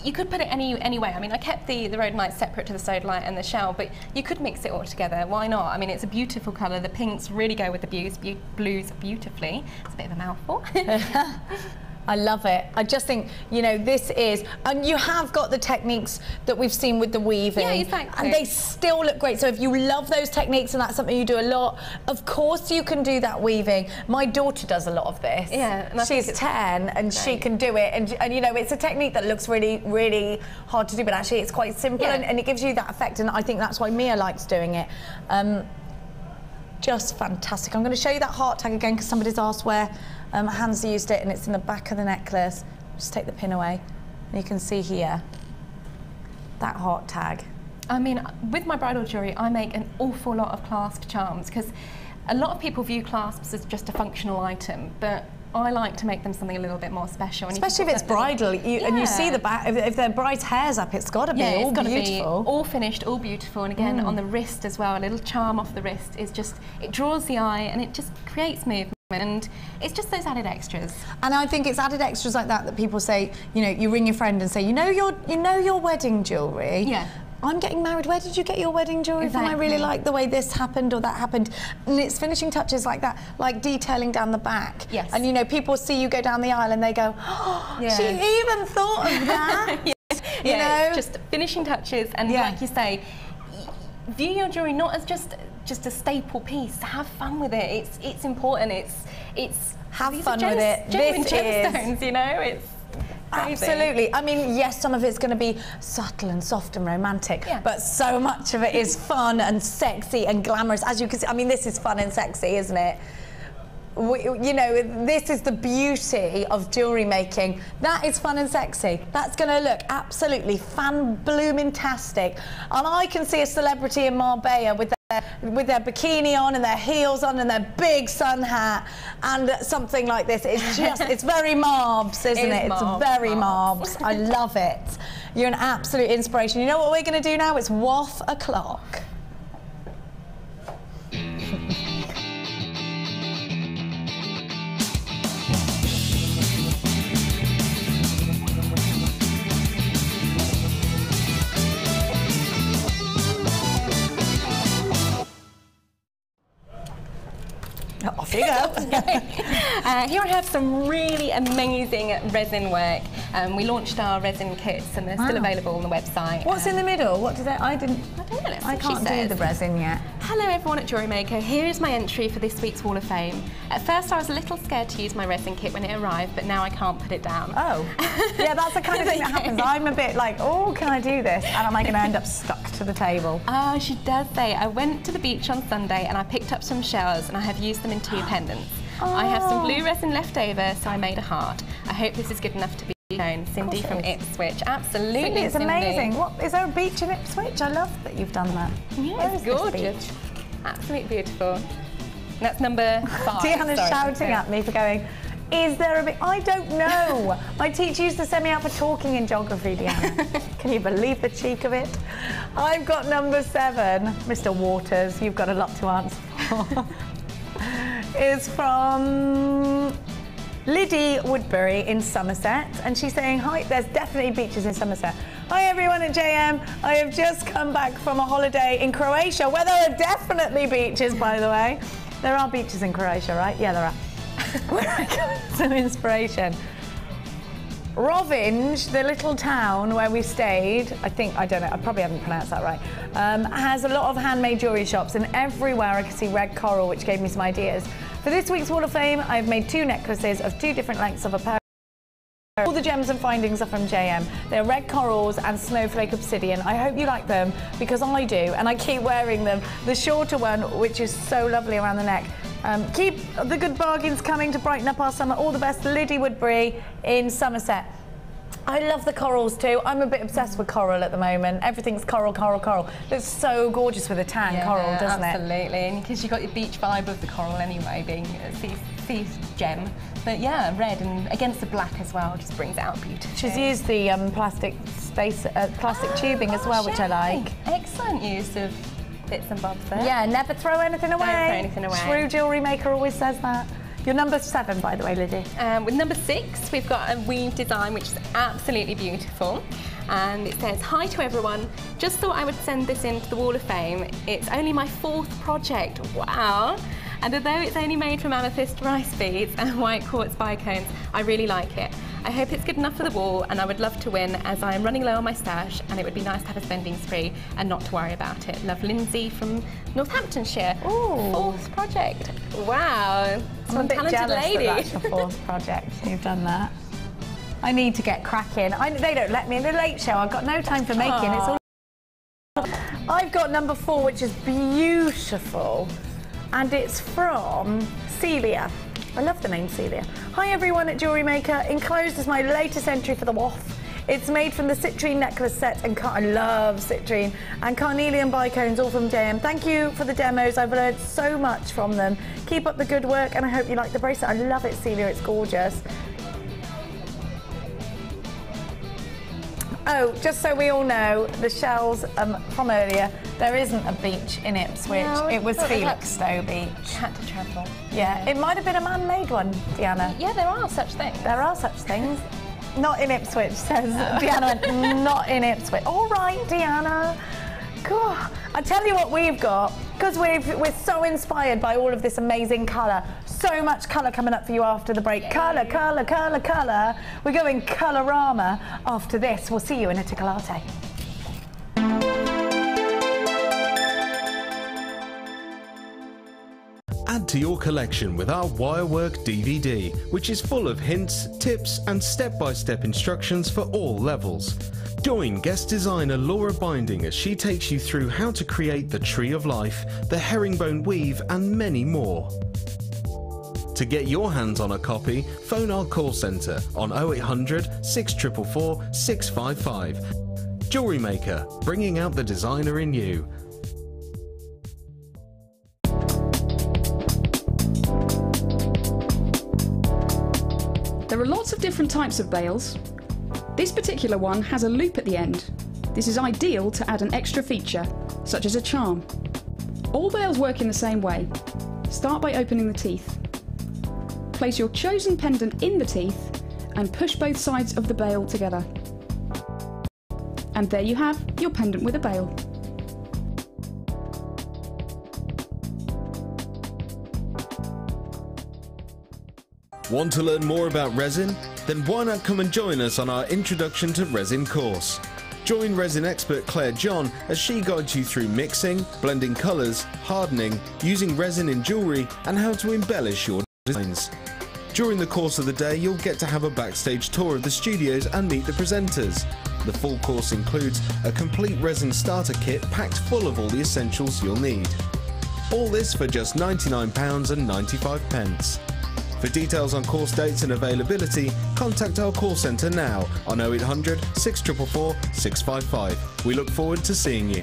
you could put it any way. I mean, I kept the rhodonite separate to the sodalite and the shell, but you could mix it all together. Why not? I mean, it's a beautiful colour. The pinks really go with the blues beautifully. It's a bit of a mouthful. I love it. I just think, you know, this is, and you have got the techniques that we've seen with the weaving. Yeah, exactly. And they still look great. So if you love those techniques and that's something you do a lot, of course you can do that weaving. My daughter does a lot of this. Yeah. And she's 10 and she can do it. And you know, it's a technique that looks really, really hard to do, but actually it's quite simple, and it gives you that effect. And I think that's why Mia likes doing it. Just fantastic. I'm going to show you that heart tag again because somebody's asked where Hans used it, and it's in the back of the necklace. Just take the pin away, and you can see here that heart tag. I mean, with my bridal jewellery, I make an awful lot of clasp charms because a lot of people view clasps as just a functional item, but I like to make them something a little bit more special. And especially if it's bridal, and you see the back, if their bride's hair's up, it's got to be all beautiful. Be all finished, all beautiful, and again on the wrist as well, a little charm off the wrist is just, it draws the eye and it just creates movement. And it's just those added extras. And I think it's added extras like that people say, you know, you ring your friend and say, you know your wedding jewellery? Yeah. I'm getting married, where did you get your wedding jewellery from? I really like the way this happened or that happened. And it's finishing touches like that, like detailing down the back. Yes. And you know, people see you go down the aisle and they go, oh, she even thought of that. You know? Just finishing touches, and like you say, view your jewellery not as just a staple piece. Have fun with it. It's important. It's have fun with it. Genuine gemstones, you know. It's crazy. Absolutely. I mean, yes, some of it's going to be subtle and soft and romantic, but so much of it is fun and sexy and glamorous. As you can see, I mean, this is fun and sexy, isn't it? You know, this is the beauty of jewellery making. That is fun and sexy. That's going to look absolutely fan-blooming-tastic. And I can see a celebrity in Marbella with their bikini on and their heels on and their big sun hat and something like this. It's just, it's very Marbs, isn't it? It's very Marbs. I love it. You're an absolute inspiration. You know what we're going to do now? It's waff a clock. Off you go. Here I have some really amazing resin work. We launched our resin kits and they're still available on the website. What's in the middle? What do they? I don't know. I can't do the resin yet. Hello everyone at JewelleryMaker. Here is my entry for this week's Wall of Fame. At first I was a little scared to use my resin kit when it arrived, but now I can't put it down. Oh, yeah, that's the kind of thing that happens. I'm a bit like, oh, can I do this? And am I going to end up stuck to the table? Oh, she does say, I went to the beach on Sunday and I picked up some shells and I have used them in 2 pendants. I have some blue resin left over, so I made a heart. I hope this is good enough to be shown. Cindy from Ipswich. Absolutely, Cindy, it's amazing. What, is there a beach in Ipswich? I love that you've done that. Yeah, it's gorgeous. Absolutely beautiful. And that's number 5. Deanna's shouting at me for going, is there a bit? I don't know. My teacher used to send me out for talking in geography, Deanna. Can you believe the cheek of it? I've got number 7. Mr. Waters, you've got a lot to answer for. Is from Liddy Woodbury in Somerset, and she's saying, hi, there's definitely beaches in Somerset. Hi everyone at JM, I have just come back from a holiday in Croatia, where there are definitely beaches, by the way. There are beaches in Croatia, right? Yeah, there are. Where I got some inspiration. Rovinj, the little town where we stayed, I don't know, I probably haven't pronounced that right, has a lot of handmade jewellery shops, and everywhere I could see red coral, which gave me some ideas. For this week's Wall of Fame, I've made 2 necklaces of 2 different lengths of a pearl. All the gems and findings are from JM. They're red corals and snowflake obsidian. I hope you like them, because I do, and I keep wearing them. The shorter one, which is so lovely around the neck. Keep the good bargains coming to brighten up our summer. All the best, Liddy Woodbury in Somerset. I love the corals too. I'm a bit obsessed with coral at the moment. Everything's coral, coral, coral. Looks so gorgeous with a tan coral, doesn't it? Absolutely, and because you've got your beach vibe of the coral anyway, being a sea gem. But yeah, red and against the black as well just brings it out beautifully. She's used the plastic tubing as well, which I like. Excellent use of bits and bobs there. Yeah, never throw anything away. Don't throw anything away. True jewellery maker always says that. You're number 7, by the way, Liddy. With number 6, we've got a weave design which is absolutely beautiful. And it says, hi to everyone. Just thought I would send this into the Wall of Fame. It's only my 4th project. Wow. And although it's only made from amethyst rice beads and white quartz bicones, I really like it. I hope it's good enough for the wall, and I would love to win, as I am running low on my stash and it would be nice to have a spending spree and not to worry about it. Love, Lindsay from Northamptonshire. Ooh. 4th project. Wow. I'm a bit jealous lady. that that's your 4th project. You've done that. I need to get cracking. They don't let me in the late show. I've got no time for making. It's all. I've got number 4, which is beautiful, and it's from Celia. I love the name Celia. Hi everyone at JewelleryMaker. Enclosed is my latest entry for the WAF. It's made from the citrine necklace set, and I love citrine, and carnelian bicones, all from JM. Thank you for the demos. I've learned so much from them. Keep up the good work, and I hope you like the bracelet. I love it, Celia. It's gorgeous. Oh, just so we all know, the shells from earlier, there isn't a beach in Ipswich. No, it was Felixstowe Beach. Had to travel. Yeah, it might have been a man-made one, Deanna. Yeah, there are such things. There are such things. Not in Ipswich, says Deanna. Not in Ipswich. All right, Deanna. God, I tell you what we've got, because we're so inspired by all of this amazing colour. So much colour coming up for you after the break. Colour, colour, colour, colour. We're going Colourama after this. We'll see you in a Ticolate. Add to your collection with our Wirework DVD, which is full of hints, tips and step-by-step instructions for all levels. Join guest designer Laura Binding as she takes you through how to create the Tree of Life, the Herringbone Weave and many more. To get your hands on a copy, phone our call centre on 0800 644 655. JewelleryMaker, bringing out the designer in you. There are lots of different types of bails. This particular one has a loop at the end. This is ideal to add an extra feature, such as a charm. All bails work in the same way. Start by opening the teeth. Place your chosen pendant in the teeth and push both sides of the bail together. And there you have your pendant with a bail. Want to learn more about resin? Then why not come and join us on our Introduction to Resin course. Join resin expert Claire John as she guides you through mixing, blending colours, hardening, using resin in jewellery and how to embellish your designs. During the course of the day, you'll get to have a backstage tour of the studios and meet the presenters. The full course includes a complete resin starter kit packed full of all the essentials you'll need. All this for just £99.95. For details on course dates and availability, contact our call centre now on 0800 644 655. We look forward to seeing you.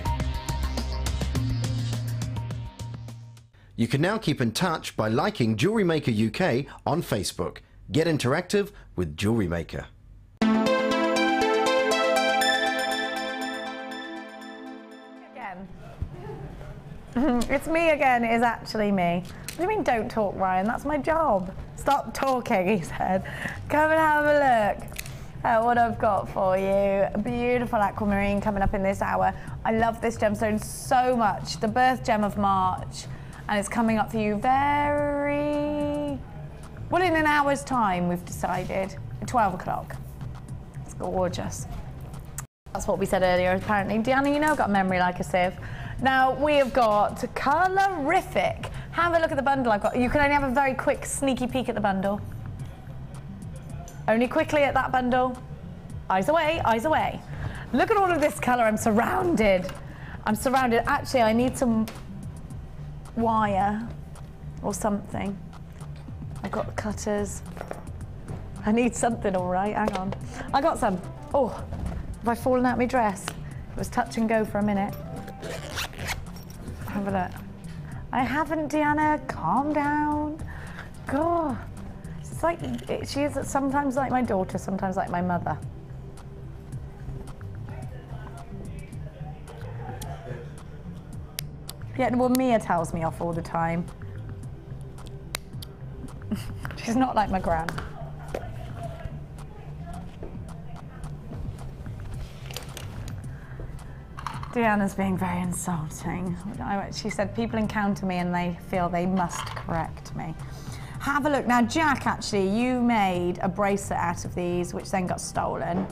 You can now keep in touch by liking Jewellery Maker UK on Facebook. Get interactive with Jewellery Maker. Again. It's me again, it is actually me. What do you mean don't talk, Ryan? That's my job. Stop talking, he said. Come and have a look at what I've got for you. A beautiful aquamarine coming up in this hour. I love this gemstone so much. The birth gem of March. And it's coming up for you very... well, in an hour's time, we've decided. At 12 o'clock. It's gorgeous. That's what we said earlier, apparently. Deanna, you know I've got a memory like a sieve. Now, we have got Colorific. Have a look at the bundle I've got. You can only have a very quick, sneaky peek at the bundle. Only quickly at that bundle. Eyes away, eyes away. Look at all of this colour. I'm surrounded. I'm surrounded. Actually, I need some wire or something. I've got cutters. I need something, all right. Hang on. I got some. Oh, have I fallen out my dress? It was touch and go for a minute. Have a look. I haven't, Deanna. Calm down. God. It's like, she is sometimes like my daughter, sometimes like my mother. Yeah, well, Mia tells me off all the time. She's not like my gran. Deanna's being very insulting. She said people encounter me and they feel they must correct me. Have a look. Now, Jack, actually, you made a bracelet out of these, which then got stolen.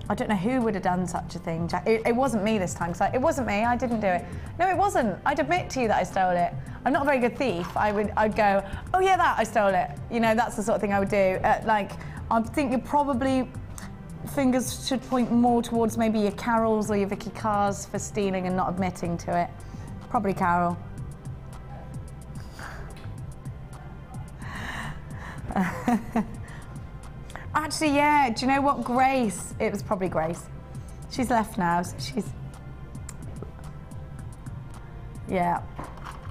I don't know who would have done such a thing, Jack. It wasn't me this time. It wasn't me. I didn't do it. No, it wasn't. I'd admit to you that I stole it. I'm not a very good thief. I'd go, oh yeah, that I stole it. You know, that's the sort of thing I would do. Like, I think you probably fingers should point more towards maybe your Carols or your Vicky Carrs for stealing and not admitting to it. Probably Carol. Actually, yeah, do you know what? Grace, it was probably Grace. She's left now, so she's... Yeah,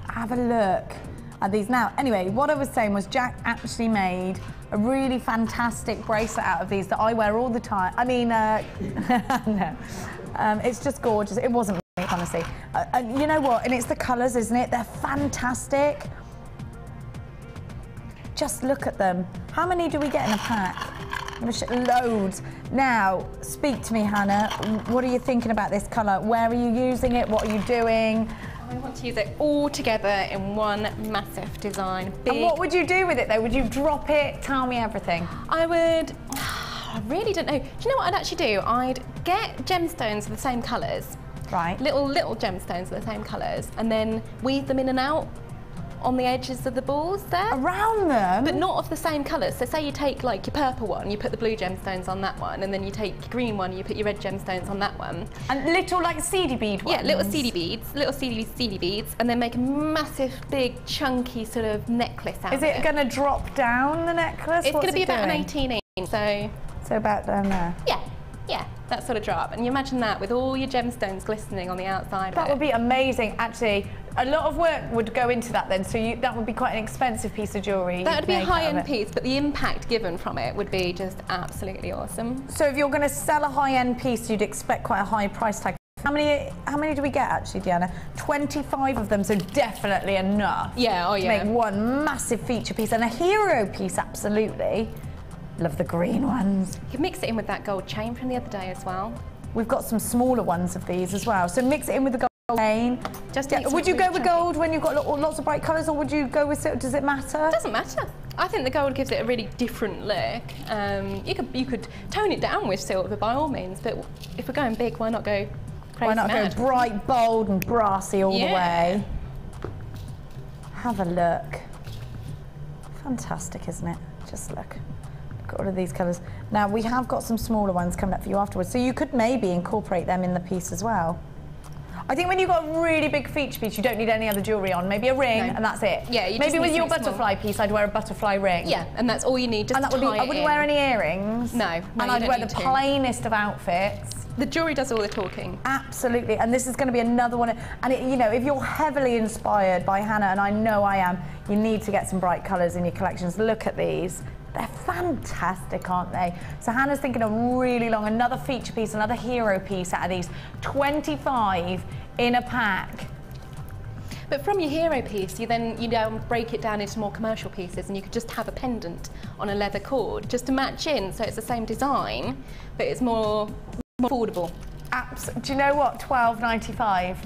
have a look at these now. Anyway, what I was saying was Jack actually made a really fantastic bracelet out of these that I wear all the time. I mean, no. It's just gorgeous. It wasn't me, honestly. And you know what? And it's the colours, isn't it? They're fantastic. Just look at them. How many do we get in a pack? Loads. Now, speak to me, Hannah. What are you thinking about this colour? Where are you using it? What are you doing? I want to use it all together in one massive design. Big. And what would you do with it, though? Would you drop it? Tell me everything. I would... I really don't know. Do you know what I'd actually do? I'd get gemstones of the same colours. Right. Little gemstones of the same colours, and then weave them in and out on the edges of the balls there. Around them? But not of the same colours. So say you take like your purple one, you put the blue gemstones on that one, and then you take your green one, you put your red gemstones on that one. And little like seedy bead ones? Yeah, little seedy beads, and then make a massive, big, chunky sort of necklace out of it. Is it going to drop down the necklace? It's going to be about an 18 inch, so... So about down there? Yeah, that sort of drop. And you imagine that with all your gemstones glistening on the outside. That would be amazing. Actually, a lot of work would go into that then, so that would be quite an expensive piece of jewellery. That would be a high-end piece, but the impact given from it would be just absolutely awesome. So if you're going to sell a high-end piece, you'd expect quite a high price tag. How many do we get actually, Deanna? 25 of them, so definitely enough. Yeah, oh yeah. To make one massive feature piece and a hero piece, absolutely. Love the green ones. You can mix it in with that gold chain from the other day as well. We've got some smaller ones of these as well. So mix it in with the gold chain. Would you go with gold when you've got lots of bright colours, or would you go with silver? Does it matter? It doesn't matter. I think the gold gives it a really different look. You could tone it down with silver by all means, but if we're going big, why not go crazy Why not mad? go bright, bold and brassy all the way? Have a look. Fantastic, isn't it? Just look. Look at all of these colours. Now, we have got some smaller ones coming up for you afterwards, so you could maybe incorporate them in the piece as well. I think when you've got a really big feature piece, you don't need any other jewellery on. Maybe a ring, and that's it. Yeah, you maybe just with need your something butterfly piece, I'd wear a butterfly ring. Yeah, and that's all you need. Just and that would be. I wouldn't wear any earrings. No, and you I'd don't wear need the to. plainest of outfits. The jewellery does all the talking. Absolutely, and this is going to be another one. And you know, if you're heavily inspired by Hannah, and I know I am, you need to get some bright colours in your collections. Look at these. They're fantastic, aren't they? So Hannah's thinking of really long, another feature piece, another hero piece out of these. 25 in a pack. But from your hero piece, you break it down into more commercial pieces, and you could just have a pendant on a leather cord just to match in, so it's the same design, but it's more affordable. Do you know what? $12.95.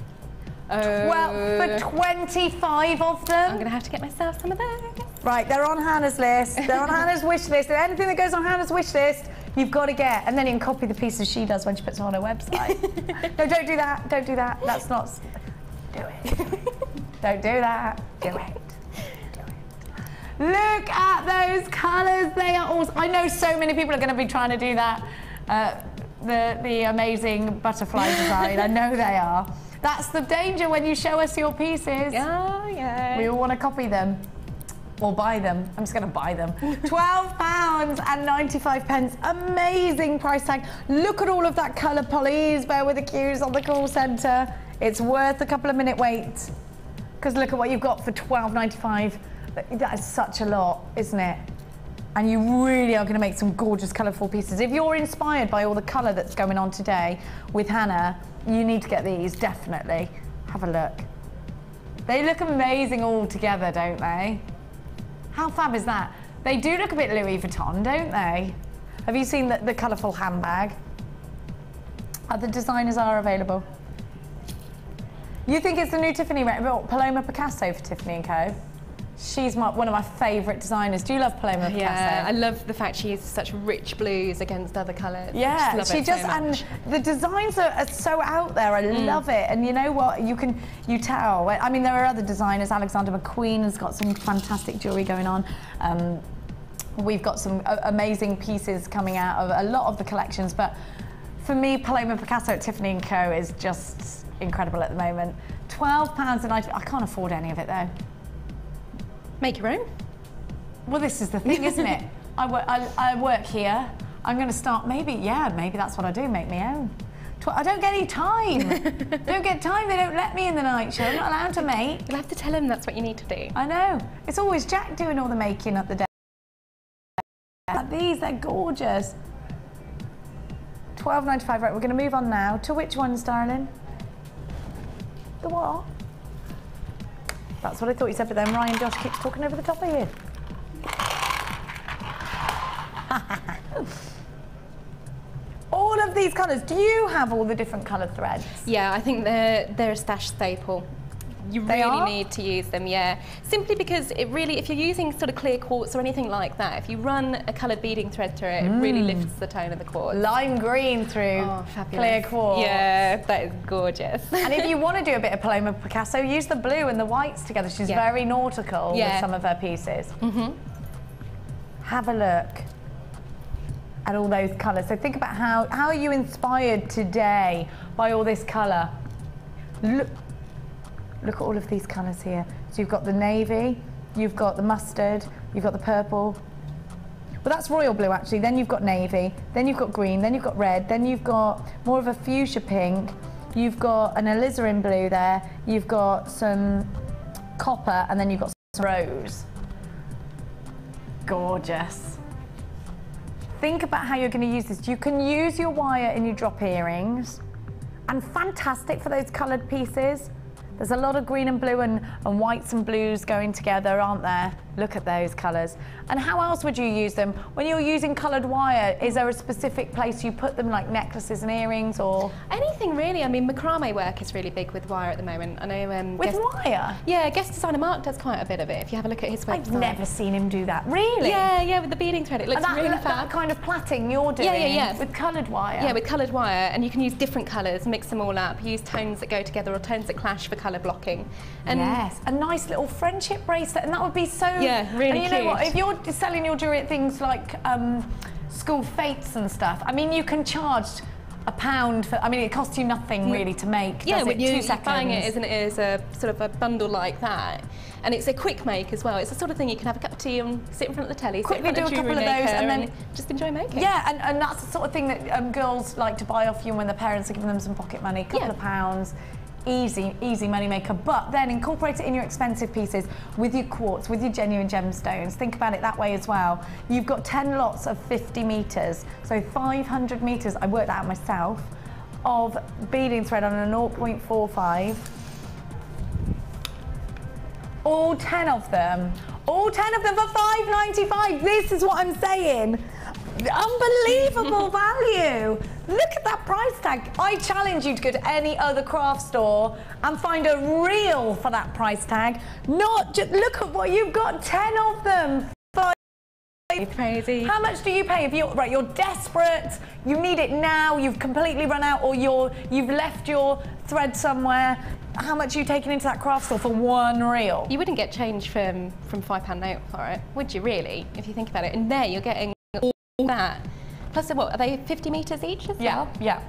Well, for 25 of them. I'm going to have to get myself some of those. Right, they're on Hannah's list. They're on Hannah's wish list. And anything that goes on Hannah's wish list, you've got to get. And then you can copy the pieces she does when she puts them on her website. No, don't do that. Don't do that. That's not. Do it. Don't do that. Do it. Do it. Look at those colours. They are awesome. I know so many people are going to be trying to do that. The amazing butterfly design. I know they are. That's the danger when you show us your pieces. Yeah, yeah. We all want to copy them. Or buy them. I'm just going to buy them. £12.95. Amazing price tag. Look at all of that colour, please. Bear with the queues on the call centre. It's worth a couple of minute wait. Because look at what you've got for £12.95. That is such a lot, isn't it? And you really are going to make some gorgeous, colourful pieces. If you're inspired by all the colour that's going on today with Hannah, you need to get these, definitely. Have a look. They look amazing all together, don't they? How fab is that? They do look a bit Louis Vuitton, don't they? Have you seen the colourful handbag? Other designers are available. You think it's the new Tiffany, Paloma Picasso for Tiffany & Co? She's one of my favourite designers. Do you love Paloma Picasso? Yeah, I love the fact she uses such rich blues against other colours. Yeah, she just, and the designs are so out there. I love it. And you know what? You tell. I mean, there are other designers. Alexander McQueen has got some fantastic jewellery going on. We've got some amazing pieces coming out of a lot of the collections. But for me, Paloma Picasso at Tiffany & Co is just incredible at the moment. £12.90. I can't afford any of it though. Make your own. Well, this is the thing, isn't it? I work here. I'm going to start, maybe that's what I do, make my own. I don't get any time. Don't get time, they don't let me in the night show. I'm not allowed to make. You'll have to tell him that's what you need to do. I know. It's always Jack doing all the making at the day. These, they're gorgeous. £12.95, right, we're going to move on now. To which ones, darling? The what? That's what I thought you said, but then Ryan Josh keeps talking over the top of you. All of these colours, do you have all the different colour threads? Yeah, I think they're a stash staple. You really need to use them, yeah. Simply because it really, if you're using sort of clear quartz or anything like that, if you run a coloured beading thread through it, it really lifts the tone of the quartz. Lime green through clear quartz. Yeah, that is gorgeous. And if you want to do a bit of Paloma Picasso, use the blue and the whites together. She's very nautical with some of her pieces. Have a look at all those colours. So think about how are you inspired today by all this colour? Look at all of these colours here. So you've got the navy, you've got the mustard, you've got the purple. Well, that's royal blue actually. Then you've got navy, then you've got green, then you've got red, then you've got more of a fuchsia pink, you've got an alizarin blue there, you've got some copper, and then you've got some rose. Gorgeous. Think about how you're going to use this. You can use your wire in your drop earrings, and fantastic for those coloured pieces. There's a lot of green and blue and whites and blues going together, aren't there? Look at those colours. And how else would you use them? When you're using coloured wire, is there a specific place you put them, like necklaces and earrings, or? Anything really. I mean, macrame work is really big with wire at the moment. I know. With wire? Yeah, guest designer Mark does quite a bit of it. If you have a look at his website. I've never seen him do that. Really? Yeah, with the beading thread. It looks really fab. That kind of plaiting you're doing. Yeah. With coloured wire. Yeah, with coloured wire, and you can use different colours, mix them all up, use tones that go together or tones that clash for colour blocking. And yes, a nice little friendship bracelet, and that would be so. Yeah, really and you know what? If you're selling your jewellery at things like school fetes and stuff, I mean, you can charge £1 for. I mean, it costs you nothing really to make. Yeah, when you're buying it as a sort of a bundle like that, and it's a quick make as well. It's the sort of thing you can have a cup of tea and sit in front of the telly, quickly do a couple of those, and then just enjoy making. Yeah, and that's the sort of thing that girls like to buy off you when their parents are giving them some pocket money, a couple of pounds. Easy money maker, but then incorporate it in your expensive pieces with your quartz, with your genuine gemstones. Think about it that way as well. You've got 10 lots of 50 metres, so 500 metres, I worked that out myself, of beading thread on a 0.45. All 10 of them for £5.95. This is what I'm saying. Unbelievable value. Look at that price tag. I challenge you to go to any other craft store and find a reel for that price tag. Not just, look at what you've got, 10 of them. Crazy. How much do you pay if you're desperate, you need it now, you've completely run out, or you've left your thread somewhere? How much are you taking into that craft store for one reel? You wouldn't get change from £5 note for it, would you really? If you think about it. And there you're getting all that. Plus, what are they? 50 metres each as well? Yeah.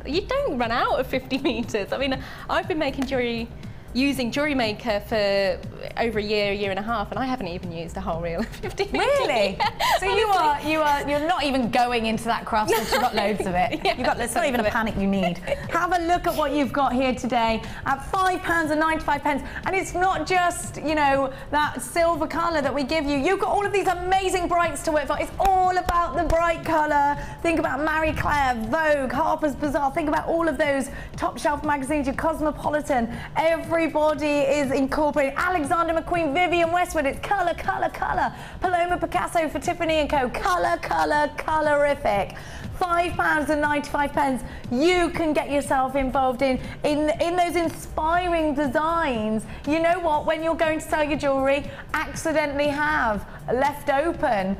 You don't run out of 50 metres. I mean, I've been making jewellery using JewelleryMaker for over a year and a half, and I haven't even used a whole reel of 50 metres. Really? Yeah, so you're not even going into that craft since you've got loads of it. Yeah, You've got, it's not even a panic you need. Have a look at what you've got here today at £5.95, and it's not just, you know, that silver colour that we give you. You've got all of these amazing brights to work for. It's all about the bright colour. Think about Marie Claire, Vogue, Harper's Bazaar. Think about all of those top shelf magazines, your Cosmopolitan. Everybody is incorporating. Alexander McQueen, Vivienne Westwood. It's colour, colour, colour. Paloma Picasso for Tiffany & Co. Colour, colour, colorific. £5.95. You can get yourself involved in those inspiring designs. You know what? When you're going to sell your jewellery, accidentally have left open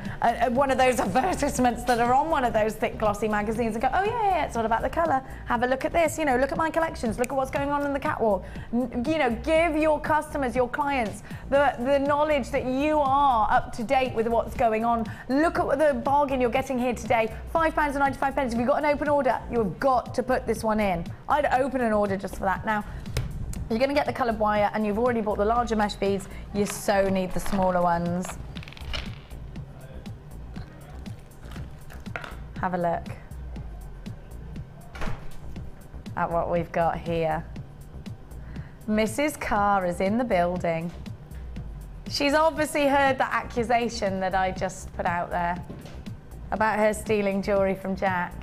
one of those advertisements that are on one of those thick glossy magazines and go, oh yeah, it's all about the colour. Have a look at this, you know, look at my collections, look at what's going on in the catwalk. You know, give your customers, your clients, the knowledge that you are up to date with what's going on. Look at the bargain you're getting here today. £5.95. If you've got an open order, you've got to put this one in. I'd open an order just for that. Now, you're going to get the coloured wire and you've already bought the larger mesh beads. You so need the smaller ones. Have a look at what we've got here. Mrs. Carr is in the building. She's obviously heard that accusation that I just put out there about her stealing jewellery from Jack.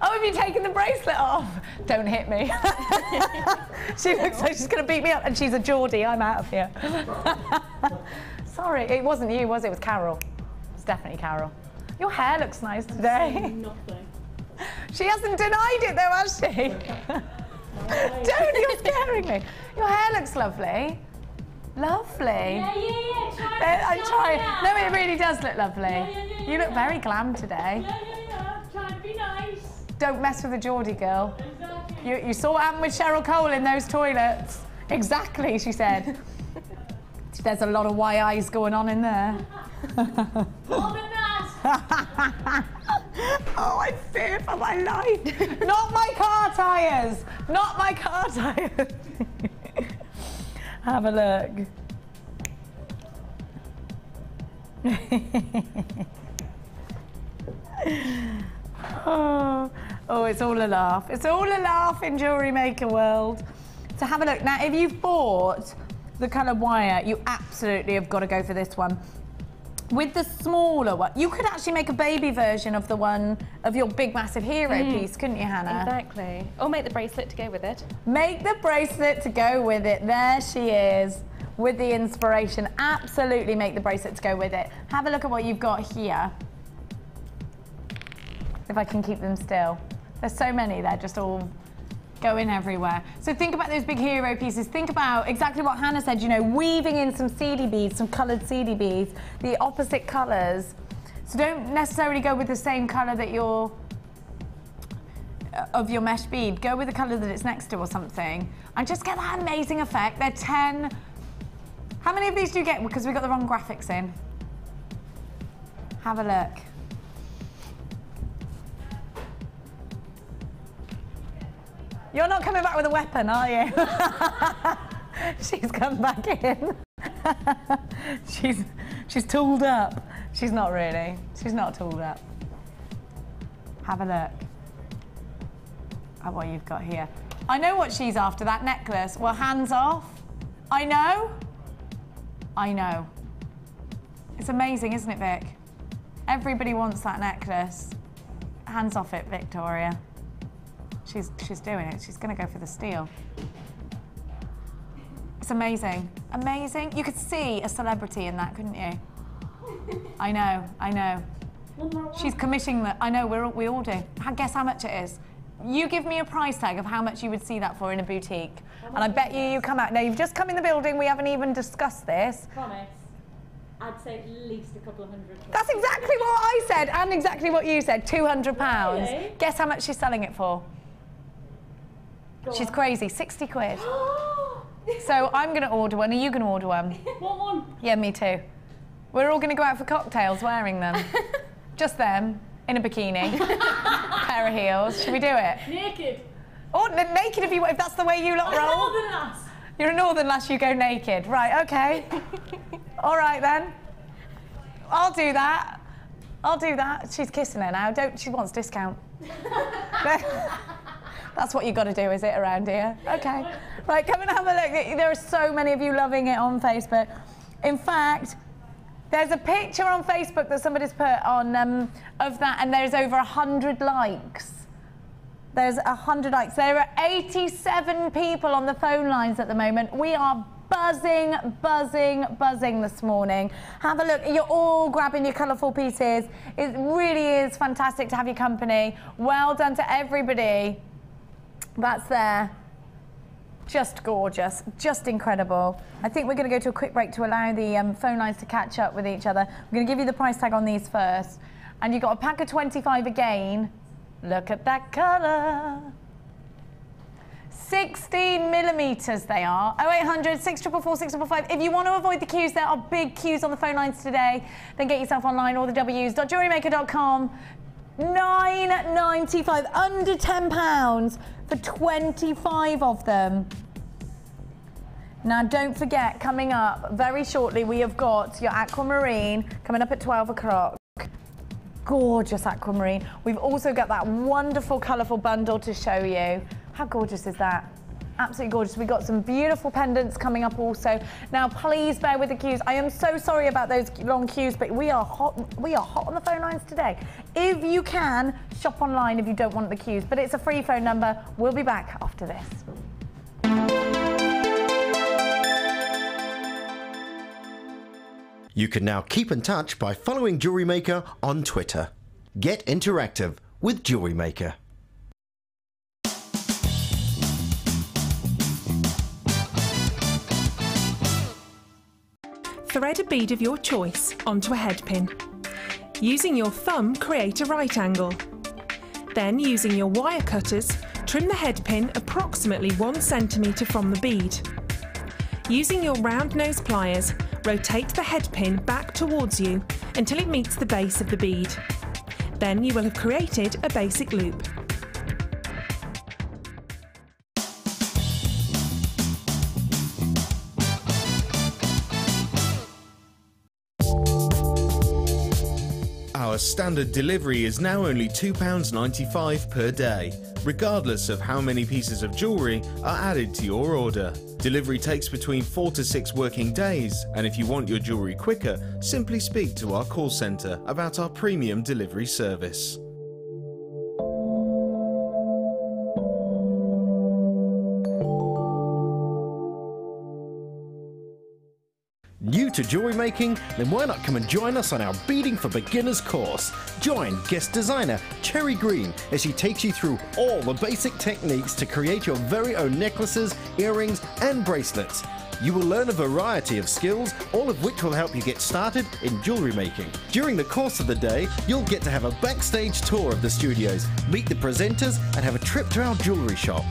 Oh, have you taken the bracelet off? Don't hit me. She looks like she's going to beat me up, and she's a Geordie. I'm out of here. Sorry, it wasn't you, was it? It was Carol. It's definitely Carol. Your hair looks nice today. Nothing. She hasn't denied it, though, has she? Don't, you're scaring me. Your hair looks lovely. Lovely. Yeah. I'm trying. Yeah. No, it really does look lovely. Yeah. You look very glam today. Yeah. Trying to be nice. Don't mess with the Geordie girl. Exactly. You saw what happened with Cheryl Cole in those toilets. Exactly, she said. There's a lot of YIs going on in there. More than that. Oh, I fear for my life. Not my car tyres. Not my car tyres. Have a look. Oh, it's all a laugh. It's all a laugh in JewelleryMaker world. So have a look. Now, if you've bought the coloured wire, you absolutely have got to go for this one. with the smaller one, you could actually make a baby version of the one of your big massive hero piece, couldn't you, Hannah? Exactly. Or make the bracelet to go with it. Make the bracelet to go with it. There she is with the inspiration. Absolutely make the bracelet to go with it. Have a look at what you've got here. If I can keep them still. There's so many, they're just all going everywhere. So think about those big hero pieces. Think about exactly what Hannah said, you know, weaving in some seedy beads, some coloured seedy beads, the opposite colours. So don't necessarily go with the same colour that you're of your mesh bead. Go with the colour that it's next to or something. And just get that amazing effect. They're 10. How many of these do you get? Because we got the wrong graphics in. Have a look. You're not coming back with a weapon, are you? She's come back in. she's tooled up. She's not really. She's not tooled up. Have a look at what you've got here. I know what she's after, that necklace. Well, hands off. I know. I know. It's amazing, isn't it, Vic? Everybody wants that necklace. Hands off it, Victoria. She's doing it. She's going to go for the steal. It's amazing. Amazing. You could see a celebrity in that, couldn't you? I know, I know. She's commissioning that. I know, we all do. Guess how much it is? You give me a price tag of how much you would see that for in a boutique. And I bet you come out. Now, you've just come in the building. We haven't even discussed this. Promise. I'd say at least a couple of hundred. That's exactly what I said and exactly what you said. £200. Really? Guess how much she's selling it for? She's crazy, 60 quid. So I'm going to order one. Are you going to order one? Want one? Yeah, me too. We're all going to go out for cocktails wearing them. Just them, in a bikini, pair of heels. Should we do it? Naked. Oh, naked if that's the way you lot roll. Northern lass. You're a northern lass, you go naked. Right, okay. All right then. I'll do that. I'll do that. She's kissing her now. She wants discount. That's what you got to do, is it, around here? Okay. Right, come and have a look. There are so many of you loving it on Facebook. In fact, there's a picture on Facebook that somebody's put on of that, and there's over 100 likes. There's 100 likes. There are 87 people on the phone lines at the moment. We are buzzing, buzzing, buzzing this morning. Have a look. You're all grabbing your colourful pieces. It really is fantastic to have your company. Well done to everybody that's there. Just gorgeous, just incredible. I think we're going to go to a quick break to allow the phone lines to catch up with each other. I'm going to give you the price tag on these first. And you've got a pack of 25 again. Look at that colour. 16 millimetres they are. 0800 644 655. If you want to avoid the queues, there are big queues on the phone lines today. Then get yourself online, all the W's.jewellerymaker.com. £9.95, under £10 for 25 of them. Now don't forget, coming up very shortly, we have got your aquamarine coming up at 12 o'clock. Gorgeous aquamarine. We've also got that wonderful colourful bundle to show you. How gorgeous is that? Absolutely gorgeous. We've got some beautiful pendants coming up also. Now, please bear with the queues. I am so sorry about those long queues, but we are hot on the phone lines today. If you can, shop online if you don't want the queues, but it's a free phone number. We'll be back after this. You can now keep in touch by following Jewellery Maker on Twitter. Get interactive with Jewellery Maker. Thread a bead of your choice onto a head pin. Using your thumb, create a right angle. Then, using your wire cutters, trim the head pin approximately 1 centimetre from the bead. Using your round nose pliers, rotate the head pin back towards you until it meets the base of the bead. Then you will have created a basic loop. Our standard delivery is now only £2.95 per day, regardless of how many pieces of jewellery are added to your order. Delivery takes between 4 to 6 working days, and if you want your jewellery quicker, simply speak to our call centre about our premium delivery service. New to jewellery making? Then why not come and join us on our Beading for Beginners course? Join guest designer Cherry Green as she takes you through all the basic techniques to create your very own necklaces, earrings and bracelets. You will learn a variety of skills, all of which will help you get started in jewellery making. During the course of the day, you'll get to have a backstage tour of the studios, meet the presenters and have a trip to our jewellery shop.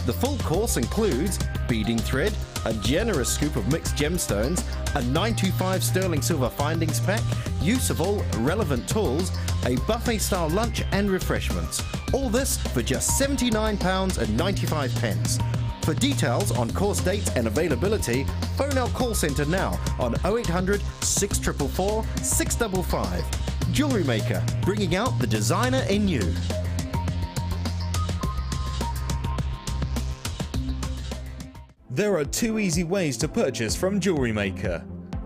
The full course includes beading thread, a generous scoop of mixed gemstones, a 925 sterling silver findings pack, use of all relevant tools, a buffet-style lunch and refreshments. All this for just £79.95. For details on course dates and availability, phone our call centre now on 0800 644 655. Jewellery Maker, bringing out the designer in you. There are 2 easy ways to purchase from Jewellery Maker.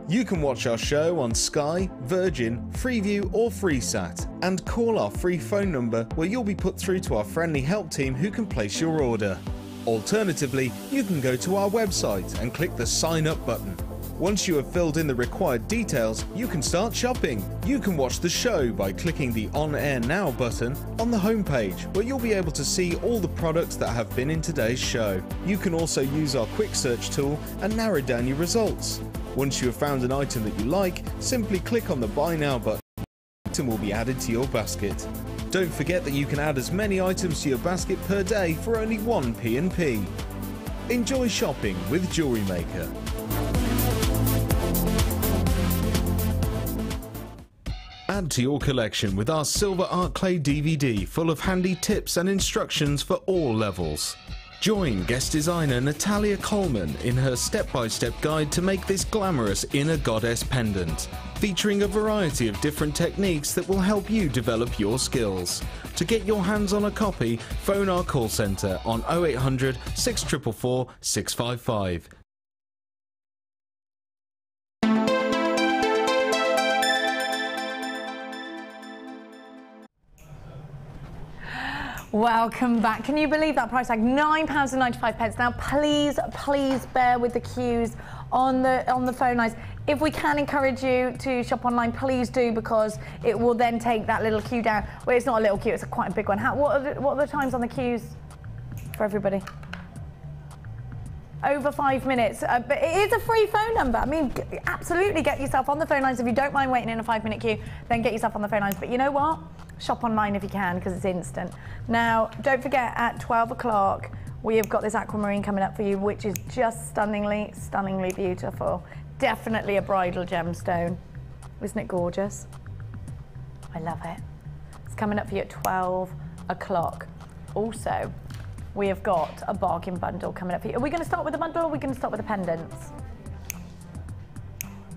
You can watch our show on Sky, Virgin, Freeview or FreeSat and call our free phone number where you'll be put through to our friendly help team who can place your order. Alternatively, you can go to our website and click the Sign Up button. Once you have filled in the required details, you can start shopping. You can watch the show by clicking the On Air Now button on the homepage, where you'll be able to see all the products that have been in today's show. You can also use our quick search tool and narrow down your results. Once you have found an item that you like, simply click on the Buy Now button. The item will be added to your basket. Don't forget that you can add as many items to your basket per day for only 1 P&P. Enjoy shopping with Jewellery Maker. Add to your collection with our Silver Art Clay DVD full of handy tips and instructions for all levels. Join guest designer Natalia Coleman in her step-by-step guide to make this glamorous inner goddess pendant, featuring a variety of different techniques that will help you develop your skills. To get your hands on a copy, phone our call centre on 0800 644 655. Welcome back. Can you believe that price tag? £9.95. Now, please bear with the queues on the phone lines. If we can encourage you to shop online, please do, because it will then take that little queue down. Well, it's not a little queue; it's quite a big one. What are the times on the queues for everybody? Over 5 minutes, but it is a free phone number. I mean, absolutely get yourself on the phone lines. If you don't mind waiting in a 5-minute queue, then get yourself on the phone lines. But you know what? Shop online if you can, because it's instant. Now, don't forget, at 12 o'clock, we have got this aquamarine coming up for you, which is just stunningly beautiful. Definitely a bridal gemstone. Isn't it gorgeous? I love it. It's coming up for you at 12 o'clock. Also, we have got a bargain bundle coming up for you. Are we going to start with the bundle, or are we going to start with the pendants?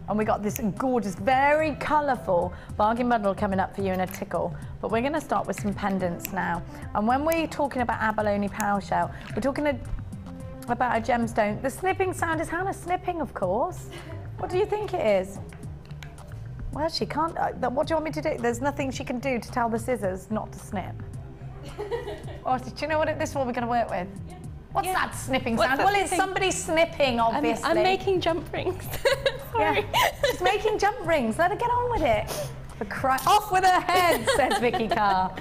And we got this gorgeous, very colourful bargain bundle coming up for you in a tickle. But we're going to start with some pendants now. And when we're talking about abalone power shell, we're talking about a gemstone. The snipping sound is Hannah snipping, of course. What do you think it is? Well, she can't. What do you want me to do? There's nothing she can do to tell the scissors not to snip. Or, do you know what? This is what we're going to work with. What's that snipping sound? Well, it's somebody snipping, obviously. I'm making jump rings. Sorry. Yeah. She's making jump rings. Let her get on with it. For off with her head, says Vicky Carr.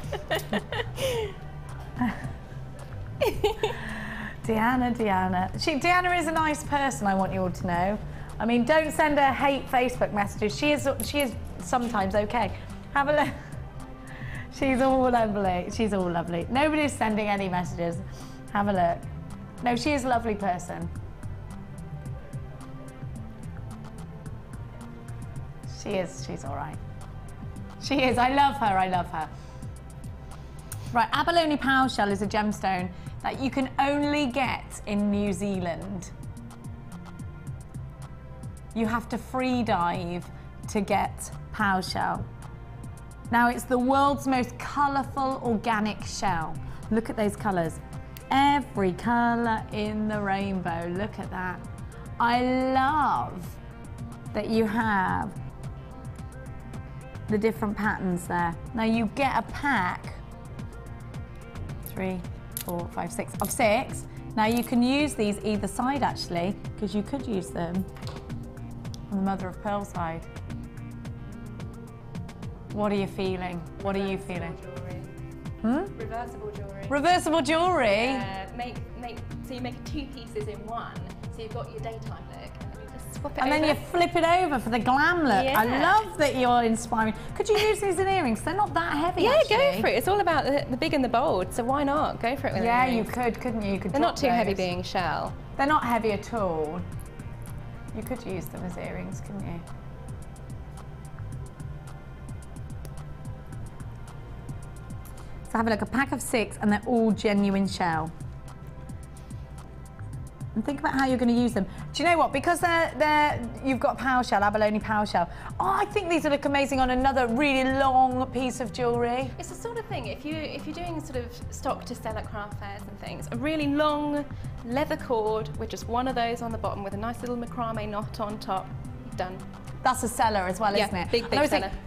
Deanna. Deanna is a nice person, I want you all to know. I mean, don't send her hate Facebook messages. She is sometimes okay. Have a look. She's all lovely. She's all lovely. Nobody's sending any messages. Have a look. No, she is a lovely person. She is. She's all right. She is. I love her. Right, abalone power shell is a gemstone that you can only get in New Zealand. You have to free dive to get power shell. Now, it's the world's most colourful organic shell. Look at those colours. every colour in the rainbow. Look at that. I love that you have the different patterns there. Now you get a pack, 3, 4, 5, 6 of 6. Now you can use these either side actually, because you could use them on the mother of pearl side. What are you feeling? What are you feeling? Reversible jewellery. Reversible jewellery? So you make 2 pieces in one. So you've got your daytime look, and then you just swap it And over. then you flip it over for the glam look. Yeah. I love that you're inspiring. Could you use these in earrings? They're not that heavy, actually. Go for it. It's all about the big and the bold, so why not? Go for it with Yeah, earrings. you could, couldn't you? You could They're not drop too heavy those. being shell. They're not heavy at all. You could use them as earrings, couldn't you? So have a look, a pack of 6 and they're all genuine shell. And think about how you're going to use them. Do you know what? Because you've got power shell, abalone power shell. Oh, I think these would look amazing on another really long piece of jewellery. It's the sort of thing, if you're doing sort of stock to sell at craft fairs and things, a really long leather cord with just one of those on the bottom with a nice little macrame knot on top, done. That's a seller as well, Yeah, isn't it? big And I was seller. thinking,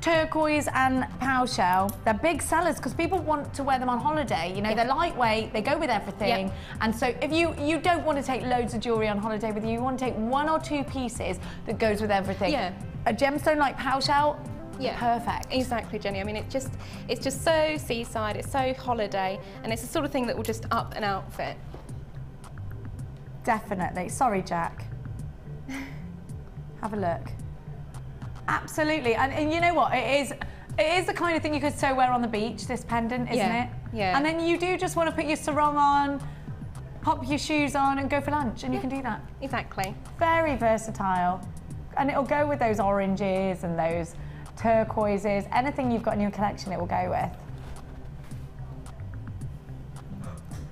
turquoise and power shell, they're big sellers because people want to wear them on holiday. You know, they're lightweight, they go with everything. And so if you don't want to take loads of jewellery on holiday with you, you want to take 1 or 2 pieces that goes with everything. Yeah. A gemstone like power shell, perfect. Exactly, Jenny. I mean, it's just so seaside, it's so holiday, and it's the sort of thing that will just up an outfit. Definitely. Sorry, Jack. Have a look. Absolutely, and you know what? It is the kind of thing you could so wear on the beach, this pendant, isn't it? Yeah. And then you do just want to put your sarong on, pop your shoes on and go for lunch, and you can do that. Exactly. Very versatile. And it'll go with those oranges and those turquoises. Anything you've got in your collection, it will go with.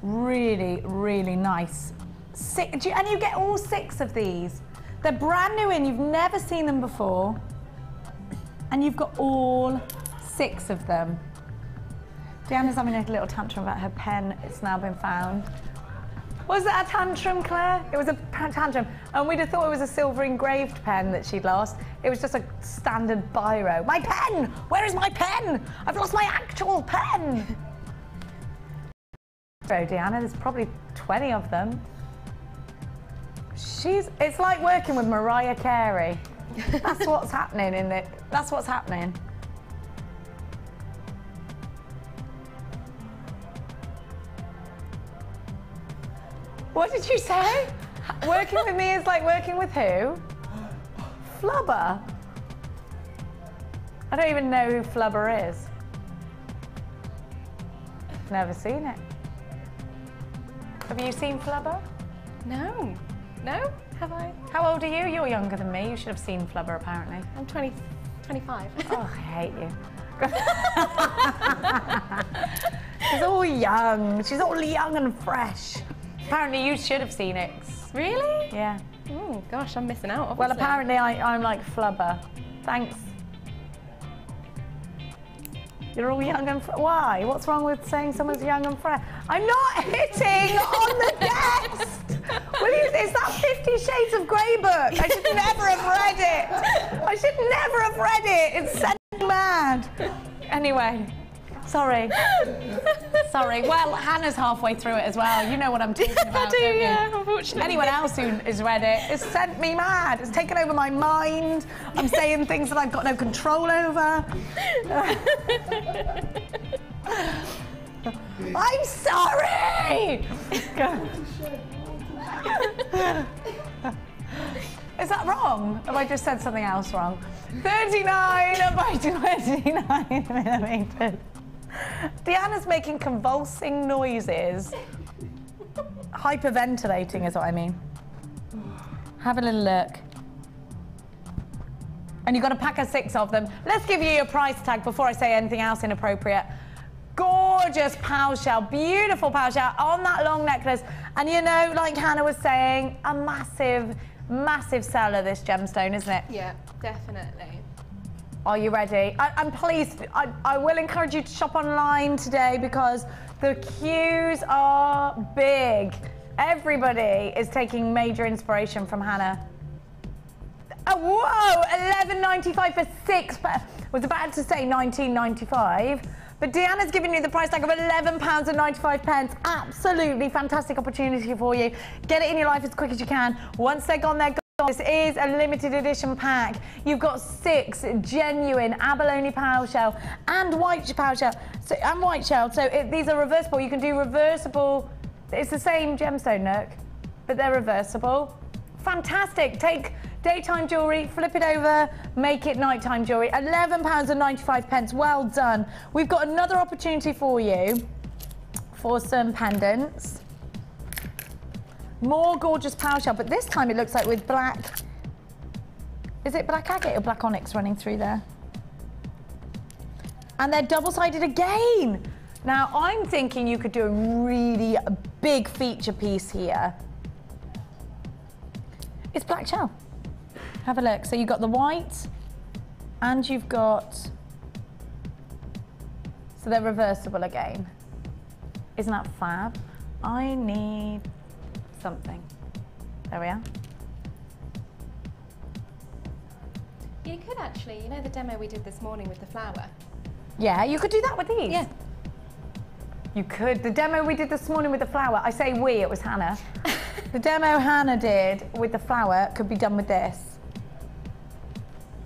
Really, really nice. And you get all 6 of these. They're brand new in, you've never seen them before. And you've got all 6 of them. Deanna's having a little tantrum about her pen. It's now been found. Was that a tantrum, Claire? It was a tantrum. And we'd have thought it was a silver engraved pen that she'd lost. It was just a standard biro. My pen! Where is my pen? I've lost my actual pen! So, Deanna, there's probably 20 of them. It's like working with Mariah Carey. That's what's happening in it. That's what's happening. What did you say? Working with me is like working with who? Flubber. I don't even know who Flubber is. Never seen it. Have you seen Flubber? No. No? Have I? How old are you? You're younger than me. You should have seen Flubber, apparently. I'm 25. Oh, I hate you. She's all young. She's all young and fresh. Apparently, you should have seen it. Really? Yeah. Oh, gosh, I'm missing out, Well, obviously. apparently, I'm like Flubber. Thanks. You're all young and fresh. Why? What's wrong with saying someone's young and fresh? I'm not hitting on the guest! It's that 50 Shades of Grey book. I should never have read it. I should never have read it. It's sent me mad. Anyway, sorry. Sorry. Well, Hannah's halfway through it as well. You know what I'm talking about, don't you? Yeah, unfortunately. Anyone else who has read it, it's sent me mad. It's taken over my mind. I'm saying things that I've got no control over. I'm sorry! Is that wrong? Have I just said something else wrong? 39 by 29 millimeters. Deanna's making convulsing noises. Hyperventilating is what I mean. Have a little look. And you've got a pack of 6 of them. Let's give you your price tag before I say anything else inappropriate. Gorgeous power shell, beautiful power shell on that long necklace. And you know, like Hannah was saying, a massive, massive seller, this gemstone, isn't it? Yeah, definitely. Are you ready? And please, I will encourage you to shop online today because the queues are big. Everybody is taking major inspiration from Hannah. Oh, whoa, $11.95 for 6. Was about to say $19.95, but Deanna's giving you the price tag of £11.95. Absolutely fantastic opportunity for you. Get it in your life as quick as you can. Once they're gone, they're gone. This is a limited edition pack. You've got 6 genuine abalone power shell and white power shell, so these are reversible. You can do reversible. It's the same gemstone nook, but they're reversible. Fantastic. Take daytime jewellery, flip it over, make it nighttime jewellery. £11.95. Well done. We've got another opportunity for you for some pendants. More gorgeous power shell, but this time it looks like with black. Is it black agate or black onyx running through there? And they're double-sided again. Now, I'm thinking you could do a really big feature piece here. It's black shell. Have a look. So you've got the white and you've got, so they're reversible again. Isn't that fab? I need something. There we are. You could actually, you know the demo we did this morning with the flower? Yeah, you could do that with these. Yeah. You could. The demo we did this morning with the flower, I say we, it was Hannah. The demo Hannah did with the flower could be done with this.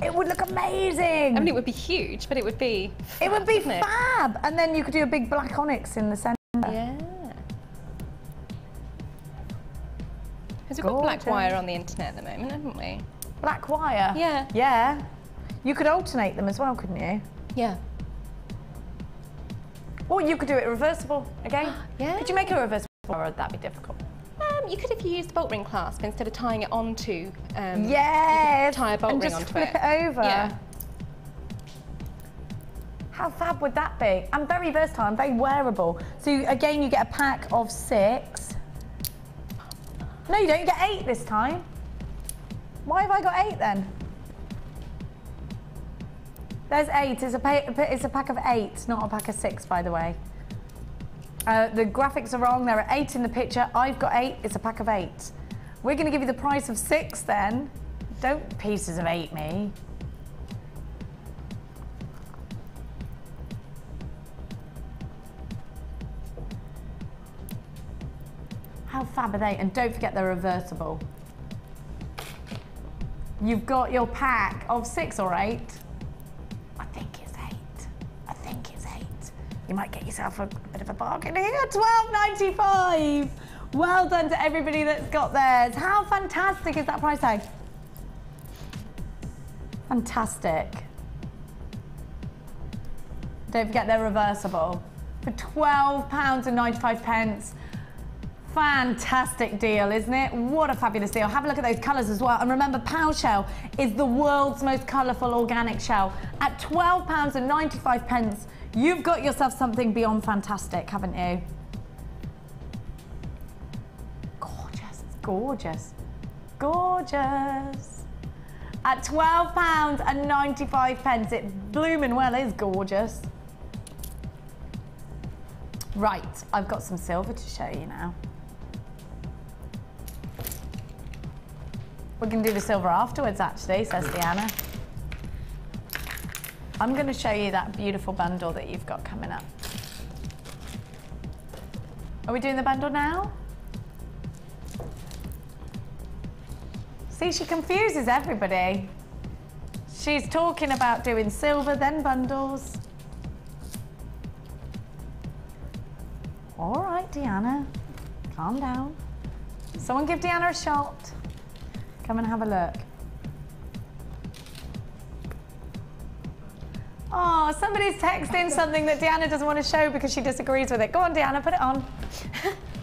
It would look amazing. I mean, it would be huge, but it would be fab, it would be wouldn't it? fab. And then you could do a big black onyx in the centre. Yeah. Because we've got black wire on the internet at the moment, haven't we? Black wire? Yeah. Yeah. You could alternate them as well, couldn't you? Yeah. Or you could do it reversible again. Yeah. Could you make a reversible, or would that be difficult? You could if you used the bolt ring clasp instead of tying it onto. Yes. Tie a bolt and ring just onto flip it over. Yeah. How fab would that be? I'm very versatile. I'm very wearable. So again, you get a pack of 6. No, you don't. You get 8 this time. Why have I got 8 then? There's 8. It's a pack of 8, not a pack of 6, by the way. The graphics are wrong. There are 8 in the picture. I've got 8. It's a pack of 8. We're going to give you the price of 6 then. Don't pieces of 8 me. How fab are they? And don't forget they're reversible. You've got your pack of 6 or 8. I think it's 8. I think it's 8. You might get yourself a bit of a bargain here. $12.95. Well done to everybody that's got theirs. How fantastic is that price tag? Fantastic. Don't forget they're reversible for £12.95. Fantastic deal, isn't it? What a fabulous deal. Have a look at those colours as well. And remember, Pow Shell is the world's most colourful organic shell. At £12.95, you've got yourself something beyond fantastic, haven't you? Gorgeous, gorgeous, gorgeous. At £12.95, it blooming well is gorgeous. Right, I've got some silver to show you now. We're going to do the silver afterwards, actually, says Deanna. I'm going to show you that beautiful bundle that you've got coming up. Are we doing the bundle now? See, she confuses everybody. She's talking about doing silver, then bundles. All right, Deanna, calm down. Someone give Deanna a shot. Come and have a look. Oh, somebody's texting something that Deanna doesn't want to show because she disagrees with it. Go on, Deanna, put it on.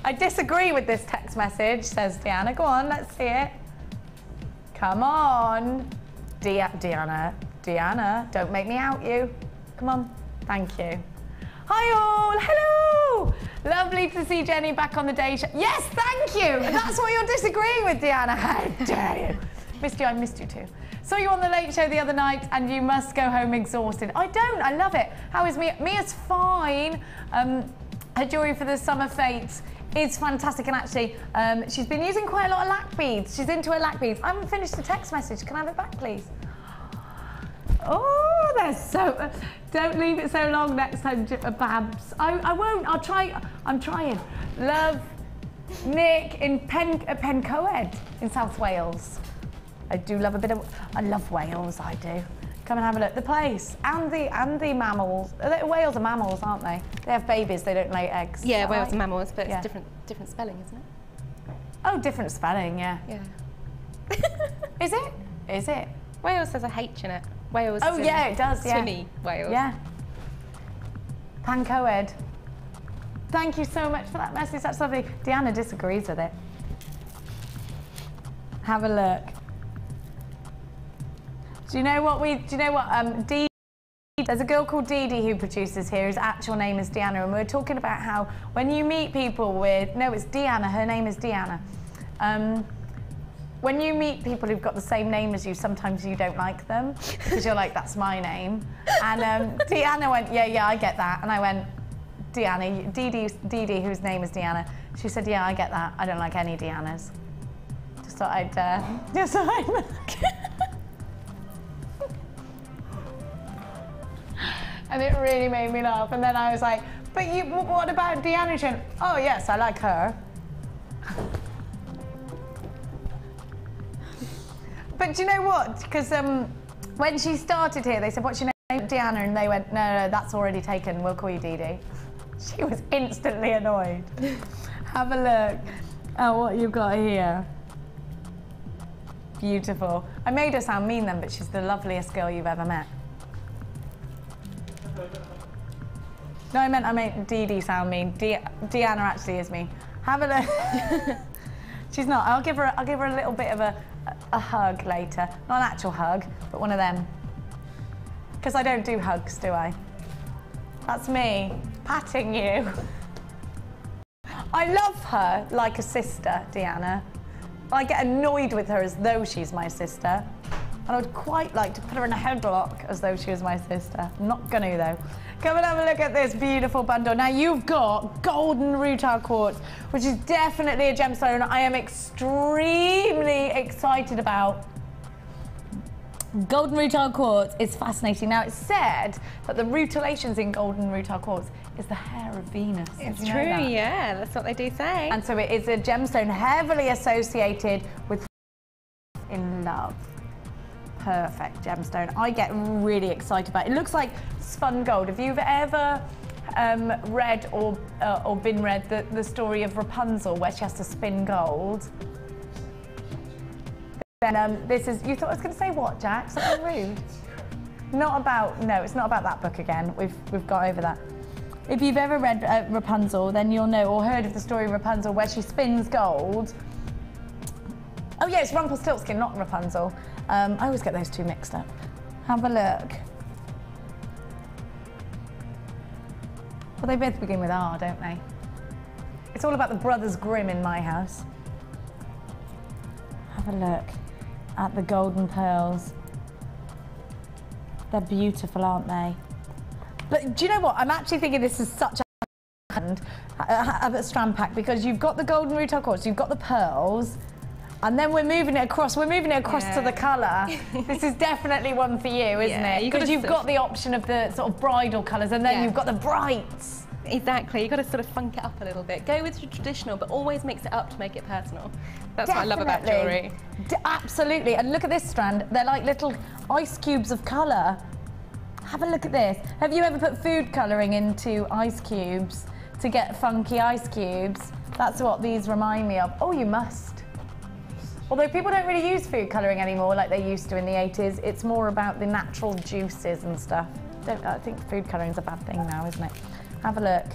I disagree with this text message, says Deanna. Go on, let's see it. Come on. Deanna, don't make me out you. Come on, thank you. Hi all, hello. Lovely to see Jenny back on the day show. Yes, thank you. That's what you're disagreeing with, Deanna. How dare you? Missed you, I missed you too. Saw you on the Late Show the other night and you must go home exhausted. I don't, I love it. How is Mia? Mia's fine. Her jewellery for the summer fates is fantastic, and actually she's been using quite a lot of lac beads. She's into her lac beads. I haven't finished the text message. Can I have it back, please? Oh, they're so... Don't leave it so long next time, Babs. I won't. I'll try. I'm trying. Love, Nick in Pencoed in South Wales. I do love a bit of... I love Wales, I do. Come and have a look. The place and the mammals. Whales are mammals, aren't they? They have babies. They don't lay eggs. Yeah, whales right? are mammals, but it's different spelling, isn't it? Oh, different spelling. Yeah. Yeah. Is it? Is it? Wales has a H in it. Wales. Oh yeah, it does. Yeah. Swimmy Wales. Yeah. Pancoed. Thank you so much for that message. That's lovely. Deanna disagrees with it. Have a look. Do you know what Dee, there's a girl called Dee Dee who produces here, whose actual name is Deanna, and we were talking about how when you meet people with, no, it's Deanna, her name is Deanna. When you meet people who've got the same name as you, sometimes you don't like them, because you're like, that's my name. And Deanna went, yeah, I get that. And I went, Deanna, Dee Dee, whose name is Deanna, she said, yeah, I get that. I don't like any Deannas. Just thought I'd, just thought I'd And it really made me laugh. And then I was like, but what about Deanna? She went, oh yes, I like her. But do you know what? Because when she started here, they said, what's your name? Deanna. And they went, no, that's already taken. We'll call you Dee Dee. She was instantly annoyed. Have a look at what you've got here. Beautiful. I made her sound mean then, but she's the loveliest girl you've ever met. No, I meant Dee Dee sound mean. Deanna actually is mean. Have a look. She's not. I'll give her a little bit of a hug later. Not an actual hug, but one of them. Because I don't do hugs, do I? That's me patting you. I love her like a sister, Deanna. I get annoyed with her as though she's my sister. And I would quite like to put her in a headlock as though she was my sister. I'm not gonna though. Come and have a look at this beautiful bundle. Now you've got golden rutile quartz, which is definitely a gemstone I am extremely excited about. Golden rutile quartz is fascinating. Now it's said that the rutilations in golden rutile quartz is the hair of Venus. It's true, yeah, that's what they do say. And so it is a gemstone heavily associated with in love. Perfect gemstone. I get really excited about it. It looks like spun gold. If you've ever read or been read the story of Rapunzel, where she has to spin gold, then this is. You thought I was going to say what, Jack? Something rude? Not about. No, it's not about that book again. We've got over that. If you've ever read Rapunzel, then you'll know or heard of the story of Rapunzel, where she spins gold. Oh yeah, it's Rumpelstiltskin, not Rapunzel. I always get those two mixed up. Have a look. Well, they both begin with R, don't they? It's all about the Brothers Grimm in my house. Have a look at the golden pearls. They're beautiful, aren't they? But do you know what? I'm actually thinking this is such a strand pack, because you've got the golden rutile quartz, you've got the pearls, and then we're moving it across. We're moving it across to the colour. This is definitely one for you, isn't it? Because you've got the option of the sort of bridal colours, and then you've got the brights. Exactly. You've got to sort of funk it up a little bit. Go with the traditional, but always mix it up to make it personal. That's what I love about jewellery. Absolutely. And look at this strand. They're like little ice cubes of colour. Have a look at this. Have you ever put food colouring into ice cubes to get funky ice cubes? That's what these remind me of. Oh, you must. Although people don't really use food colouring anymore like they used to in the 80s. It's more about the natural juices and stuff. I think food colouring's a bad thing now, isn't it? Have a look.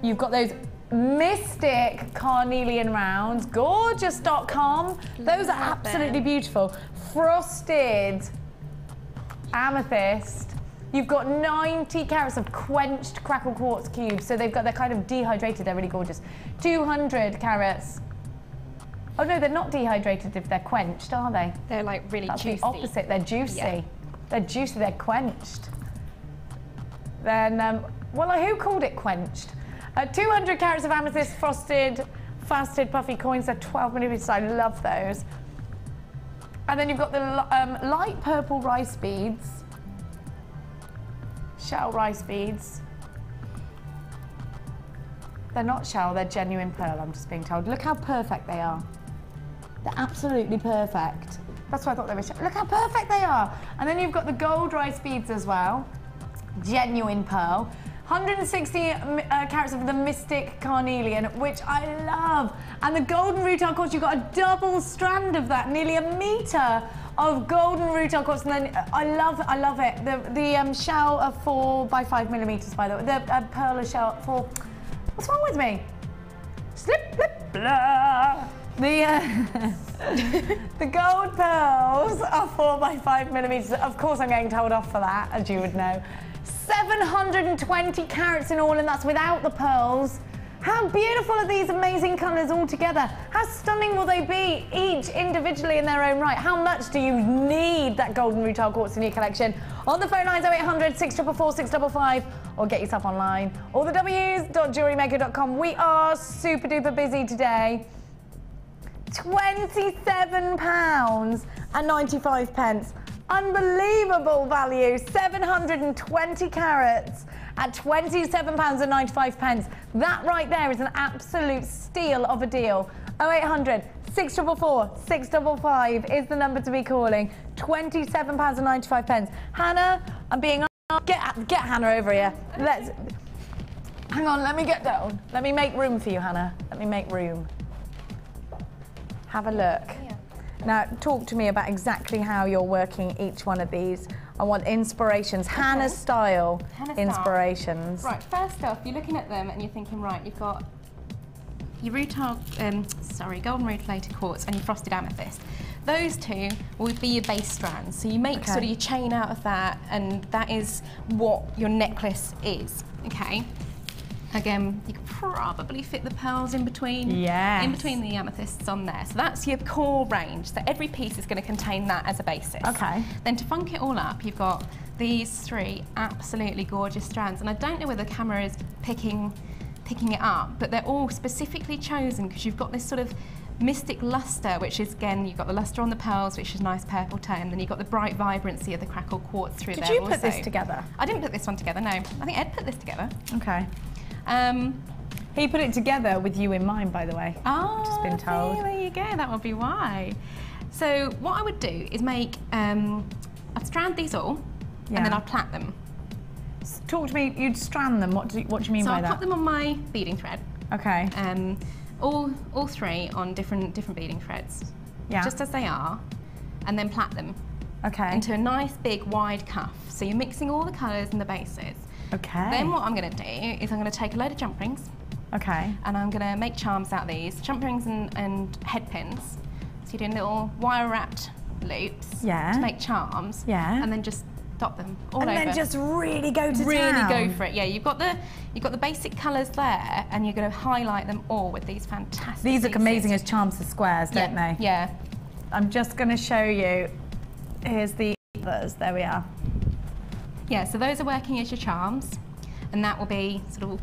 You've got those mystic carnelian rounds, gorgeous.com. Those are absolutely beautiful. Frosted amethyst. You've got 90 carats of quenched crackle quartz cubes. So they're kind of dehydrated, they're really gorgeous. 200 carats Oh no, they're not dehydrated if they're quenched, are they? They're like really That's juicy. the opposite, they're juicy. Yeah. They're juicy, they're quenched. Then, well, who called it quenched? 200 carats of amethyst frosted, faceted puffy coins, they're 12 millimeters, I love those. And then you've got the light purple rice beads, shell rice beads. They're not shell, they're genuine pearl, I'm just being told. Look how perfect they are. They're absolutely perfect. That's why I thought they were shell. Look how perfect they are. And then you've got the gold rice beads as well. Genuine pearl. 160 carats of the Mystic Carnelian, which I love. And the golden rutile quartz, you've got a double strand of that, nearly a metre of golden rutile quartz. And then I love it. The shell of 4 by 5 millimeters, by the way. The pearl is shell 4. What's wrong with me? Slip, blip, blah. The gold pearls are 4 by 5 millimeters. Of course, I'm getting told off for that, as you would know. 720 carats in all, and that's without the pearls. How beautiful are these amazing colours all together? How stunning will they be, each individually in their own right? How much do you need that golden rutile quartz in your collection? On the phone lines 0800 644 655, or get yourself online. All the W's.JewelleryMaker.com. We are super duper busy today. £27.95. Unbelievable value, 720 carats at £27.95. That right there is an absolute steal of a deal. 0800 644 655 is the number to be calling. £27.95. Hannah, I'm being asked. Get Hannah over here. Hang on, let me get down. Let me make room for you, Hannah. Let me make room. Have a look. Now, talk to me about exactly how you're working each one of these. I want inspirations, okay. Hannah's style inspirations. Right, first off, you're looking at them and you're thinking, right, you've got your golden rutilated quartz and your frosted amethyst. Those two will be your base strands. So you make sort of your chain out of that, and that is what your necklace is, okay? Again, you could probably fit the pearls in between, in between the amethysts on there. So that's your core range. So every piece is going to contain that as a basis. Okay. Then to funk it all up, you've got these 3 absolutely gorgeous strands. And I don't know whether the camera is picking it up, but they're all specifically chosen because you've got this sort of mystic luster, which is, again, you've got the luster on the pearls, which is a nice purple tone, then you've got the bright vibrancy of the crackled quartz through there. Did you put this together? I didn't put this one together, no. I think Ed put this together. Okay. He put it together with you in mind, by the way. Oh, I've just been told. See, there you go, that would be why. So what I would do is make, I'd strand these all, and then I'd plait them. Talk to me, you'd strand them, what do you mean by that? So I'll put them on my beading thread. Okay. All 3 on different beading threads, just as they are, and then plait them. Okay. Into a nice big wide cuff. So you're mixing all the colours and the bases. Okay. Then what I'm going to do is I'm going to take a load of jump rings. Okay. And I'm going to make charms out of these. Jump rings and head pins. So you're doing little wire wrapped loops to make charms. Yeah. And then just dot them all over. And then just really go to town. Really go for it. Yeah, you've got the basic colours there, and you're going to highlight them all with these fantastic These look pieces. amazing as charms for squares, don't they? Yeah. I'm just going to show you. Here's the others. There we are. Yeah, so those are working as your charms, and that will be sort of all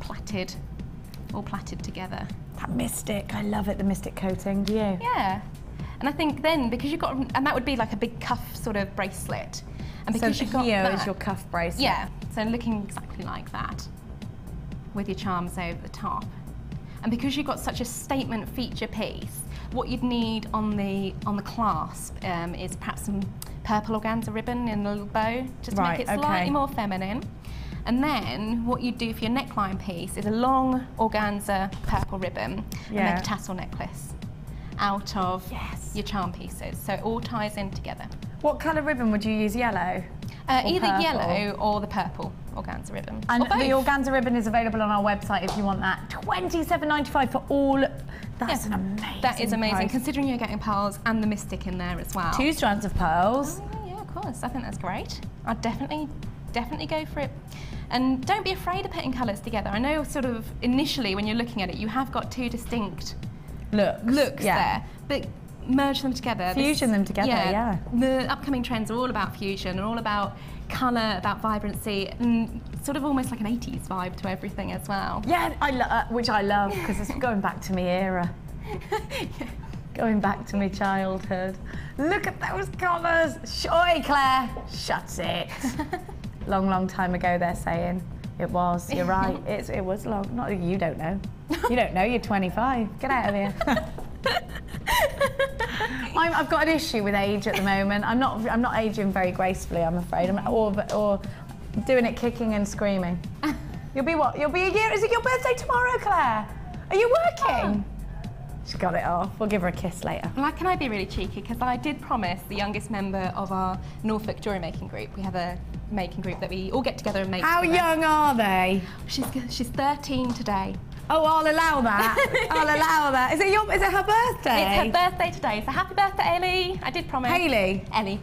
plaited together. That mystic, I love it, the mystic coating, do you? Yeah, and I think then, because you've got, and that would be like a big cuff sort of bracelet. And because you've got here that, is your cuff bracelet. Yeah, so looking exactly like that, with your charms over the top. And because you've got such a statement feature piece, what you'd need on the clasp is perhaps some purple organza ribbon in a little bow, just to make it slightly more feminine. And then what you do for your neckline piece is a long organza purple ribbon and make a tassel necklace out of your charm pieces. So it all ties in together. What colour ribbon would you use? Yellow? Either purple? Yellow or the purple organza ribbon. And the organza ribbon is available on our website if you want that. £27.95 for all. That's an amazing That is amazing, price. considering you're getting pearls and the mystic in there as well. 2 strands of pearls. Oh, yeah, of course. I think that's great. I'd definitely go for it. And don't be afraid of putting colours together. I know sort of initially when you're looking at it, you have got 2 distinct looks there, but merge them together. Fusion them together, yeah. The upcoming trends are all about fusion and all about colour, about vibrancy, and sort of almost like an 80s vibe to everything as well. Yeah, which I love, because it's going back to my era. Going back to my childhood. Look at those colours. Oi, Claire. Shut it. Long time ago, they're saying. It was, you're right. It was long. Not that you don't know. You don't know, you're 25. Get out of here. I've got an issue with age at the moment. I'm not aging very gracefully, I'm afraid. Or doing it kicking and screaming. You'll be what? You'll be a year. Is it your birthday tomorrow, Claire? Are you working? She's got it off. We'll give her a kiss later. Well, can I be really cheeky? Because I did promise the youngest member of our Norfolk jewellery making group. We have a making group that we all get together and make. How young are they? She's 13 today. Oh, I'll allow that. I'll allow that. Is it her birthday? It's her birthday today, so happy birthday, Ellie. I did promise. Hayley? Ellie,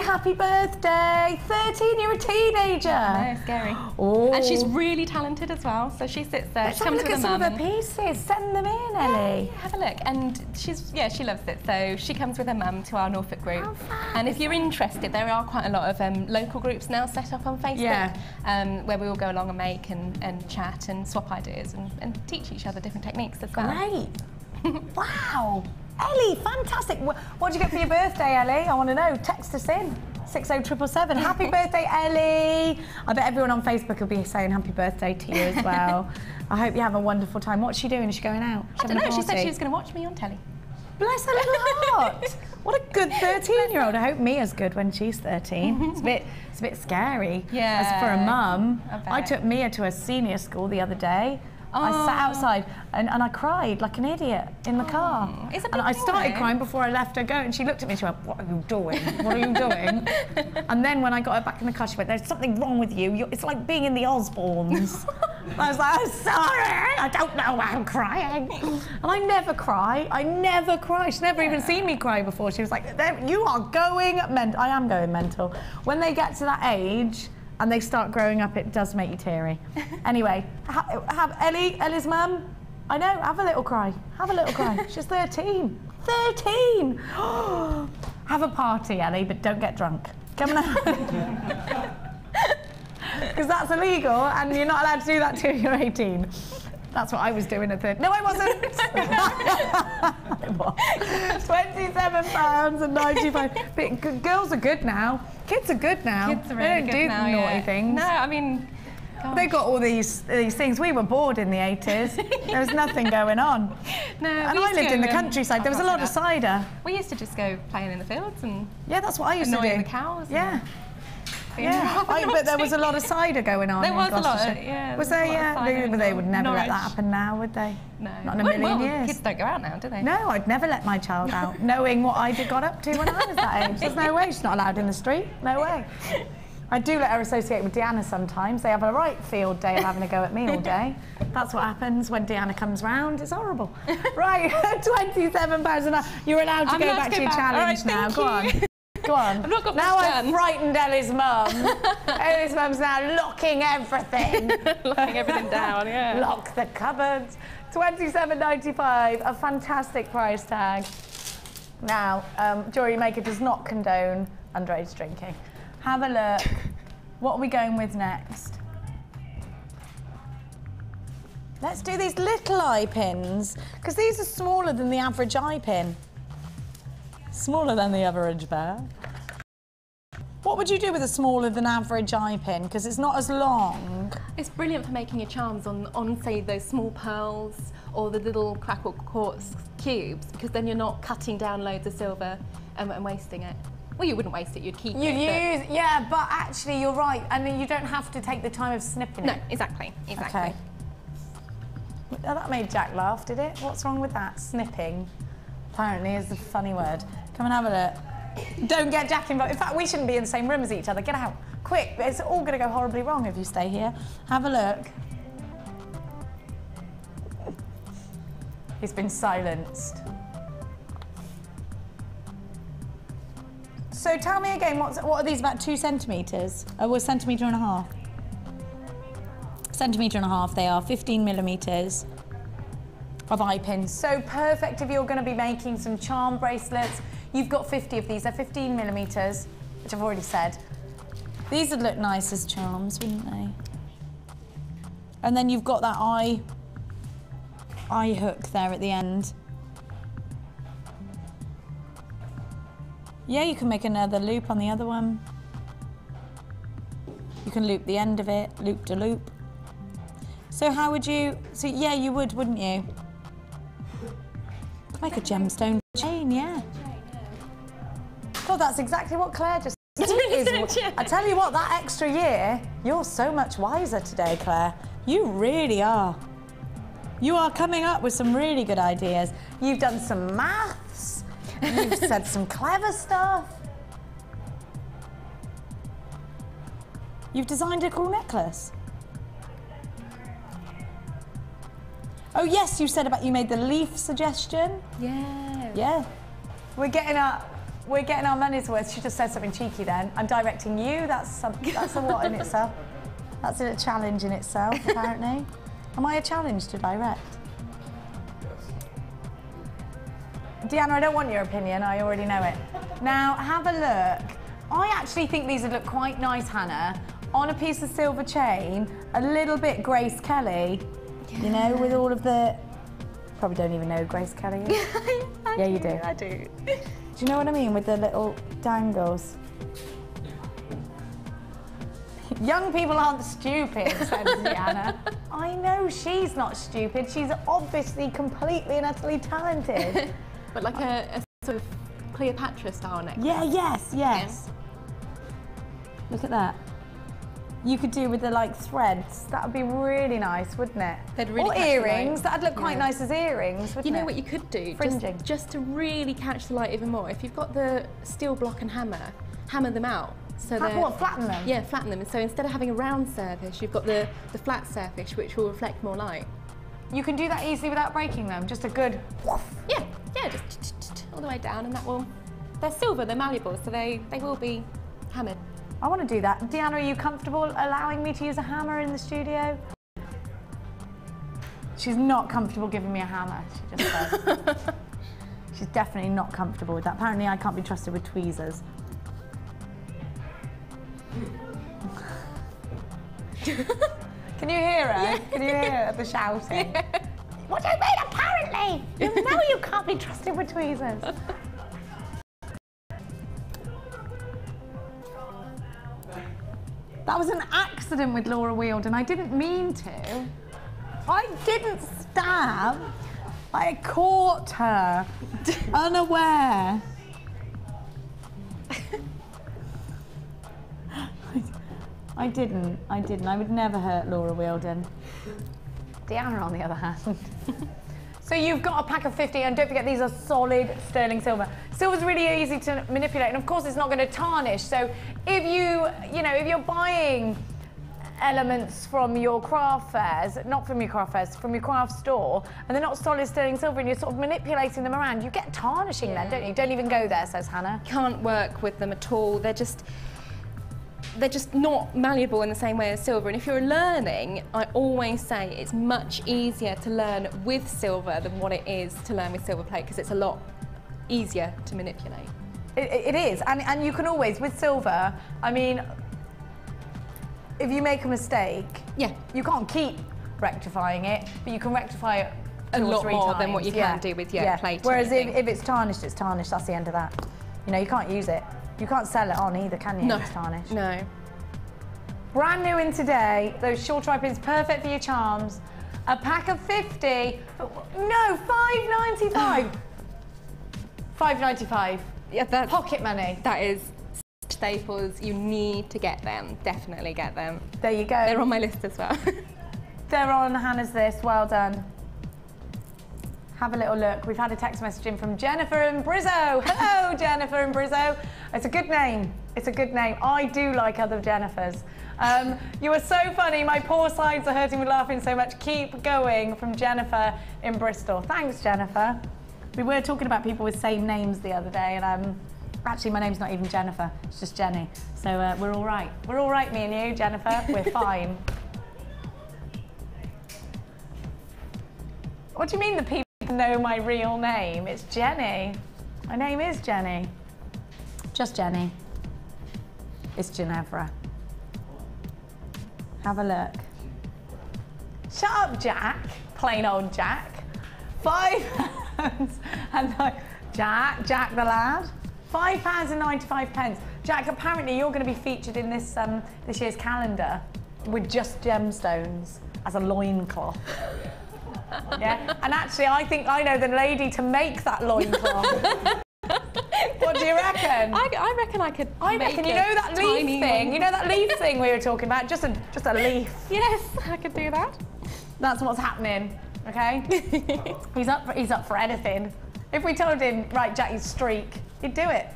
happy birthday. 13, you're a teenager. I know, scary. Oh. And she's really talented as well, so she sits there. Let's she have a comes look with at her some of mum. her pieces. Send them in, Ellie. Yeah, have a look. And she loves it, so she comes with her mum to our Norfolk group. Oh, fab. And if you're interested, there are quite a lot of local groups now set up on Facebook, where we all go along and make and chat and swap ideas and teach each other different techniques as well. Great. Wow. Ellie, fantastic. What did you get for your birthday, Ellie? I want to know. Text us in. 60777. Happy birthday, Ellie. I bet everyone on Facebook will be saying happy birthday to you as well. I hope you have a wonderful time. What's she doing? Is she going out? I don't know. She said she was going to watch me on telly. Bless her little heart. What a good 13-year-old. I hope Mia's good when she's 13. It's a bit scary. Yeah. As for a mum, I took Mia to a senior school the other day. I sat outside and I cried like an idiot in the car. It's a big and I thing, started though. crying before I left her go, and she looked at me and she went, "What are you doing? What are you doing?" And then when I got her back in the car, she went, "There's something wrong with you. It's like being in the Osbournes." I was like, "I'm sorry, I don't know why I'm crying." And I never cry. She's never even seen me cry before. She was like, "You are going mental." I am going mental. When they get to that age, and they start growing up, it does make you teary. Anyway, have Ellie's mum, I know, have a little cry. Have a little cry. She's 13. 13! Have a party, Ellie, but don't get drunk. Come on. Because that's illegal, and you're not allowed to do that till you're 18. That's what I was doing at 13. No, I wasn't. It was. £27.95. But girls are good now. Kids are good now. Kids are really they good don't do now, naughty things. No, I mean, gosh. They got all these things. We were bored in the 80s. There was nothing going on. No, and I lived in the countryside. There was a lot of cider. We used to just go playing in the fields and that's what I used to do. annoying the cows. Yeah. But there was a lot of cider going on. There was a lot. Was there? Yeah. They would never let that happen now, would they? No. Not in a million years. Kids don't go out now, do they? No, I'd never let my child out, knowing what I got up to when I was that age. There's no way she's not allowed in the street. No way. I do let her associate with Deanna sometimes. They have a right field day of having a go at me all day. That's what happens when Deanna comes round. It's horrible. Right, £27 an hour. You're allowed to go back to your challenge now. Go on. Go on. I've not got now much I've done. Frightened Ellie's mum. Ellie's mum's now locking everything. Locking everything down, yeah. Lock the cupboards. £27.95, a fantastic price tag. Now, JewelleryMaker does not condone underage drinking. Have a look. What are we going with next? Let's do these little eye pins, because these are smaller than the average eye pin. Smaller than the average bear. What would you do with a smaller than average eye pin? Because it's not as long. It's brilliant for making your charms on say, those small pearls or the little crackle quartz cubes, because then you're not cutting down loads of silver and wasting it. Well, you wouldn't waste it, you'd keep it. Yeah, but actually you're right. I mean, you don't have to take the time of snipping it. No, exactly. Okay. Oh, that made Jack laugh, did it? What's wrong with that? Snipping, apparently, is a funny word. Come and have a look. Don't get Jack involved. In fact, we shouldn't be in the same room as each other. Get out, quick. It's all going to go horribly wrong if you stay here. Have a look. He's been silenced. So tell me again, what are these, about 2 centimetres? Oh, well, centimetre and a half. Centimetre and a half they are, 15 millimetres. of eye pins. So perfect if you're going to be making some charm bracelets. You've got 50 of these. They're 15 millimeters, which I've already said. These would look nice as charms, wouldn't they? And then you've got that eye hook there at the end. Yeah, you can make another loop on the other one. You can loop the end of it, loop to loop. So how would you, so yeah, you would, wouldn't you? Like a gemstone chain, yeah. God, that's exactly what Claire just said. I tell you what, that extra year, you're so much wiser today, Claire. You really are. You are coming up with some really good ideas. You've done some maths. You've said some clever stuff. You've designed a cool necklace. Oh yes, you said about you made the leaf suggestion. Yeah. Yeah. We're getting our money's worth. She just said something cheeky then. I'm directing you. That's a what in itself. That's a challenge in itself, apparently. Am I a challenge to direct? Deanna, I don't want your opinion, I already know it. Now, have a look. I actually think these would look quite nice, Hannah, on a piece of silver chain, a little bit Grace Kelly, you know, with all of the... Probably don't even know who Grace Kelly is. Yeah, you do. I do. Do you know what I mean, with the little dangles? Young people aren't stupid, said Deanna. I know she's not stupid, she's obviously completely and utterly talented. But like a sort of Cleopatra style necklace. Yeah, yes. Yeah. Look at that. You could do with the like threads. That would be really nice, wouldn't it? They'd really or earrings. That'd look quite nice as earrings, wouldn't it? You know what you could do? Fringing. Just to really catch the light even more. If you've got the steel block and hammer them out. So what, flatten them? Yeah, flatten them. So instead of having a round surface, you've got the flat surface, which will reflect more light. You can do that easily without breaking them. Just a good woof. Yeah, just all the way down, and that will. They're silver, they're malleable, so they will be hammered. I want to do that. Deanna, are you comfortable allowing me to use a hammer in the studio? She's not comfortable giving me a hammer, she just said. She's definitely not comfortable with that. Apparently I can't be trusted with tweezers. Can you hear her? Yeah. Can you hear her the shouting? Yeah. What do you mean, apparently? You know you can't be trusted with tweezers. That was an accident with Laura Wielden. I didn't mean to. I didn't stab. I caught her unaware. I didn't. I would never hurt Laura Wielden. Deanna, on the other hand. So you've got a pack of 50, and don't forget these are solid sterling silver. Silver's really easy to manipulate, and of course it's not going to tarnish. So if if you're buying elements from your craft fairs, not from your craft fairs, from your craft store, and they're not solid sterling silver, and you're sort of manipulating them around, you get tarnishing then, don't you? Don't even go there, says Hannah. Can't work with them at all. They're just not malleable in the same way as silver. And if you're learning, I always say it's much easier to learn with silver than what it is to learn with silver plate, because it's a lot easier to manipulate. It is, and you can always, with silver, I mean, if you make a mistake, you can't keep rectifying it, but you can rectify it a lot 3 more times. than what you can do with plate. Whereas if it's tarnished, it's tarnished. That's the end of that. You know, you can't use it. You can't sell it on either, can you? No. If it's tarnished. No. Brand new in today, those short eye pins, perfect for your charms. A pack of 50. No, $5.95. $5.95. Yeah, that's pocket money. That is staples. You need to get them. Definitely get them. There you go. They're on my list as well. They're on Hannah's list. Well done. Have a little look. We've had a text message in from Jennifer and Brizzo. Hello, Jennifer and Brizzo. It's a good name. It's a good name. I do like other Jennifers. You are so funny. My poor sides are hurting with laughing so much. Keep going, from Jennifer in Bristol. Thanks, Jennifer. We were talking about people with same names the other day, and actually my name's not even Jennifer. It's just Jenny. So we're all right. We're all right, me and you, Jennifer. We're fine. What do you mean the people know my real name? It's Jenny. My name is Jenny. Just Jenny. It's Ginevra. Have a look. Shut up, Jack. Plain old Jack. £5 and Jack the lad. £5.95. Jack, apparently you're going to be featured in this this year's calendar with just gemstones as a loincloth. Yeah, and actually I think I know the lady to make that loincloth. What do you reckon? I reckon I could. I reckon, you know that leaf thing? You know that leaf thing we were talking about? Just a leaf. Yes, I could do that. That's what's happening, okay? He's up for anything. If we told him, right, Jack, you streak, he'd do it,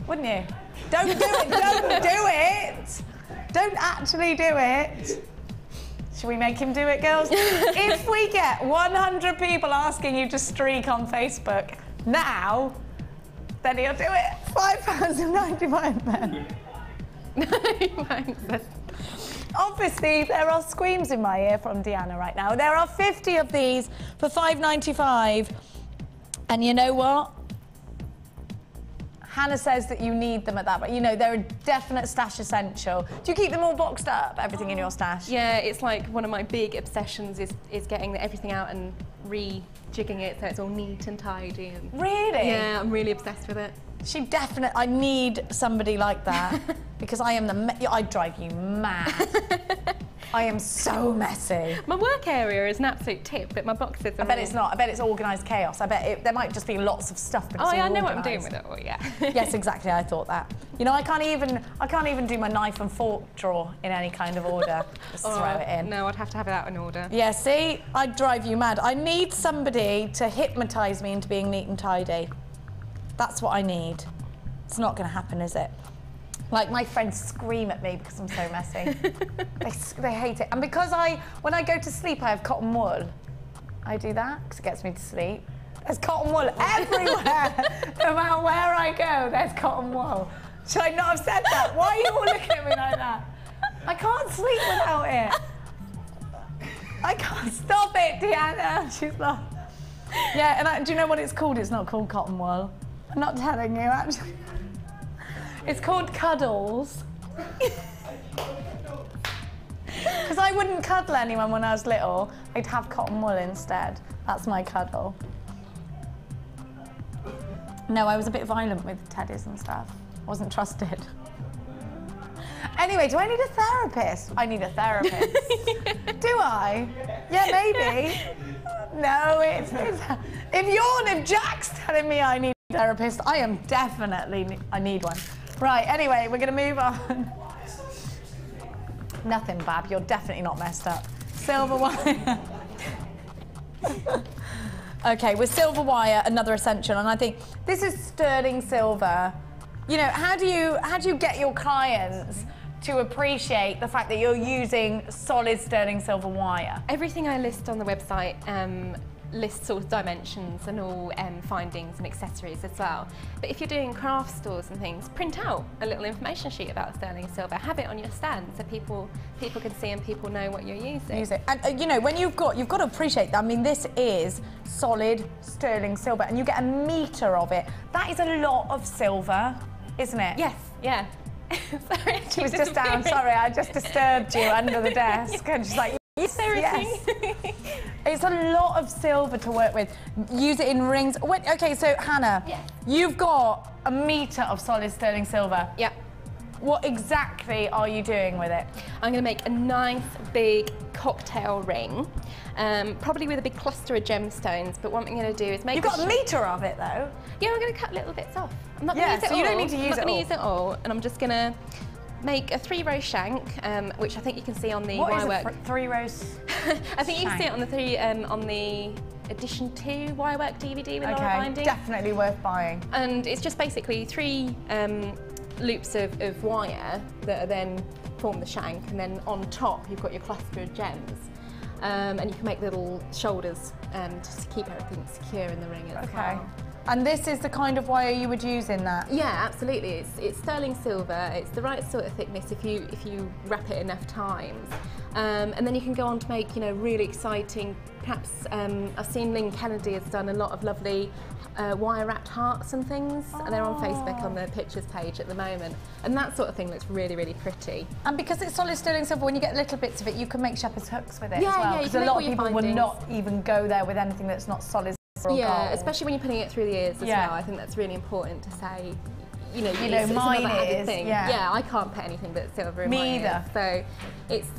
wouldn't you? Don't do it, don't do it! Don't actually do it. Should we make him do it, girls? If we get 100 people asking you to streak on Facebook now, then he'll do it. £5.95. No, thanks. Obviously, there are screams in my ear from Deanna right now. There are 50 of these for £5.95. And you know what? Hannah says that you need them at that, but you know, they're a definite stash essential. Do you keep them all boxed up, everything in your stash? Yeah, it's like one of my big obsessions is getting everything out and rejigging it so it's all neat and tidy. And really? Yeah, I'm really obsessed with it. I need somebody like that because I drive you mad. I am so messy. My work area is an absolute tip, but my boxes are I bet it's not. I bet it's organised chaos. I bet there might just be lots of stuff. But oh yeah, I know organised. what I'm doing with it all. Yeah. Yes, exactly. I thought that. You know, I can't even do my knife and fork drawer in any kind of order. Just throw it in. No, I'd have to have it out in order. Yeah. See, I'd drive you mad. I need somebody to hypnotise me into being neat and tidy. That's what I need. It's not going to happen, is it? Like, my friends scream at me because I'm so messy. they hate it. And because when I go to sleep, I have cotton wool. I do that because it gets me to sleep. There's cotton wool everywhere. No matter where I go, there's cotton wool. Should I not have said that? Why are you all looking at me like that? I can't sleep without it. I can't stop it, Deanna. She's like, yeah, and do you know what it's called? It's not called cotton wool. I'm not telling you, actually. It's called cuddles. Because I wouldn't cuddle anyone when I was little. I'd have cotton wool instead. That's my cuddle. No, I was a bit violent with teddies and stuff. Wasn't trusted. Anyway, do I need a therapist? I need a therapist. Do I? Yeah, maybe. No, if Jack's telling me I need a therapist, I am definitely, I need one. Right, anyway, we're going to move on. Nothing, Bab, you're definitely not messed up. Silver wire. Okay, with silver wire, another essential, and I think this is sterling silver. You know, how do you get your clients to appreciate the fact that you're using solid sterling silver wire? Everything I list on the website lists all dimensions and all findings and accessories as well. But if you're doing craft stores and things, print out a little information sheet about sterling silver. Have it on your stand so people can see and people know what you're using. Use it. And you know, when you've got to appreciate that. I mean, this is solid sterling silver, and you get a metre of it. That is a lot of silver, isn't it? Yes. Yeah. Sorry, she was just down. Sorry, I just disturbed you under the desk, and she's like, yes, yes. It's a lot of silver to work with. Use it in rings. Okay, so Hannah, you've got a metre of solid sterling silver. Yeah. What exactly are you doing with it? I'm going to make a nice big cocktail ring, probably with a big cluster of gemstones. But what I'm going to do is make. You've got a metre of it, though. Yeah, I'm going to cut little bits off. I'm not going to use it all. You don't need to use it all. I'm not going to use it all, and I'm just going to make a 3-row shank, which I think you can see on the wirework. What is a 3-row? I think you can see it on the Edition 2 wirework DVD with Laura binding. Definitely worth buying. And it's just basically 3 loops of wire that are then form the shank, and then on top you've got your cluster of gems. And you can make little shoulders just to keep everything secure in the ring as well. And this is the kind of wire you would use in that? Yeah, absolutely. It's sterling silver. It's the right sort of thickness if you wrap it enough times. And then you can go on to make, you know, really exciting perhaps I've seen Lynn Kennedy has done a lot of lovely wire-wrapped hearts and things, and they're on Facebook on the pictures page at the moment, and that sort of thing looks really, really pretty. And because it's solid sterling silver, when you get little bits of it, you can make shepherd's hooks with it Yeah, as well. yeah, Because a lot of people will not even go there with anything that's not solid silver or Yeah, gold. especially when you're putting it through the ears as well. I think that's really important to say. You know, it's mine another added is, thing. yeah. I can't put anything but silver in my Me either. ears. So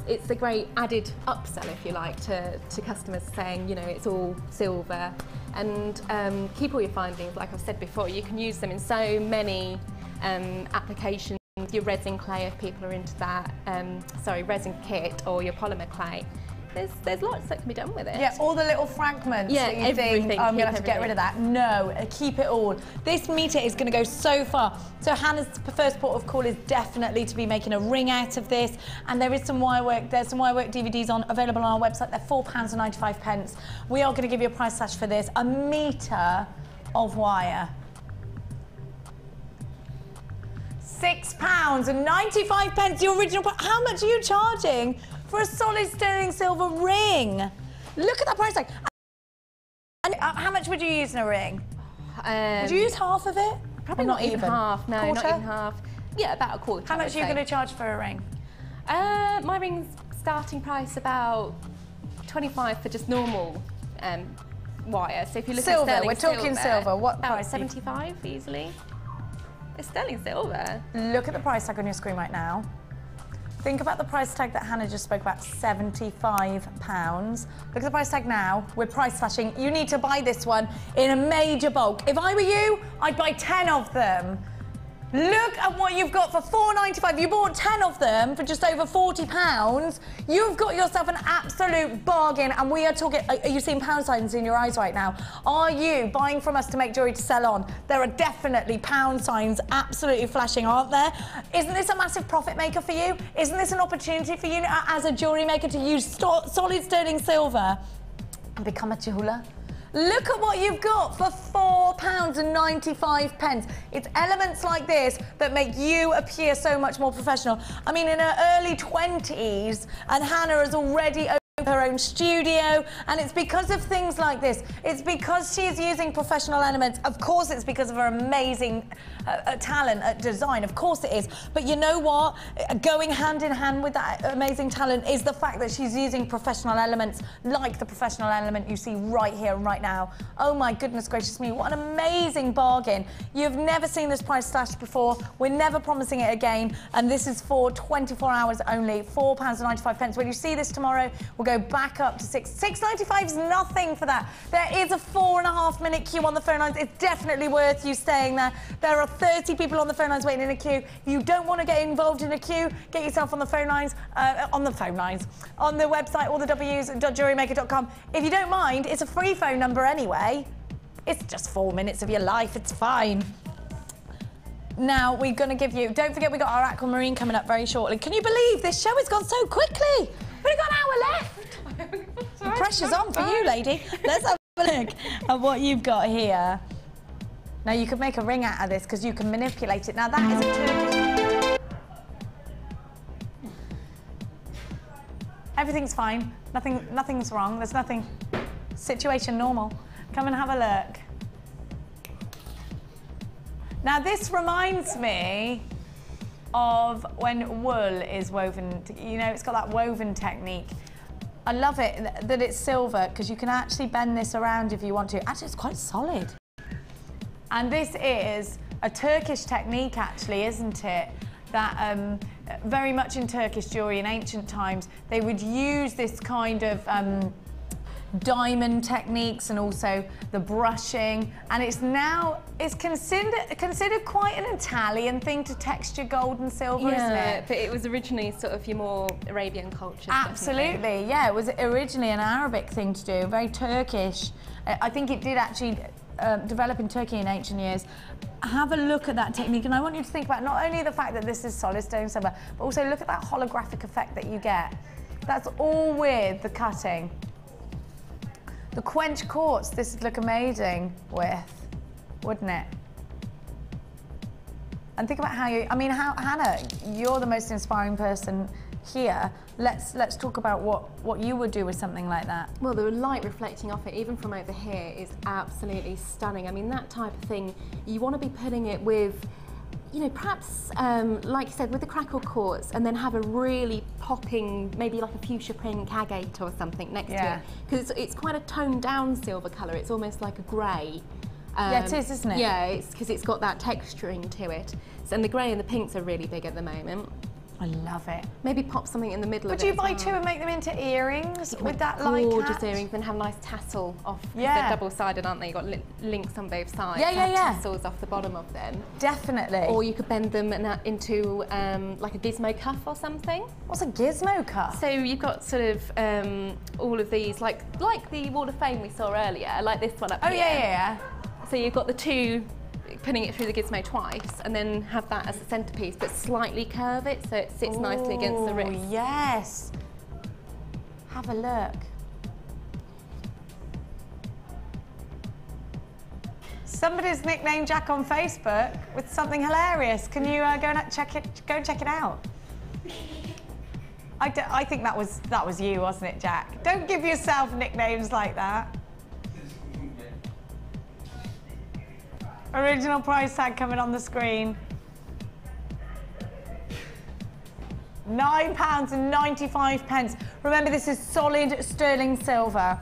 it's a great added upsell, if you like, to customers saying, you know, it's all silver. And keep all your findings, like I've said before, you can use them in so many applications. Your resin clay, if people are into that, resin kit, or your polymer clay. There's lots that can be done with it. Yeah, all the little fragments that you everything. think, I'm going to have to get rid of that. No, keep it all. This meter is going to go so far. So Hannah's first port of call is definitely to be making a ring out of this. And there is some wire work. There's some wire work DVDs available on our website. They're £4.95. We are going to give you a price slash for this. A meter of wire. £6.95, the original price. How much are you charging for a solid sterling silver ring? Look at that price tag. And how much would you use in a ring? Would you use half of it? Probably not even half. No, quarter? not even half. Yeah, about a quarter. How much are you going to charge for a ring? My ring's starting price about 25 for just normal wire. So if you look at sterling we're talking silver. What about price? 75 easily. It's sterling silver. Look at the price tag on your screen right now. Think about the price tag that Hannah just spoke about, £75. Look at the price tag now. We're price slashing. You need to buy this one in a major bulk. If I were you, I'd buy 10 of them. Look at what you've got for £4.95. You bought 10 of them for just over £40. You've got yourself an absolute bargain, and we are talking, are you seeing pound signs in your eyes right now? Are you buying from us to make jewellery to sell on? There are definitely pound signs absolutely flashing, aren't there? Isn't this a massive profit maker for you? Isn't this an opportunity for you as a jewellery maker to use solid sterling silver and become a jeweller? Look at what you've got for £4.95. It's elements like this that make you appear so much more professional. I mean, in her early 20s, and Hannah has already opened her own studio, and it's because of things like this. It's because she is using professional elements. Of course, it's because of her amazing talent at design. Of course it is. But you know what? Going hand in hand with that amazing talent is the fact that she's using professional elements, like the professional element you see right here and right now. Oh my goodness gracious me, what an amazing bargain. You've never seen this price slash before. We're never promising it again, and this is for 24 hours only, £4.95. When you see this tomorrow, we'll go back up to £6.95 is nothing for that. There is a 4.5-minute queue on the phone lines. It's definitely worth you staying there. There are 30 people on the phone lines waiting in a queue. If you don't want to get involved in a queue, get yourself on the phone lines, on the website, all the W's.jewellerymaker.com. If you don't mind, it's a free phone number anyway. It's just 4 minutes of your life, it's fine. Now, we're going to give you, don't forget we got our aquamarine coming up very shortly. Can you believe this show has gone so quickly? We've got an hour left. The pressure's on for you, lady. Let's have a look at what you've got here. Now, you could make a ring out of this because you can manipulate it. Now, that is a Turkish... Everything's fine. Nothing's wrong. There's nothing... Situation normal. Come and have a look. Now, this reminds me of when wool is woven. You know, it's got that woven technique. I love it that it's silver because you can actually bend this around if you want to. Actually, it's quite solid. And this is a Turkish technique, actually, isn't it? That very much in Turkish jewellery in ancient times, they would use this kind of diamond techniques and also the brushing, and it's considered quite an Italian thing to texture gold and silver, isn't it? But it was originally sort of your more Arabian culture. Absolutely, definitely. Yeah, it was originally an Arabic thing to do, very Turkish. I think it did actually develop in Turkey in ancient years. Have a look at that technique, and I want you to think about not only the fact that this is solid stone silver, but also look at that holographic effect that you get. That's all with the cutting. The quench quartz, this would look amazing with, wouldn't it? And think about how you, Hannah, you're the most inspiring person here. Let's talk about what you would do with something like that. Well, the light reflecting off it, even from over here, is absolutely stunning. I mean, that type of thing, you want to be putting it with, you know, perhaps, like you said, with the crackle quartz, and then have a really popping, maybe like a fuchsia print agate or something next to it. Because it's quite a toned down silver colour. It's almost like a grey. Yeah, it is, isn't it? Yeah, it's because it's got that texturing to it. So, and the grey and the pinks are really big at the moment. I love it. Maybe pop something in the middle of it. Would you buy two and make them into earrings with that light gorgeous catch? earrings, and have a nice tassel off. Yeah. They're double-sided, aren't they? You've got links on both sides. Yeah, yeah, yeah. Tassels off the bottom of them. Definitely. Or you could bend them into like a gizmo cuff or something. What's a gizmo cuff? So you've got sort of all of these, like the Wall of Fame we saw earlier, like this one up here. Oh, yeah, yeah, yeah. So you've got the two, putting it through the gizmo twice, and then have that as a centerpiece, but slightly curve it so it sits nicely against the wrist. Yes. Have a look. Somebody's nicknamed Jack on Facebook with something hilarious. Can you go and check it out? I think that was you, wasn't it, Jack? Don't give yourself nicknames like that. Original price tag coming on the screen. £9.95. Remember, this is solid sterling silver.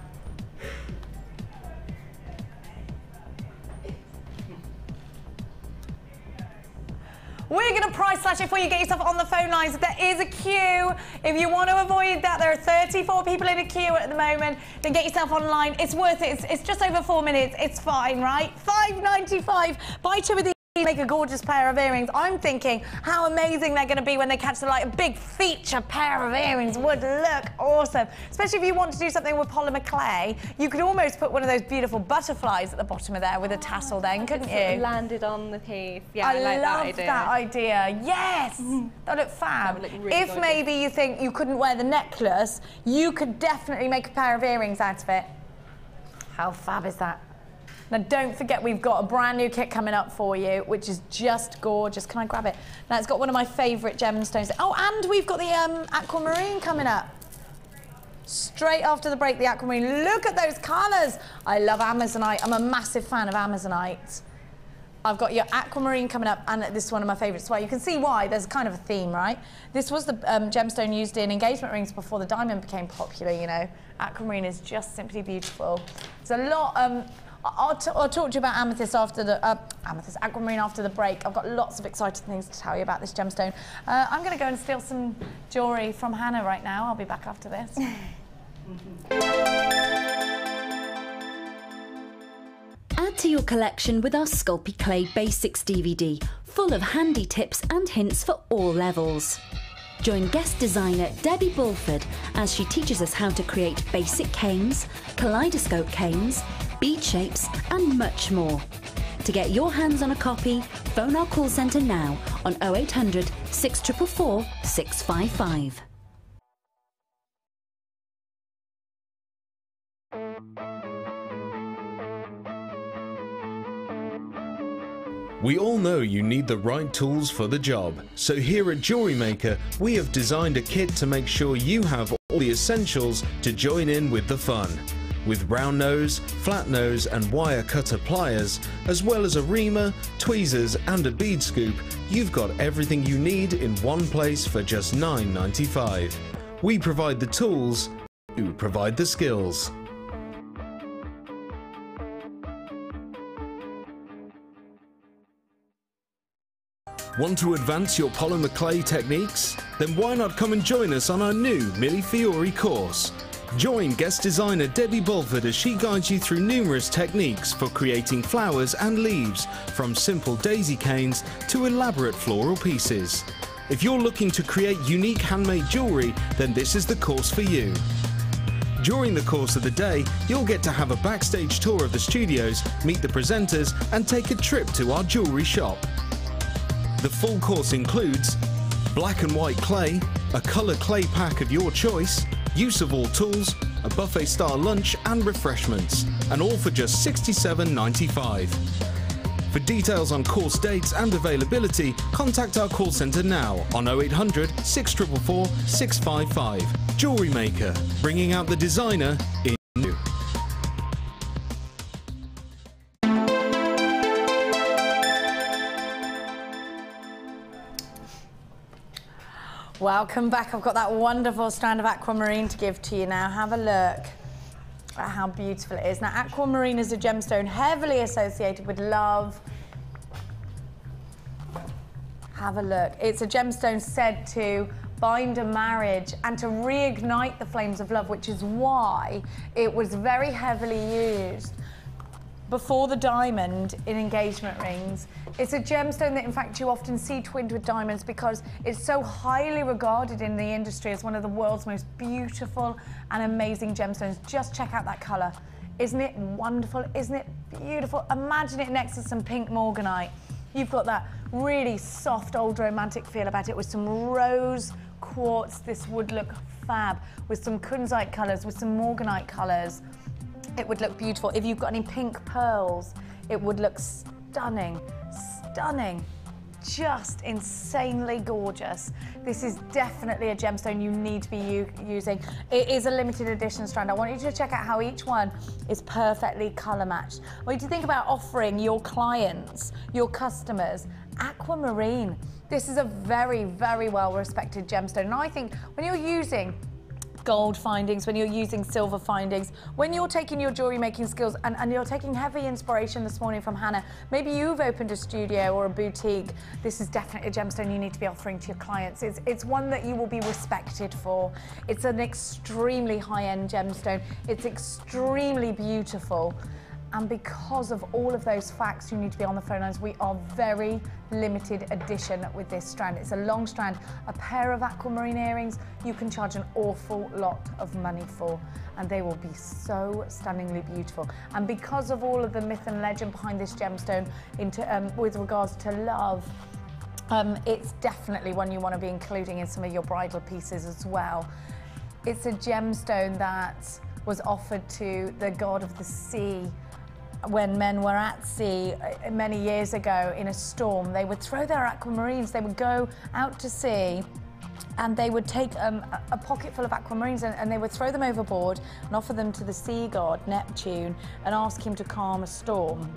We're going to price slash it for you. Get yourself on the phone lines. There is a queue. If you want to avoid that, there are 34 people in a queue at the moment. Then get yourself online. It's worth it. It's just over 4 minutes. It's fine, right? £5.95. Buy two of these. Make a gorgeous pair of earrings. I'm thinking how amazing they're going to be when they catch the light. A big feature pair of earrings would look awesome, especially if you want to do something with polymer clay. You could almost put one of those beautiful butterflies at the bottom of there with a tassel then, couldn't you? Landed on the piece. Yeah, I like love that idea. Yes, that would look fab. That would look really if gorgeous. maybe you think you couldn't wear the necklace, you could definitely make a pair of earrings out of it. How fab is that? Now, don't forget, we've got a brand new kit coming up for you, which is just gorgeous. Can I grab it? Now, it's got one of my favourite gemstones. Oh, and we've got the aquamarine coming up. Straight after the break, the aquamarine. Look at those colours. I love Amazonite. I'm a massive fan of Amazonite. I've got your aquamarine coming up, and this is one of my favourites as well. You can see why. There's kind of a theme, right? This was the gemstone used in engagement rings before the diamond became popular, you know. Aquamarine is just simply beautiful. There's a lot... I'll talk to you about amethyst after the aquamarine after the break. I've got lots of exciting things to tell you about this gemstone. I'm going to go and steal some jewellery from Hannah right now. I'll be back after this. Add to your collection with our Sculpey Clay Basics DVD, full of handy tips and hints for all levels. Join guest designer Debbie Bulford as she teaches us how to create basic canes, kaleidoscope canes, bead shapes and much more. To get your hands on a copy, phone our call centre now on 0800 644 655. We all know you need the right tools for the job, so here at JewelleryMaker we have designed a kit to make sure you have all the essentials to join in with the fun. With round nose, flat nose and wire cutter pliers, as well as a reamer, tweezers and a bead scoop, you've got everything you need in one place for just $9.95. We provide the tools, you provide the skills. Want to advance your polymer clay techniques? Then why not come and join us on our new Mille Fiori course? Join guest designer Debbie Bulford as she guides you through numerous techniques for creating flowers and leaves, from simple daisy canes to elaborate floral pieces. If you're looking to create unique handmade jewellery, then this is the course for you. During the course of the day, you'll get to have a backstage tour of the studios, meet the presenters and take a trip to our jewellery shop. The full course includes black and white clay, a colour clay pack of your choice, use of all tools, a buffet-style lunch and refreshments, and all for just $67.95. For details on course dates and availability, contact our call centre now on 0800 644 655. JewelleryMaker, bringing out the designer in you. Welcome back. I've got that wonderful strand of aquamarine to give to you now. Have a look at how beautiful it is. Now, aquamarine is a gemstone heavily associated with love. Have a look. It's a gemstone said to bind a marriage and to reignite the flames of love, which is why it was very heavily used before the diamond in engagement rings. It's a gemstone that in fact you often see twinned with diamonds because it's so highly regarded in the industry as one of the world's most beautiful and amazing gemstones. Just check out that colour. Isn't it wonderful? Isn't it beautiful? Imagine it next to some pink morganite. You've got that really soft old romantic feel about it with some rose quartz. This would look fab with some kunzite colours, with some morganite colours. It would look beautiful. If you've got any pink pearls, it would look stunning, stunning, just insanely gorgeous. This is definitely a gemstone you need to be using. It is a limited edition strand. I want you to check out how each one is perfectly colour matched. I want you to think about offering your clients, your customers, aquamarine. This is a very, very well respected gemstone. And I think when you're using gold findings, when you're using silver findings, when you're taking your jewellery making skills and you're taking heavy inspiration this morning from Hannah, maybe you've opened a studio or a boutique, this is definitely a gemstone you need to be offering to your clients. It's one that you will be respected for. It's an extremely high-end gemstone. It's extremely beautiful. And because of all of those facts, you need to be on the phone lines. We are very limited edition with this strand. It's a long strand. A pair of aquamarine earrings, you can charge an awful lot of money for, and they will be so stunningly beautiful. And because of all of the myth and legend behind this gemstone with regards to love, it's definitely one you want to be including in some of your bridal pieces as well. It's a gemstone that was offered to the god of the sea. When men were at sea many years ago in a storm, they would throw their aquamarines, they would go out to sea and they would take a pocket full of aquamarines and they would throw them overboard and offer them to the sea god, Neptune, and ask him to calm a storm.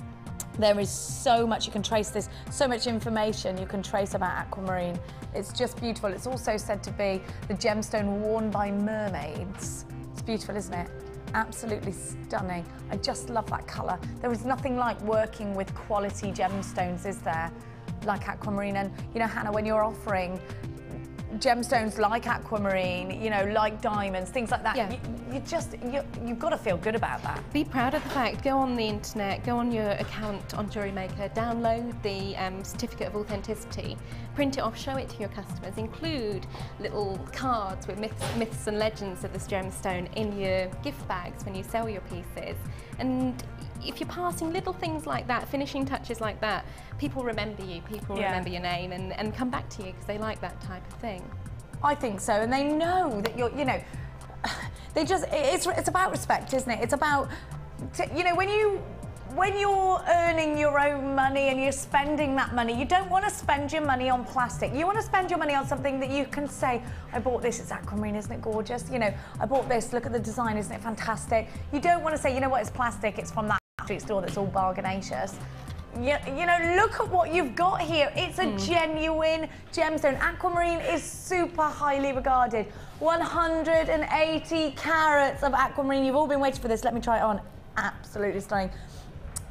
There is so much you can trace this, so much information you can trace about aquamarine. It's just beautiful. It's also said to be the gemstone worn by mermaids. It's beautiful, isn't it? Absolutely stunning. I just love that colour. There is nothing like working with quality gemstones, is there? Like aquamarine. And you know, Hannah, when you're offering gemstones like aquamarine, you know, like diamonds, things like that, yeah. You've got to feel good about that. Be proud of the fact. Go on the internet, go on your account on JewelleryMaker, download the certificate of authenticity, print it off, show it to your customers, include little cards with myths and legends of this gemstone in your gift bags when you sell your pieces. And if you're passing little things like that, finishing touches like that, people remember you, people remember your name and come back to you because they like that type of thing. I think so, and they know that you're, you know, they just, it's about respect, isn't it? It's about, you know, when you're earning your own money and you're spending that money, you don't want to spend your money on plastic. You want to spend your money on something that you can say, I bought this, it's aquamarine, isn't it gorgeous? You know, I bought this, look at the design, isn't it fantastic? You don't want to say, you know what, it's plastic, it's from that street store that's all bargainacious. You know, look at what you've got here. It's a genuine gemstone. Aquamarine is super highly regarded. 180 carats of aquamarine. You've all been waiting for this. Let me try it on. Absolutely stunning.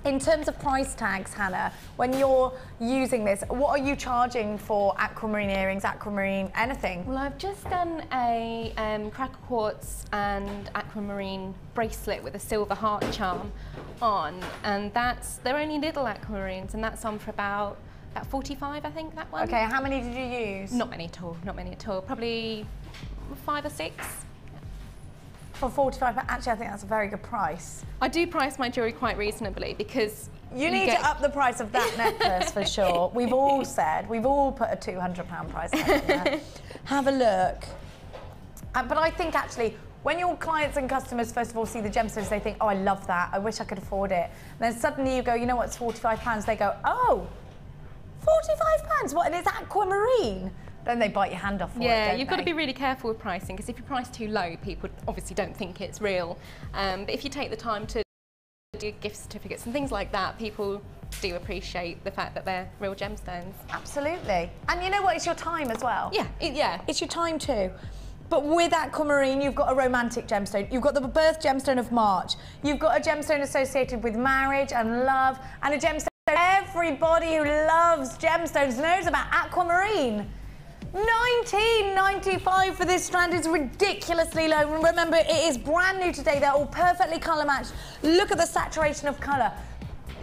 In terms of price tags, Hannah, when you're using this, what are you charging for aquamarine earrings, aquamarine, anything? Well, I've just done a cracker quartz and aquamarine bracelet with a silver heart charm on, and they're only little aquamarines, and that's on for about 45, I think, that one. Okay, how many did you use? Not many at all, not many at all. Probably 5 or 6. For 45, but actually I think that's a very good price. I do price my jewellery quite reasonably because you need to up the price of that necklace for sure. We've all said, we've all put a £200 price tag on there. Have a look. But I think actually When your clients and customers first of all see the gemstones, they think, oh, I love that, I wish I could afford it. And then suddenly you go, you know what, it's £45. They go, oh, £45, what, and it's aquamarine? Then they bite your hand off for it, Yeah, don't you've got to they? be really careful with pricing, because if you price too low, people obviously don't think it's real. But if you take the time to do gift certificates and things like that, people do appreciate the fact that they're real gemstones. Absolutely. And you know what, it's your time as well. Yeah, yeah. It's your time too. But with aquamarine, you've got a romantic gemstone. You've got the birth gemstone of March. You've got a gemstone associated with marriage and love, and a gemstone everybody who loves gemstones knows about, aquamarine. $19.95 for this strand is ridiculously low. Remember, it is brand new today. They're all perfectly colour matched. Look at the saturation of colour.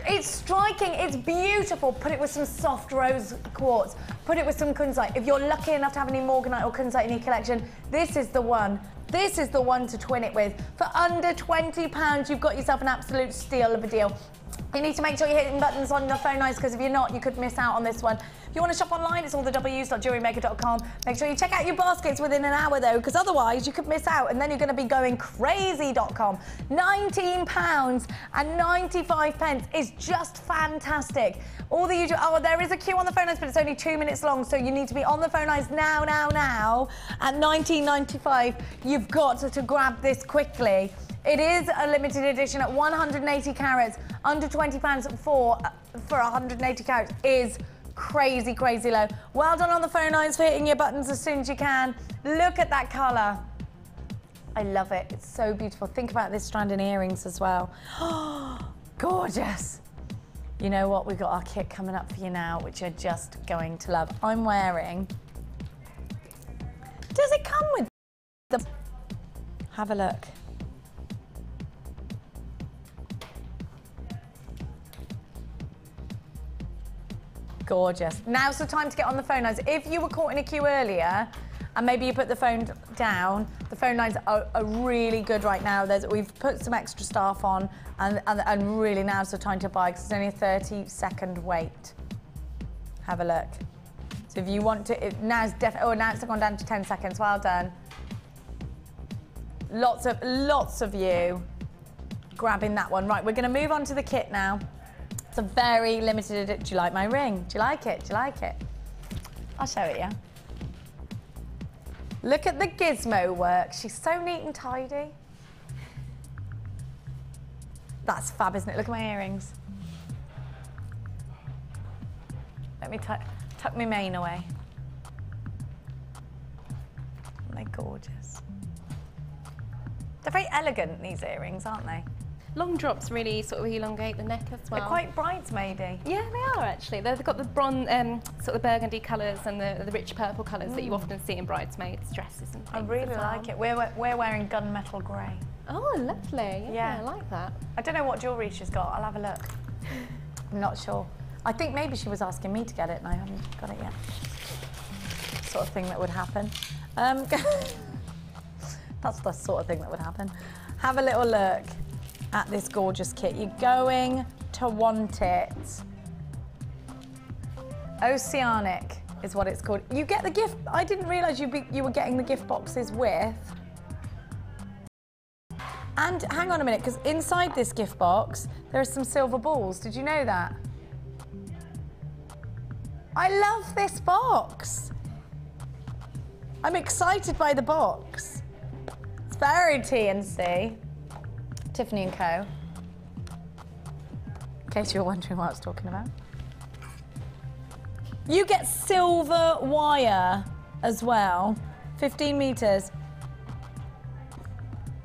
It's striking, it's beautiful. Put it with some soft rose quartz. Put it with some kunzite. If you're lucky enough to have any morganite or kunzite in your collection, this is the one. This is the one to twin it with. For under £20, you've got yourself an absolute steal of a deal. You need to make sure you're hitting buttons on your phone, because if you're not, you could miss out on this one. If you want to shop online, it's all the w's.jewellerymaker.com. Make sure you check out your baskets within an hour, though, because otherwise you could miss out, and then you're going to be going crazy.com. £19.95 is just fantastic. All the usual, oh, there is a queue on the phone lines, but it's only 2 minutes long, so you need to be on the phone lines now. At £19.95, you've got to grab this quickly. It is a limited edition at 180 carats. Under £20 for 180 carats is crazy, crazy low. Well done on the phone lines for hitting your buttons as soon as you can. Look at that colour. I love it. It's so beautiful. Think about this strand in earrings as well. Oh, gorgeous. You know what? We've got our kit coming up for you now, which you're just going to love. I'm wearing... Does it come with the... Have a look. Gorgeous. Now's the time to get on the phone lines. If you were caught in a queue earlier and maybe you put the phone down, the phone lines are really good right now. We've put some extra staff on, and really now's the time to buy, because it's only a 30-second wait. Have a look. So if you want to, now it's gone down to 10 seconds. Well done. Lots of you grabbing that one. Right, we're going to move on to the kit now. It's a very limited edition. Do you like my ring? Do you like it? Do you like it? I'll show it you. Look at the gizmo work. She's so neat and tidy. That's fab, isn't it? Look at my earrings. Let me tuck my mane away. Aren't they gorgeous? They're very elegant, these earrings, aren't they? Long drops really sort of elongate the neck as well. They're quite bridesmaidy. Yeah, they are actually. They've got the bronze, sort of burgundy colours and the rich purple colours that you often see in bridesmaids' dresses and things. I really like it. We're wearing gunmetal grey. Oh, lovely. Yeah, I like that. I don't know what jewellery she's got. I'll have a look. I'm not sure. I think maybe she was asking me to get it and I haven't got it yet. Sort of thing that would happen. That's the sort of thing that would happen. Have a little look at this gorgeous kit. You're going to want it. Oceanic is what it's called. You get the gift. I didn't realise you were getting the gift boxes with. And hang on a minute, because inside this gift box, there are some silver balls. Did you know that? I love this box. I'm excited by the box. It's very TNC. Tiffany & Co. In case you were wondering what I was talking about. You get silver wire as well, 15 metres.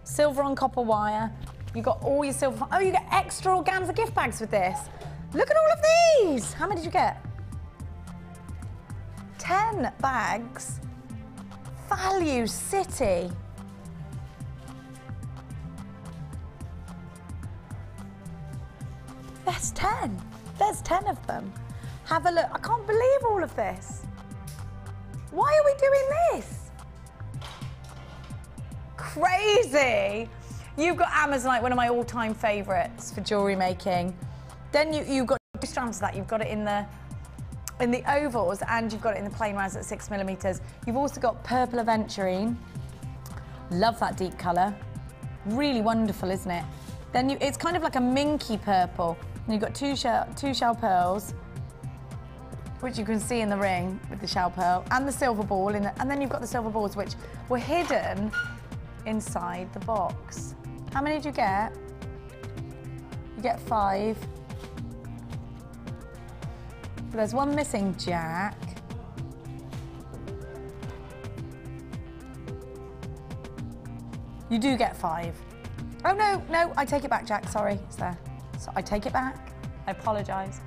Silver on copper wire. You got all your silver. Oh, you get extra organza gift bags with this. Look at all of these. How many did you get? 10 bags. Value City. There's 10. There's 10 of them. Have a look. I can't believe all of this. Why are we doing this? Crazy. You've got Amazonite, one of my all-time favourites for jewellery making. Then you've got two strands of that. You've got it in the ovals and you've got it in the plain rounds at 6mm. You've also got purple aventurine, Love that deep colour. Really wonderful, isn't it? Then it's kind of like a minky purple. And you've got two shell pearls, which you can see in the ring with the shell pearl, and the silver ball, and then you've got the silver balls, which were hidden inside the box. How many did you get? You get 5. But there's one missing, Jack. You do get 5. Oh, no, I take it back, Jack, sorry, it's there. So I take it back, I apologise.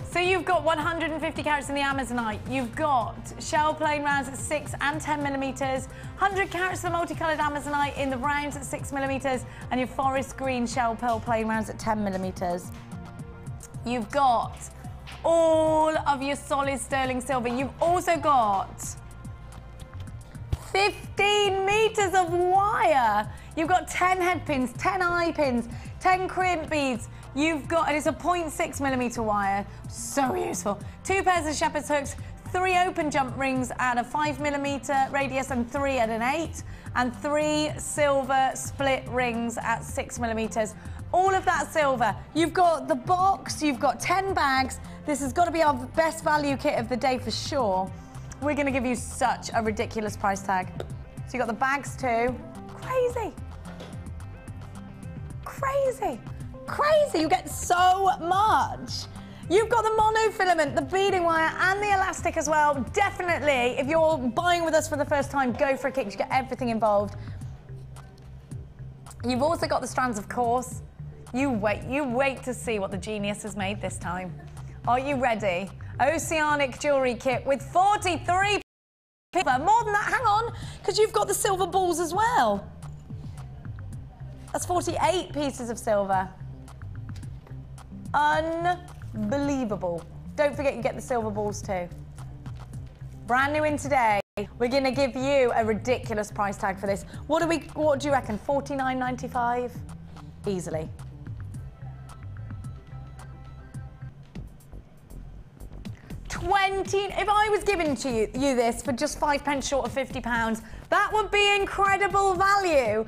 So you've got 150 carats in the Amazonite, you've got shell plain rounds at 6 and 10 millimetres, 100 carats of the multicoloured Amazonite in the rounds at 6 millimetres, and your forest green shell pearl plain rounds at 10 millimetres. You've got all of your solid sterling silver. You've also got 15 metres of wire. You've got 10 head pins, 10 eye pins, 10 crimp beads. You've got, and it's a 0.6 millimetre wire, so useful. 2 pairs of shepherd's hooks, 3 open jump rings at a 5 millimetre radius and 3 at an 8, and 3 silver split rings at 6 millimetres. All of that silver. You've got the box, you've got 10 bags. This has got to be our best value kit of the day for sure. We're going to give you such a ridiculous price tag. So you've got the bags too. Crazy. Crazy. Crazy. You get so much. You've got the monofilament, the beading wire, and the elastic as well. Definitely, if you're buying with us for the first time, go for a kick. You get everything involved. You've also got the strands, of course. You wait to see what the genius has made this time. Are you ready? Oceanic jewellery kit with 43 silver. More than that, hang on, because you've got the silver balls as well. That's 48 pieces of silver. Unbelievable. Don't forget you get the silver balls too. Brand new in today. We're going to give you a ridiculous price tag for this. What do you reckon? $49.95? Easily. If I was giving to you this for just 5 pence short of £50, that would be incredible value.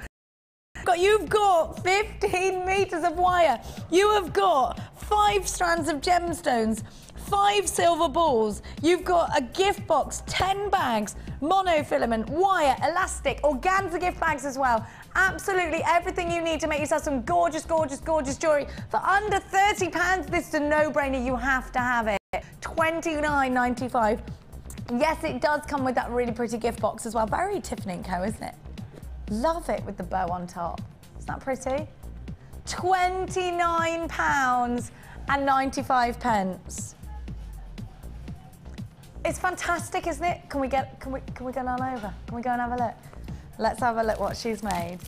You've got 15 metres of wire. You have got 5 strands of gemstones, 5 silver balls. You've got a gift box, 10 bags, monofilament, wire, elastic, organza gift bags as well. Absolutely everything you need to make yourself some gorgeous, gorgeous, gorgeous jewellery. For under £30, this is a no-brainer. You have to have it. $29.95. Yes, it does come with that really pretty gift box as well. Very Tiffany & Co, isn't it? Love it with the bow on top. Isn't that pretty? £29.95. It's fantastic, isn't it? Can we go on over? Can we go and have a look? Let's have a look what she's made.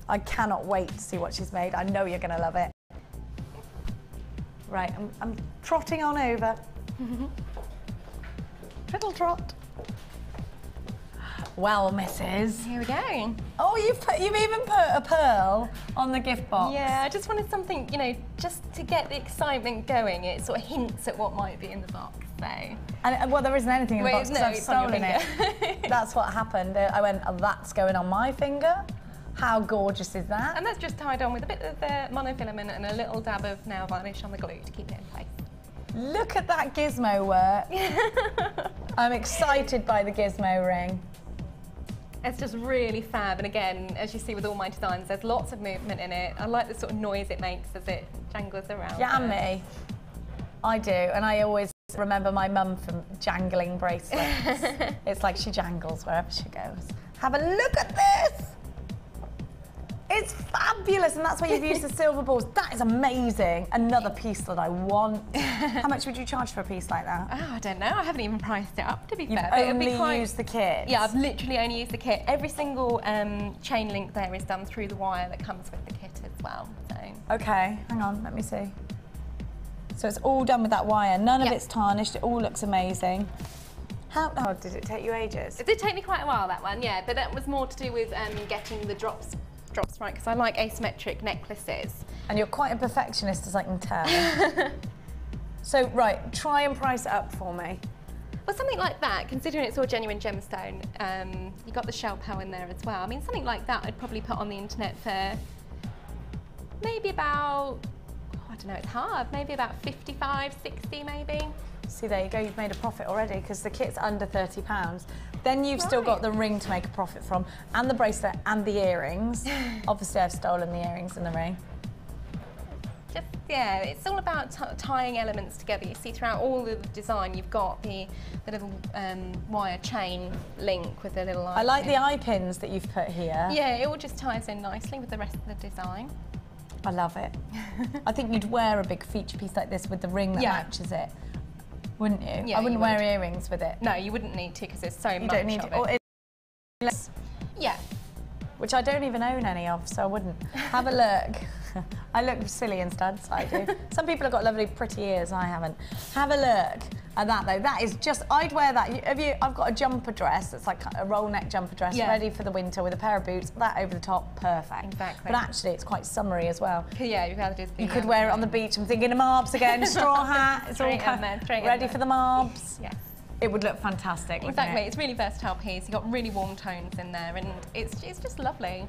I cannot wait to see what she's made. I know you're going to love it. Right, I'm trotting on over. Triddle trot. Well, missus. Here we go. Oh, you've even put a pearl on the gift box. Yeah, I just wanted something, you know, just to get the excitement going. It sort of hints at what might be in the box, so. And well, there isn't anything in the box because I've stolen it. That's what happened. I went, oh, that's going on my finger. How gorgeous is that? And that's just tied on with a bit of the monofilament and a little dab of nail varnish on the glue to keep it in place. Look at that gizmo work. I'm excited by the gizmo ring. It's just really fab, and again, as you see with all my designs, there's lots of movement in it. I like the sort of noise it makes as it jangles around. Yeah, and me. I do, and I always remember my mum from jangling bracelets. It's like she jangles wherever she goes. Have a look at this! It's fabulous, and that's why you've used the silver balls. That is amazing. Another piece that I want. How much would you charge for a piece like that? Oh, I don't know. I haven't even priced it up, to be fair. You've only used the kit? Yeah, I've literally only used the kit. Every single chain link there is done through the wire that comes with the kit as well. So. Okay, hang on, let me see. So it's all done with that wire. None of it's tarnished. It all looks amazing. How did it take you ages? It did take me quite a while, that one, yeah. But that was more to do with getting the drops right, because I like asymmetric necklaces. And you're quite a perfectionist, as I can tell. So, right, try and price it up for me. Well, something like that, considering it's all genuine gemstone, you've got the shell pearl in there as well. I mean, something like that I'd probably put on the internet for maybe about, I don't know, it's hard, maybe about 55, 60 maybe. See, there you go, you've made a profit already because the kit's under £30. Then you've still got the ring to make a profit from, and the bracelet and the earrings. Obviously, I've stolen the earrings and the ring. Just, yeah, it's all about tying elements together. You see throughout all of the design, you've got the little wire chain link with the little eye I like pin. the eye pins that you've put here. Yeah, it all just ties in nicely with the rest of the design. I love it. I think you'd wear a big feature piece like this with the ring that matches it, wouldn't you? Yeah, I wouldn't wear earrings with it. No, you wouldn't need to because there's so much. You don't need of to. it. Yeah. Which I don't even own any of, so I wouldn't. Have a look. I look silly in studs, I do. Some people have got lovely pretty ears, I haven't. Have a look at that though. That is just, I'd wear that. I've got a jumper dress that's like a roll neck jumper dress, ready for the winter with a pair of boots, that over the top, perfect. Exactly. But actually it's quite summery as well. Yeah, you've got to do. You could wear it on the beach. I'm thinking of marbs again, straw hat, it's all kind of ready for the marbs. Yes. It would look fantastic, wouldn't Exactly, it? it's really versatile piece. You've got really warm tones in there and it's just lovely.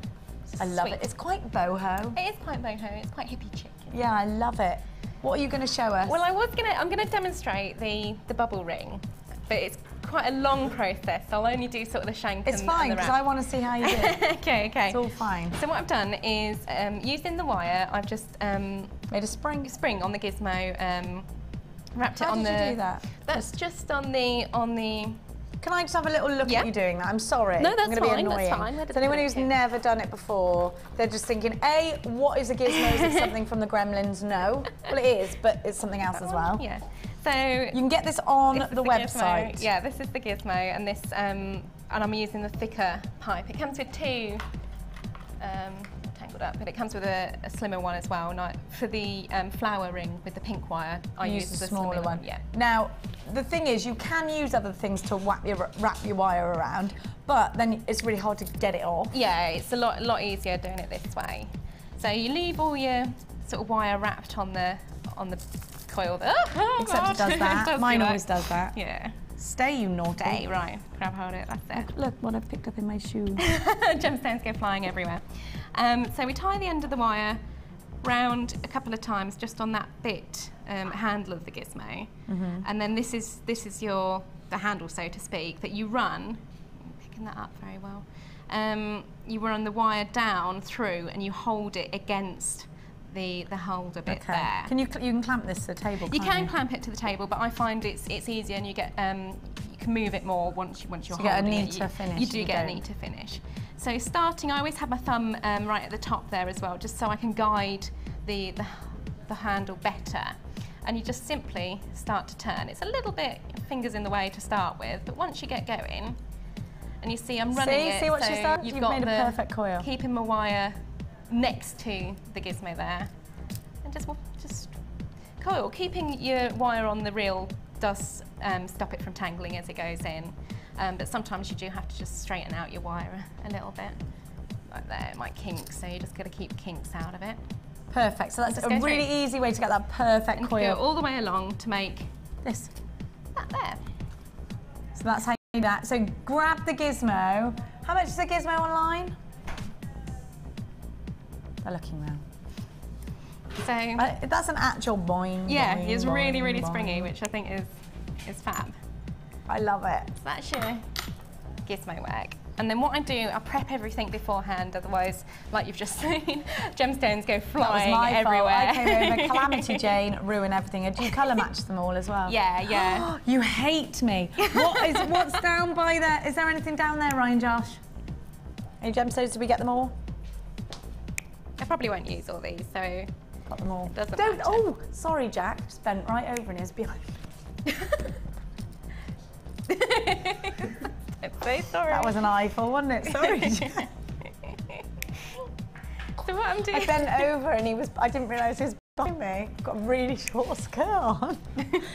I love it. It's quite boho. It is quite boho, it's quite hippie chic. Yeah, I love it. What are you going to show us? Well, I'm going to demonstrate the bubble ring, but it's quite a long process. I'll only do sort of the shank it's and fine, the because wrap. I want to see how you do it. Okay. It's all fine. So what I've done is, using the wire, I've just made a spring on the gizmo, wrapped it How on did the... you do that? That's just on the... Can I just have a little look at you doing that? I'm sorry. No, that's I'm going to be fine, annoying. that's fine. So anyone who's never done it before, they're just thinking, A, what is a gizmo? Is it something from the Gremlins? No. Well, it is, but it's something else as well. Yeah. So you can get this on the website. Gizmo. Yeah, this is the gizmo, and this, and I'm using the thicker pipe. It comes with two, tangled up, but it comes with a slimmer one as well. And for the flower ring with the pink wire, I use the smaller one. Yeah. Now, the thing is, you can use other things to wrap your wire around, but then it's really hard to get it off. Yeah, it's a lot easier doing it this way. So you leave all your sort of wire wrapped on the coil. Except it does that. Mine always does that. Yeah. Stay, you naughty. Stay, right. Grab hold of it, that's it. Look what I've picked up in my shoe. Gemstones go flying everywhere. So we tie the end of the wire round a couple of times just on that bit handle of the gizmo, and then this is the handle, so to speak, that you run. I'm picking that up very well. You run the wire down through and you hold it against the holder bit there. You can clamp this to the table? You can clamp it to the table, but I find it's easier, and you get you can move it more once you're holding it. You get a neater finish. You do get a neater finish. So starting, I always have my thumb right at the top there as well, just so I can guide the handle better. And you just simply start to turn. It's a little bit fingers in the way to start with, but once you get going, and you see I'm running it. See what she's done? You've made a perfect coil. Keeping my wire next to the gizmo there, and just coil. Keeping your wire on the reel does stop it from tangling as it goes in, but sometimes you do have to just straighten out your wire a little bit. Like there, it might kink, so you just got to keep kinks out of it. Perfect. So that's a really easy way to get that perfect and coil. Go all the way along to make this. That there. So that's how you do that. So grab the gizmo. How much is a gizmo online? They're looking now. So that's an actual boing. Yeah, boing, it's boing, really boing. springy, which I think is fab. I love it. So that's your gizmo work. And then what I do, I prep everything beforehand, otherwise, like you've just seen, gemstones go flying everywhere. Fault. I came over, Calamity Jane, ruin everything. Do you colour match them all as well? Yeah. You hate me. What's down by there? Is there anything down there, Ryan Josh? Any gemstones, did we get them all? I probably won't use all these, so got them all. Doesn't matter. Oh, sorry, Jack. Just bent right over and is behind. So sorry. That was an eyeful, wasn't it? Sorry, Jack. So what I'm doing... I bent over and I didn't realise he was behind me. I've got a really short skirt on.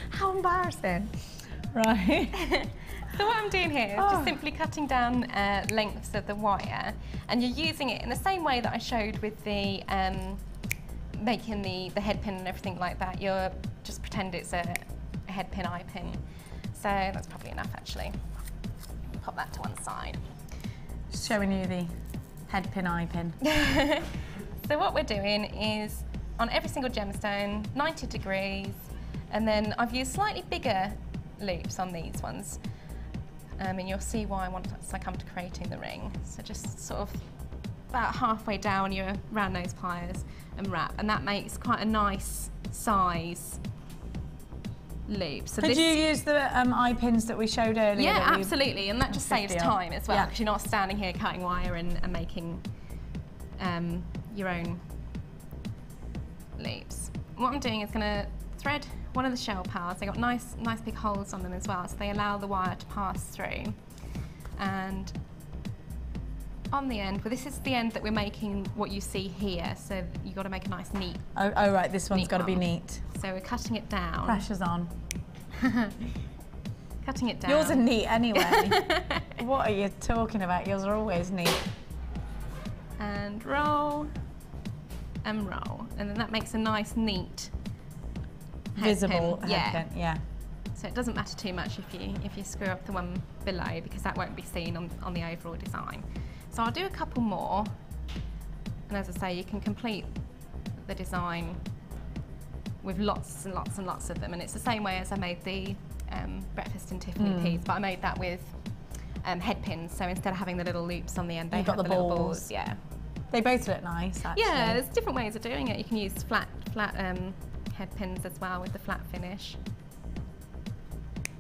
How embarrassing. Right. So what I'm doing here is just simply cutting down lengths of the wire, and you're using it in the same way that I showed with the making the head pin and everything like that. You're just pretend it's a head pin, eye pin. So that's probably enough actually. Pop that to one side. Showing you the head pin, eye pin. So what we're doing is on every single gemstone, 90 degrees, and then I've used slightly bigger loops on these ones. And you'll see why once I come to creating the ring. So just sort of about halfway down your round nose pliers and wrap, and that makes quite a nice size loop. So Could you use the eye pins that we showed earlier? Yeah, absolutely, and that just saves time as well, Yeah. because you're not standing here cutting wire and making your own loops. What I'm doing is going to thread one of the shell pads. They got nice big holes on them as well, so they allow the wire to pass through. And on the end, well, this is the end that we're making what you see here, so you've got to make a nice neat. Oh right, this one's neat got to be one. neat. So we're cutting it down. Pressure's on. Cutting it down. Yours are neat anyway. What are you talking about? Yours are always neat. And roll, and roll. And then that makes a nice, neat Visible head pin. head pin, yeah. So it doesn't matter too much if you screw up the one below, because that won't be seen on the overall design. So I'll do a couple more, and as I say, you can complete the design with lots and lots and lots of them, and it's the same way as I made the breakfast and Tiffany piece, but I made that with head pins, so instead of having the little loops on the end, they have the little balls. Yeah. They both look nice, actually. Yeah, there's different ways of doing it. You can use flat head pins as well with the flat finish.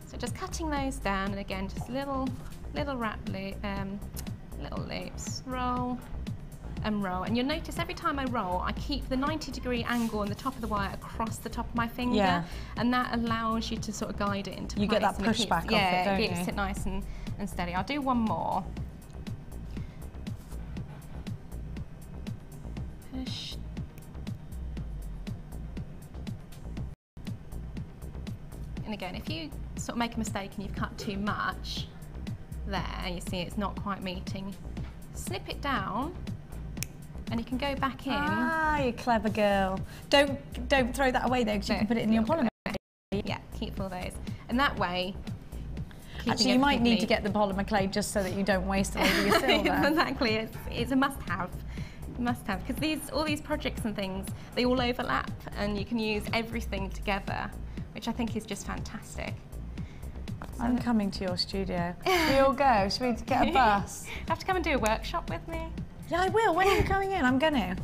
So just cutting those down, and again, just little wrap loop, little loops, roll and roll. And you'll notice every time I roll, I keep the 90-degree angle on the top of the wire across the top of my finger, and that allows you to sort of guide it into place. You get that pushback off it, don't you? Yeah, it keeps it nice and steady. I'll do one more. Push. And again, if you sort of make a mistake and you've cut too much there, you see it's not quite meeting, snip it down, and you can go back in. Ah, you clever girl. Don't throw that away though, because you can put it in your polymer. Yeah, keep all those. And that way, actually, you might need to get the polymer clay just so that you don't waste a load of your silver. Exactly, it's a must-have. Must-have, because all these projects and things, they all overlap, and you can use everything together, which I think is just fantastic. I'm coming to your studio. Should we all go? Should we get a bus? Have to come and do a workshop with me. Yeah, I will. When are you coming in? I'm gonna.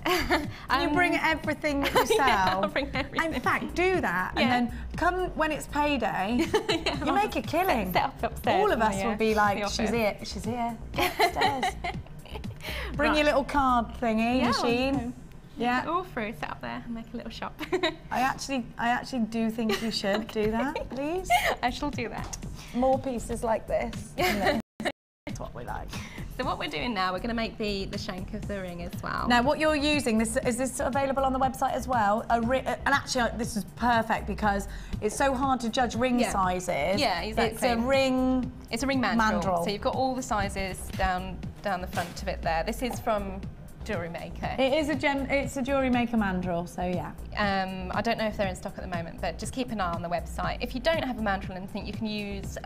You bring everything that you sell. Yeah, I'll bring everything. In fact, do that, and then come when it's payday. You make a killing. Set up upstairs. All of us will be like, she's here. She's here. Get upstairs. Bring your little card thingy, machine. Yeah. All through, sit up there and make a little shop. I actually do think you should do that, please. I shall do that. More pieces like this. That's what we like. So what we're doing now, we're going to make the shank of the ring as well. Now, what you're using, is this available on the website as well? And actually, this is perfect because it's so hard to judge ring sizes. Yeah, exactly. It's a ring. It's a ring mandrel. So you've got all the sizes down the front of it there. This is from JewelleryMaker. It is it's a JewelleryMaker mandrel, so yeah. I don't know if they're in stock at the moment, but just keep an eye on the website. If you don't have a mandrel and think, you can use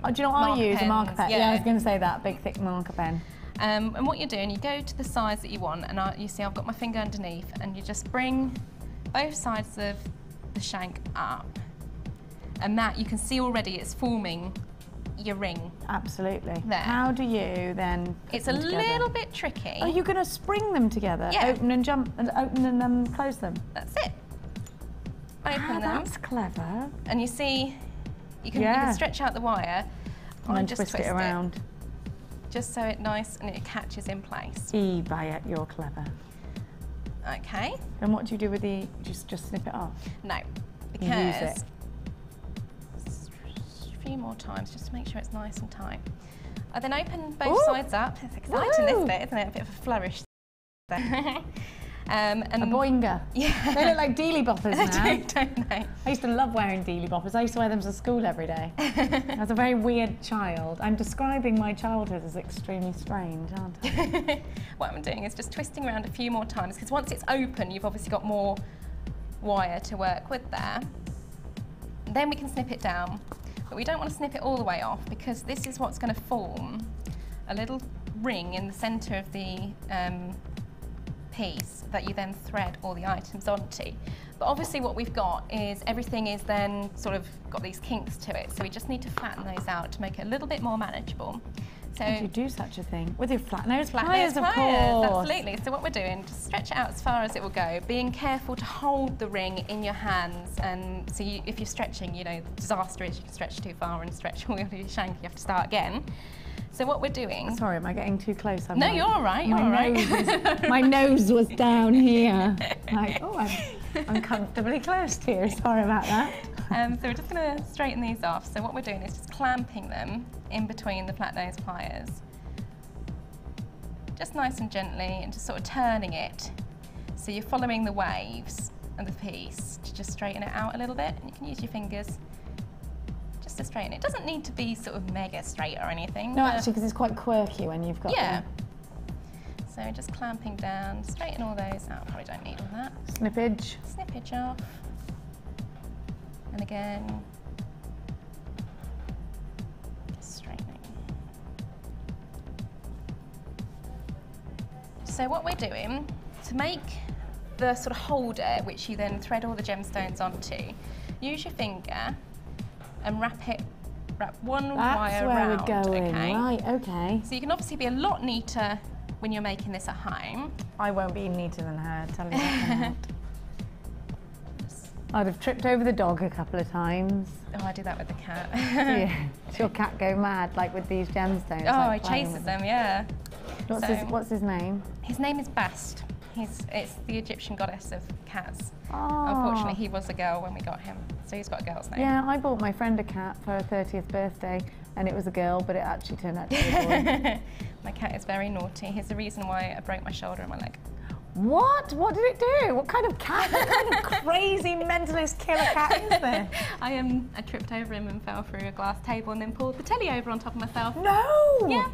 do you know what I use? A marker pen. Yeah, I was going to say that, big thick marker pen. And what you're doing, you go to the size that you want, and you see I've got my finger underneath, and you just bring both sides of the shank up, and that you can see already it's forming your ring. Absolutely. There. How do you then put It's a them together? little bit tricky. Are you going to spring them together? Yeah. Open and jump, and open and close them? That's it. Open them. That's clever. And you see, you can stretch out the wire And then just twist it around. Just so it's nice and it catches in place. Buy it, you're clever. Okay. And what do you do with the, just snip it off? No, You use because it. a few more times just to make sure it's nice and tight. I then open both sides up. It's exciting, this bit, isn't it? A bit of a flourish there. And a boinga. Yeah. They look like dealy boppers now. Don't they? I used to love wearing dealy boppers. I used to wear them to school every day. I was a very weird child. I'm describing my childhood as extremely strange, aren't I? What I'm doing is just twisting around a few more times, because once it's open, you've obviously got more wire to work with there. Then we can snip it down. But we don't want to snip it all the way off because this is what's going to form a little ring in the centre of the piece that you then thread all the items onto. But obviously what we've got is everything is then sort of got these kinks to it, so we just need to flatten those out to make it a little bit more manageable. So Did you do such a thing? With your flat nose flat pliers, nose of pliers, course. absolutely. So what we're doing, just stretch it out as far as it will go, being careful to hold the ring in your hands, and so if you're stretching, you know, disaster is you can stretch too far and stretch all your shank, you have to start again. So what we're doing... Sorry, am I getting too close? No, you're all right, you're all right. My nose was down here. Like, oh, I'm uncomfortably close to you. Sorry about that. So we're just going to straighten these off. So what we're doing is just clamping them in between the flat nose pliers. Just nice and gently, and just sort of turning it. So you're following the waves of the piece to just straighten it out a little bit. And you can use your fingers just to straighten it. It doesn't need to be sort of mega straight or anything. No, actually, because it's quite quirky when you've got yeah. So just clamping down, straighten all those out. Probably don't need all that. Snippage. Snippage off. And again, just straightening. So what we're doing, to make the sort of holder, which you then thread all the gemstones onto, use your finger and wrap one wire around. That's where we're going, okay? right, okay. So you can obviously be a lot neater when you're making this at home. I won't be neater than her, tell you that. I'd have tripped over the dog a couple of times. Oh, I do that with the cat. Yeah. Does your cat go mad, like with these gemstones? Oh, like he chases them, yeah. What's his name? His name is Bast. It's the Egyptian goddess of cats. Oh. Unfortunately, he was a girl when we got him, so he's got a girl's name. Yeah, I bought my friend a cat for her 30th birthday, and it was a girl, but it actually turned out to be a boy. My cat is very naughty. He's the reason why I broke my shoulder and my leg. What? What did it do? What kind of cat? What kind of crazy mentalist killer cat is this? I tripped over him and fell through a glass table and then pulled the telly over on top of myself. No! Yeah.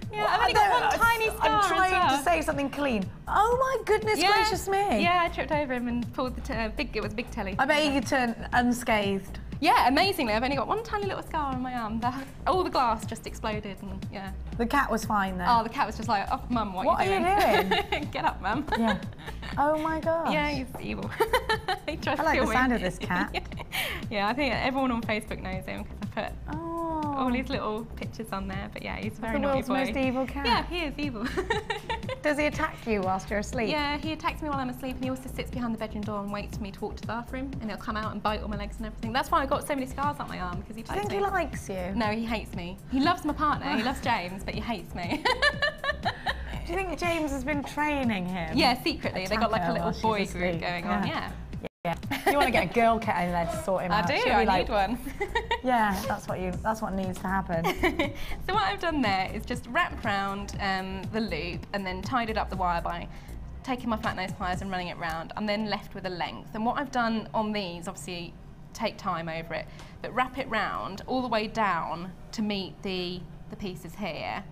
Yeah, I've only got one tiny scar. I'm trying to say something clean. Oh my goodness gracious me! Yeah, I tripped over him and pulled the it was a big telly. I bet you turned unscathed. Yeah, amazingly, I've only got one tiny little scar on my arm. All the glass just exploded, and yeah. The cat was fine then. Oh, the cat was just like, "Oh, Mum, what are you doing? Get up, Mum." Yeah. Oh my gosh. Yeah, he's evil. He tries I like to the sound of this cat. Yeah, I think everyone on Facebook knows him because I put all his little pictures on there. But yeah, he's a very naughty boy. The world's most evil cat. Yeah, he is evil. Does he attack you whilst you're asleep? Yeah, he attacks me while I'm asleep, and he also sits behind the bedroom door and waits for me to walk to the bathroom, and he'll come out and bite all my legs and everything. That's why I've got so many scars on my arm, because he bites me. Do you think he likes you? No, he hates me. He loves my partner, he loves James, but he hates me. Do you think James has been training him? Yeah, secretly. They've got like a little boy group going on, yeah. Yeah. You want to get a girl cat in there to sort him out. I do, I need one. Yeah, that's what needs to happen. So what I've done there is just wrapped round the loop and then tied it up the wire by taking my flat nose pliers and running it round. I'm then left with a length. And what I've done on these, obviously take time over it, but wrap it round all the way down to meet the pieces here.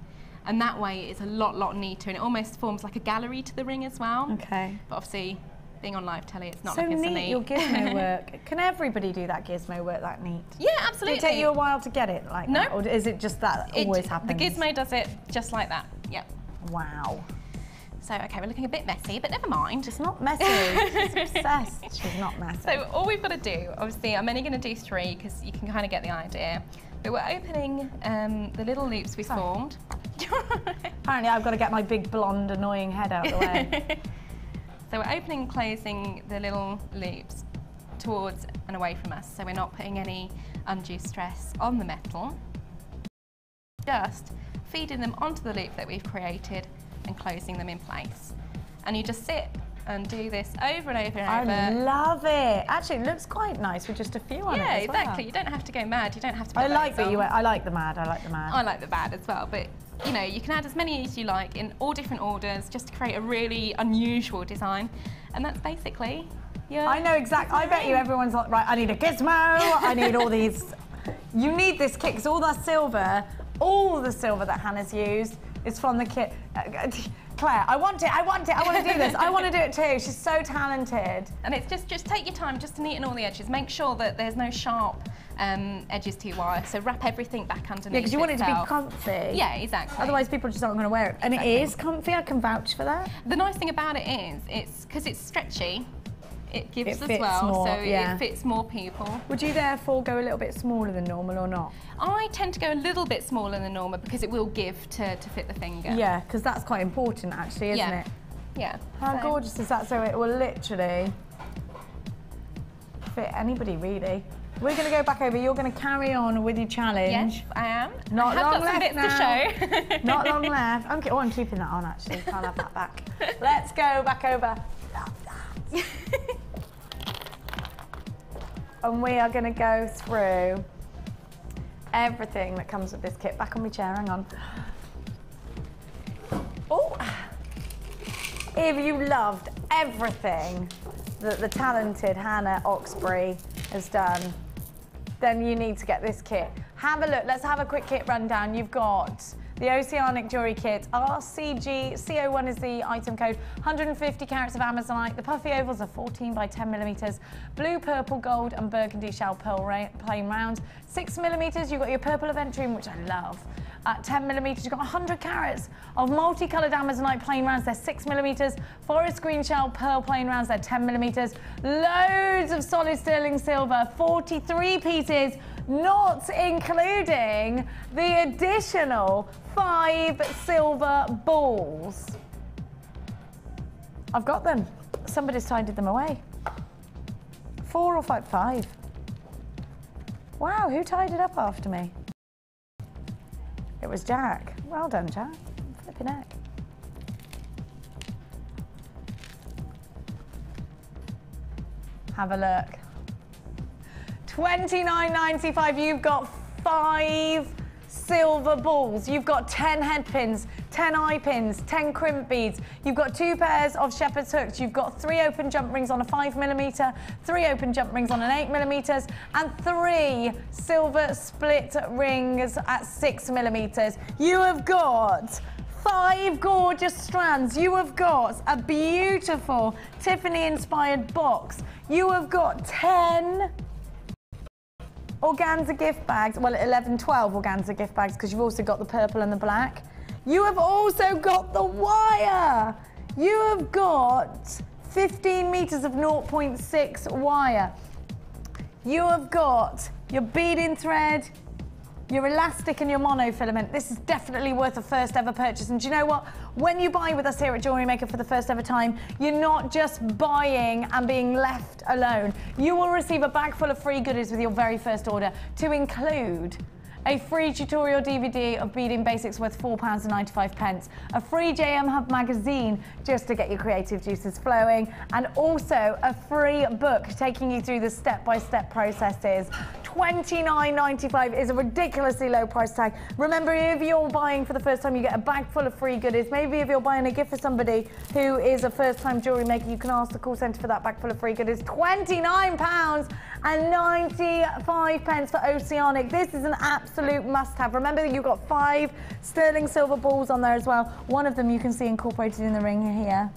And that way it's a lot neater, and it almost forms like a gallery to the ring as well. Okay. But obviously, being on live telly, it's not so looking so neat. Your gizmo work. Can everybody do that gizmo work that neat? Yeah, absolutely. Did it take you a while to get it like that? Or is it just that always happens? The gizmo does it just like that, yep. Wow. So, okay, we're looking a bit messy, but never mind. It's not messy. She's obsessed. She's not messy. So all we've got to do, obviously, I'm only going to do 3 because you can kind of get the idea. But we're opening the little loops we formed. Apparently, I've got to get my big blonde annoying head out of the way. So we're opening and closing the little loops towards and away from us, so we're not putting any undue stress on the metal. Just feeding them onto the loop that we've created and closing them in place. And you just sit and do this over and over and over. I love it. Actually, it looks quite nice with just a few on it as well. Exactly. You don't have to go mad. You don't have to put I like the mad. I like the mad. I like the mad as well, but you know, you can add as many as you like in all different orders just to create a really unusual design. And that's basically I know exactly. I bet you everyone's like, right, I need a gizmo, I need all these. You need this kit, because all the silver that Hannah's used, is from the kit. Claire, I want it, I want to do this. I want to do it too. She's so talented. And it's just take your time just to neaten all the edges. Make sure that there's no sharp edges to your wire. So wrap everything back underneath. Yeah, because you want it to be comfy. Yeah, exactly. Otherwise people just aren't going to wear it. And it is comfy, I can vouch for that. The nice thing about it is, it's because it's stretchy, it gives as fits well, more, so yeah. it fits more people. Would you therefore go a little bit smaller than normal or not? I tend to go a little bit smaller than normal because it will give to fit the finger. Yeah, because that's quite important actually, isn't it? Yeah. How gorgeous is that? So it will literally fit anybody really. We're going to go back over. You're going to carry on with your challenge. Yes, I am. Not I have long got some left bits now. to show. Not long left. I'm keeping that on actually. Can't have that back. Let's go back over. And we are going to go through everything that comes with this kit. Back on my chair, hang on. Oh, if you loved everything that the talented Hannah Oxbury has done, then you need to get this kit. Have a look, let's have a quick kit rundown. You've got the Oceanic Jewellery Kit, RCG01 is the item code, 150 carats of Amazonite. The puffy ovals are 14 by 10 millimeters. Blue, purple, gold and burgundy shell pearl plain rounds. 6 millimeters, you've got your purple aventurine, which I love. At 10 millimeters, you've got 100 carats of multicolored Amazonite plain rounds, they're 6 millimeters. Forest green shell pearl plain rounds, they're 10 millimeters. Loads of solid sterling silver, 43 pieces, not including the additional 5 silver balls. I've got them. Somebody's tidied them away. 4 or 5? 5. Wow, who tied it up after me? It was Jack. Well done, Jack. Flipping heck. Have a look. $29.95. You've got 5 silver balls. You've got 10 head pins, 10 eye pins, 10 crimp beads. You've got 2 pairs of shepherd's hooks. You've got 3 open jump rings on a 5 millimeter, 3 open jump rings on an 8 millimeters, and 3 silver split rings at 6 millimeters. You have got 5 gorgeous strands. You have got a beautiful Tiffany-inspired box. You have got 10 organza gift bags, well 11, 12 organza gift bags because you've also got the purple and the black. You have also got the wire. You have got 15 meters of 0.6 wire. You have got your beading thread, your elastic and your monofilament. This is definitely worth a first ever purchase. And do you know what? When you buy with us here at JewelleryMaker for the first ever time, you're not just buying and being left alone. You will receive a bag full of free goodies with your very first order, to include a free tutorial DVD of beading basics worth £4.95, a free JM Hub magazine just to get your creative juices flowing, and also a free book taking you through the step-by-step processes. $29.95 is a ridiculously low price tag. Remember, if you're buying for the first time, you get a bag full of free goodies. Maybe if you're buying a gift for somebody who is a first-time jewellery maker, you can ask the call centre for that bag full of free goodies. £29.95 for Oceanic. This is an absolute must-have. Remember that you've got 5 sterling silver balls on there as well. One of them you can see incorporated in the ring here.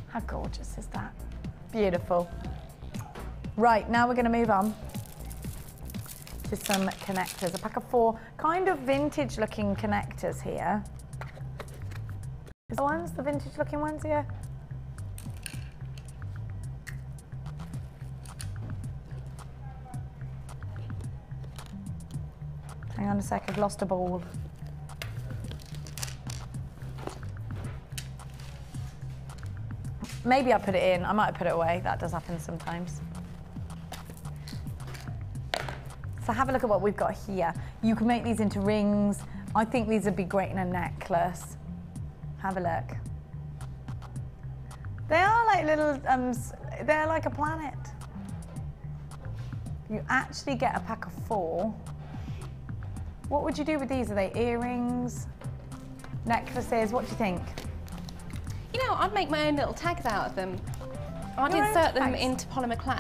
How gorgeous is that? Beautiful. Right, now we're going to move on to some connectors. A pack of 4 kind of vintage-looking connectors here. The vintage-looking ones here? Hang on a sec, I've lost a ball. Maybe I put it in. I might have put it away. That does happen sometimes. So have a look at what we've got here. You can make these into rings. I think these would be great in a necklace. Have a look. They are like little, they're like a planet. You actually get a pack of 4. What would you do with these? Are they earrings, necklaces? What do you think? You know, I'd make my own little tags out of them. I'd insert them into polymer clad,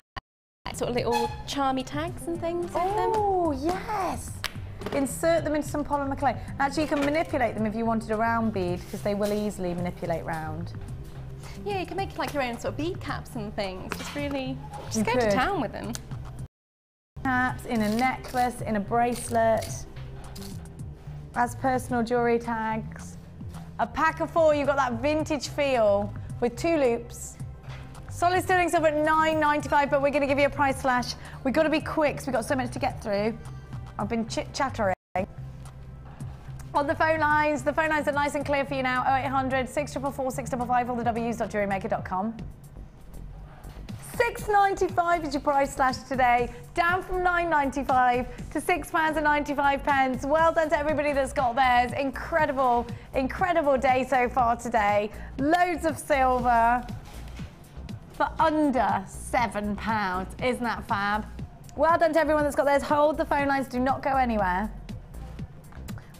sort of little charmy tags and things with them. Oh, yes. insert them into some polymer clay. Actually, you can manipulate them if you wanted a round bead, because they will easily manipulate round. Yeah, you can make like your own sort of bead caps and things. Just really, You go could. to town with them. Caps, in a necklace, in a bracelet, as personal jewellery tags. A pack of 4, you've got that vintage feel with 2 loops. Solid sterling's over at $9.95, but we're going to give you a price slash. We've got to be quick because we've got so much to get through. I've been chit-chattering. On the phone lines are nice and clear for you now. 0800 644 655, all the W's.JewelleryMaker.com. $6.95 is your price slash today, down from $9.95 to £6.95. Well done to everybody that's got theirs. Incredible, incredible day so far today. Loads of silver for under £7. Isn't that fab? Well done to everyone that's got theirs. Hold the phone lines, do not go anywhere.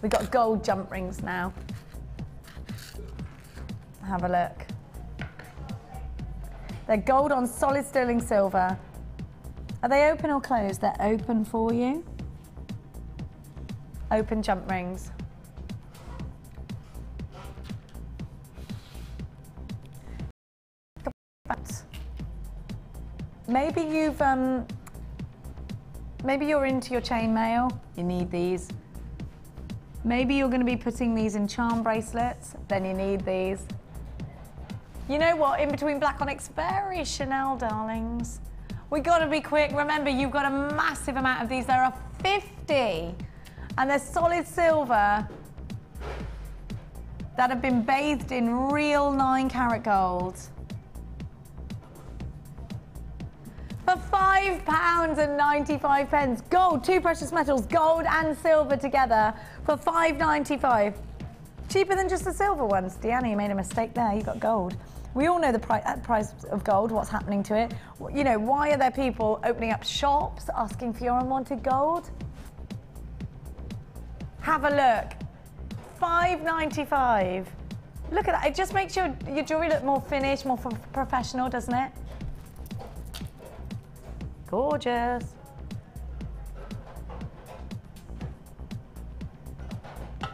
We've got gold jump rings now. Have a look. They're gold on solid sterling silver. Are they open or closed? They're open for you. Open jump rings. Maybe maybe you're into your chain mail. You need these. Maybe you're going to be putting these in charm bracelets. Then you need these. You know what? In between black onyx, very Chanel, darlings. We got to be quick. Remember, you've got a massive amount of these. There are 50, and they're solid silver that have been bathed in real 9-carat gold. For £5.95. Gold, 2 precious metals, gold and silver together for $5.95. Cheaper than just the silver ones. Deanna, you made a mistake there. You got gold. We all know the price of gold, what's happening to it. You know, why are there people opening up shops asking for your unwanted gold? Have a look. $5.95. Look at that. It just makes your jewellery look more finished, more professional, doesn't it? Gorgeous.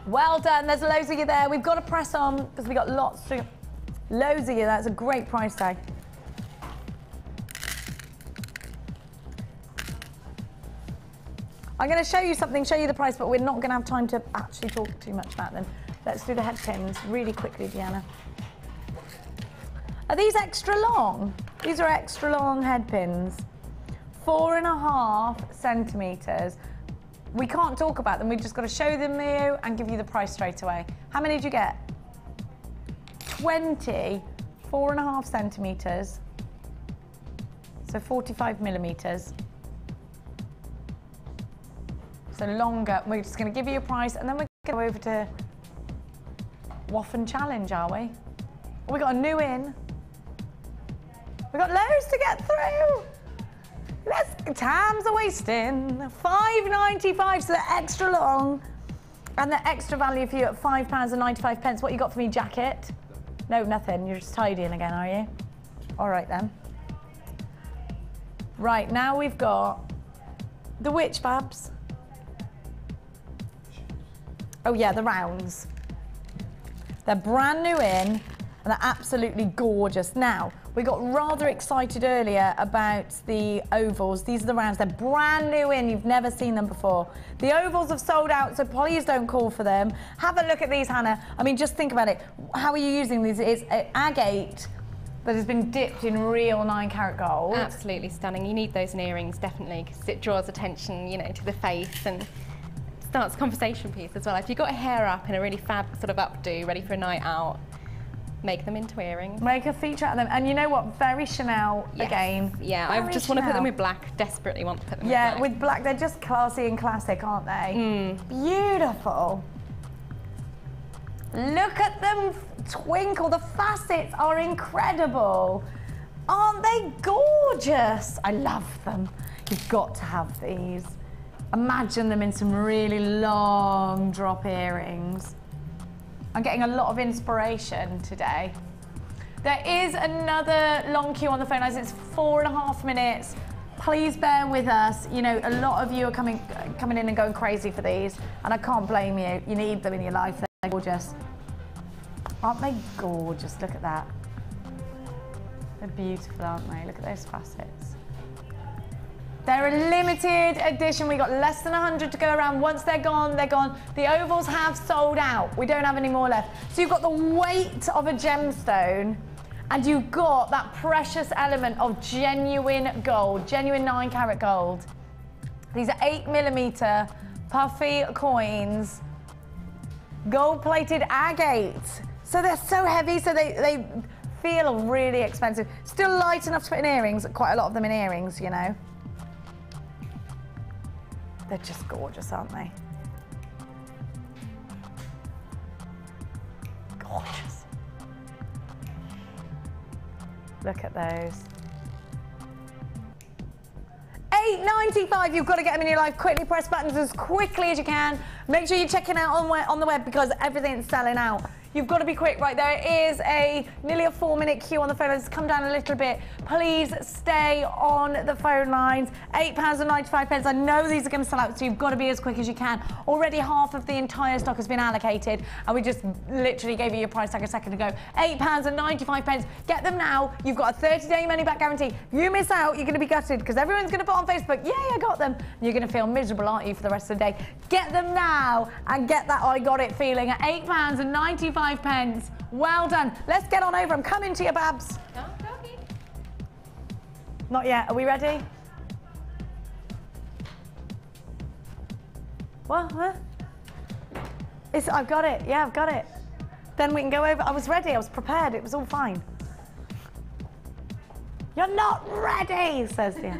Well done. There's loads of you there. We've got to press on because we've got lots to... Loads of you. That's a great price tag. I'm going to show you something, show you the price, but we're not going to have time to actually talk too much about them. Let's do the head pins really quickly, Deanna. Are these extra long? These are extra long head pins. 4.5 centimetres. We can't talk about them, we've just got to show them to you and give you the price straight away. How many did you get? 20, 4.5 centimetres. So 45 millimetres. So longer. We're just going to give you a price and then we're going to go over to Waffen Challenge, are we? We got a new in. We've got loads to get through. Time's a wasting. $5.95, so they're extra long and they're extra value for you at £5.95. What you got for me, jacket? No, nothing. You're just tidying again, are you? All right then. Right, now we've got the which, Babs? Oh yeah, the rounds. They're brand new in and they're absolutely gorgeous. Now, we got rather excited earlier about the ovals. These are the rounds. They're brand new in. You've never seen them before. The ovals have sold out, so please don't call for them. Have a look at these, Hannah. I mean, just think about it. How are you using these? It's agate that has been dipped in real 9-carat gold. Absolutely stunning. You need those in earrings, definitely, because it draws attention, you know, to the face and starts a conversation piece as well. If you've got hair up in a really fab sort of updo, ready for a night out, make them into earrings. Make a feature out of them. And you know what? Very Chanel again. Yeah, I just want to put them with black. Desperately want to put them with black. Yeah, with black. They're just classy and classic, aren't they? Beautiful. Look at them twinkle. The facets are incredible. Aren't they gorgeous? I love them. You've got to have these. Imagine them in some really long drop earrings. I'm getting a lot of inspiration today. There is another long queue on the phone lines. It's 4.5 minutes Please bear with us. You know, a lot of you are coming in and going crazy for these, and I can't blame you. You need them in your life. They're gorgeous. Aren't they gorgeous? Look at that. They're beautiful, aren't they? Look at those facets. They're a limited edition. We got less than 100 to go around. Once they're gone, they're gone. The ovals have sold out. We don't have any more left. So you've got the weight of a gemstone, and you've got that precious element of genuine gold, genuine 9-carat gold. These are 8mm puffy coins, gold-plated agate. So they're so heavy, so they feel really expensive. Still light enough to put in earrings, quite a lot of them in earrings, you know. They're just gorgeous, aren't they? Gorgeous. Look at those. $8.95. You've got to get them in your life. Quickly press buttons as quickly as you can. Make sure you're checking out on the web because everything's selling out. You've got to be quick. Right, there is nearly a 4-minute queue on the phone. Let's come down a little bit. Please stay on the phone lines. £8.95. I know these are going to sell out, so you've got to be as quick as you can. Already half of the entire stock has been allocated, and we just literally gave you your price tag a second ago. £8.95. Get them now. You've got a 30-day money-back guarantee. If you miss out, you're going to be gutted because everyone's going to put on Facebook, "Yay, I got them." And you're going to feel miserable, aren't you, for the rest of the day? Get them now and get that "I got it" feeling at £8.95. Well done. Let's get on over. I'm coming to you, Babs. Not yet. Are we ready? What? Huh? I've got it. Yeah, I've got it. Then we can go over. I was ready. I was prepared. It was all fine. You're not ready, says the.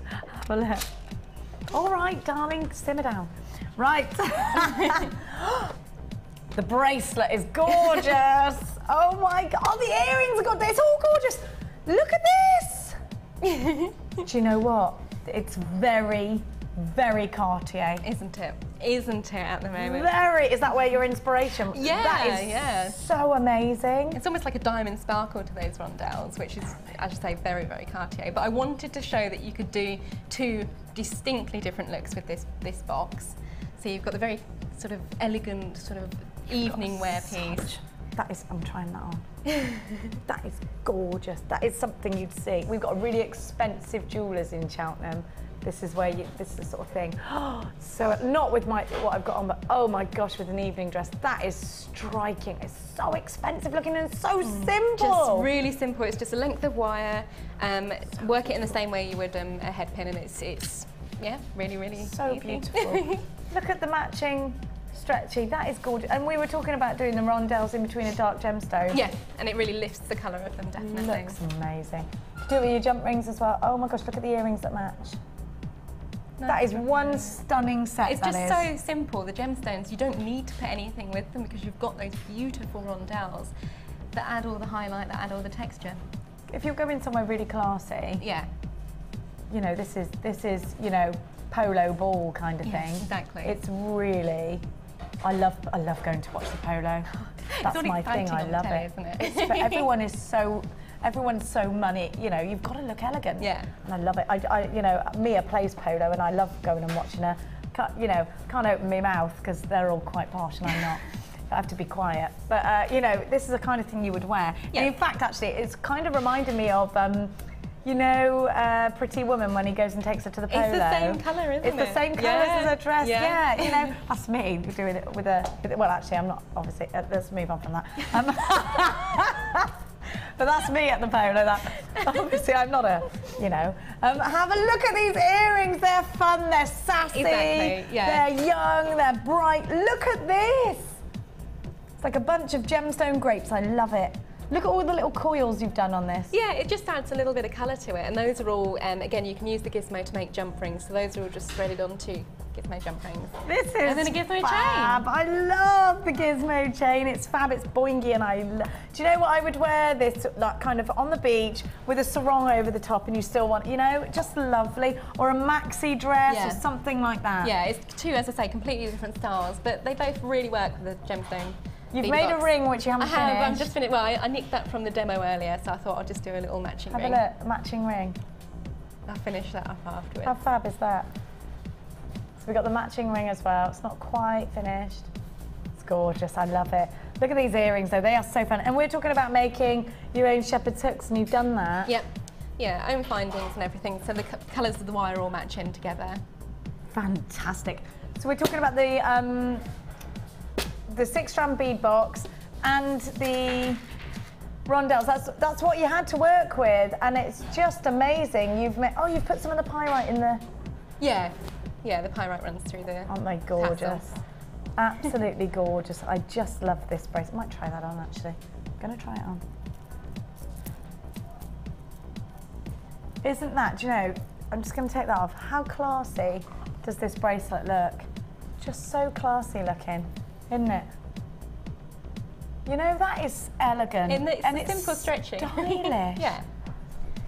Have a look. All right, darling. Simmer down. Right. The bracelet is gorgeous. Oh my God, oh, the earrings are gorgeous. It's all gorgeous. Look at this. Do you know what? It's very, very Cartier. Isn't it? Isn't it at the moment? Very. Is that where your inspiration? Yeah, that is yeah. So amazing. It's almost like a diamond sparkle to those rondelles, which is, as you say, very, very Cartier. But I wanted to show that you could do two distinctly different looks with this box. So you've got the very sort of elegant, sort of evening wear piece. That is, I'm trying that on. That is gorgeous. That is something you'd see. We've got really expensive jewellers in Cheltenham. This is where this is the sort of thing. So not with what I've got on, but oh my gosh, with an evening dress. That is striking. It's so expensive looking and so simple. Just really simple. It's just a length of wire. Work it in the same way you would a headpin, and it's yeah, really, really so easy. Beautiful. Look at the matching stretchy. That is gorgeous. And we were talking about doing the rondelles in between a dark gemstone. Yeah, and it really lifts the colour of them, definitely. Looks amazing. Do it with your jump rings as well. Oh my gosh, look at the earrings that match. No, that is one stunning set. It's just so simple. The gemstones, you don't need to put anything with them because you've got those beautiful rondelles that add all the highlight, that add all the texture. If you're going somewhere really classy, yeah, you know, this is you know, polo ball kind of thing. Yes, exactly. It's really, I love going to watch the polo. That's my thing. I love it. Isn't it? But everyone's so money. You know, you've got to look elegant. Yeah. And I love it. You know, Mia plays polo, and I love going and watching her. You know, can't open my mouth because they're all quite posh, and I'm not. I have to be quiet. But you know, this is the kind of thing you would wear. Yeah. And in fact, actually, it's kind of reminded me of. You know, Pretty Woman when he goes and takes her to the polo. It's the same colour, isn't it? It's the same colours as her dress. Yeah, you know, that's me doing it with a. Well, actually, I'm not. Obviously, let's move on from that. But that's me at the polo. That obviously, I'm not a. You know, have a look at these earrings. They're fun. They're sassy. Exactly. Yeah. They're young. They're bright. Look at this. It's like a bunch of gemstone grapes. I love it. Look at all the little coils you've done on this. Yeah, it just adds a little bit of colour to it, and those are all, again, you can use the gizmo to make jump rings, so those are all just threaded onto gizmo jump rings. This is and then a gizmo fab. chain. I love the gizmo chain. It's fab, it's boingy, and do you know what I would wear? This, like, kind of on the beach with a sarong over the top, and you still want, you know, just lovely, or a maxi dress or something like that. Yeah, it's two, as I say, completely different styles, but they both really work with the gemstone. You've made a ring which you haven't finished. I have, I'm just finished. Well, I nicked that from the demo earlier, so I thought I'd just do a little matching ring. Have a look, matching ring. I'll finish that up afterwards. How fab is that? So we got the matching ring as well. It's not quite finished. It's gorgeous, I love it. Look at these earrings though, they are so fun. And we're talking about making your own shepherd's hooks, and you've done that. Yep. Yeah, own findings and everything. So the colours of the wire all match in together. Fantastic. So we're talking about the 6-strand bead box and the rondelles. That's what you had to work with, and it's just amazing. You've put some of the pyrite in the. Yeah, the pyrite runs through the. Aren't they gorgeous? tassel. Absolutely gorgeous. I just love this bracelet. I might try that on actually. I'm gonna try it on. Isn't that? Do you know? I'm just gonna take that off. How classy does this bracelet look? Just so classy looking, isn't it? You know, that is elegant. It's simple stretching. Stylish. Yeah.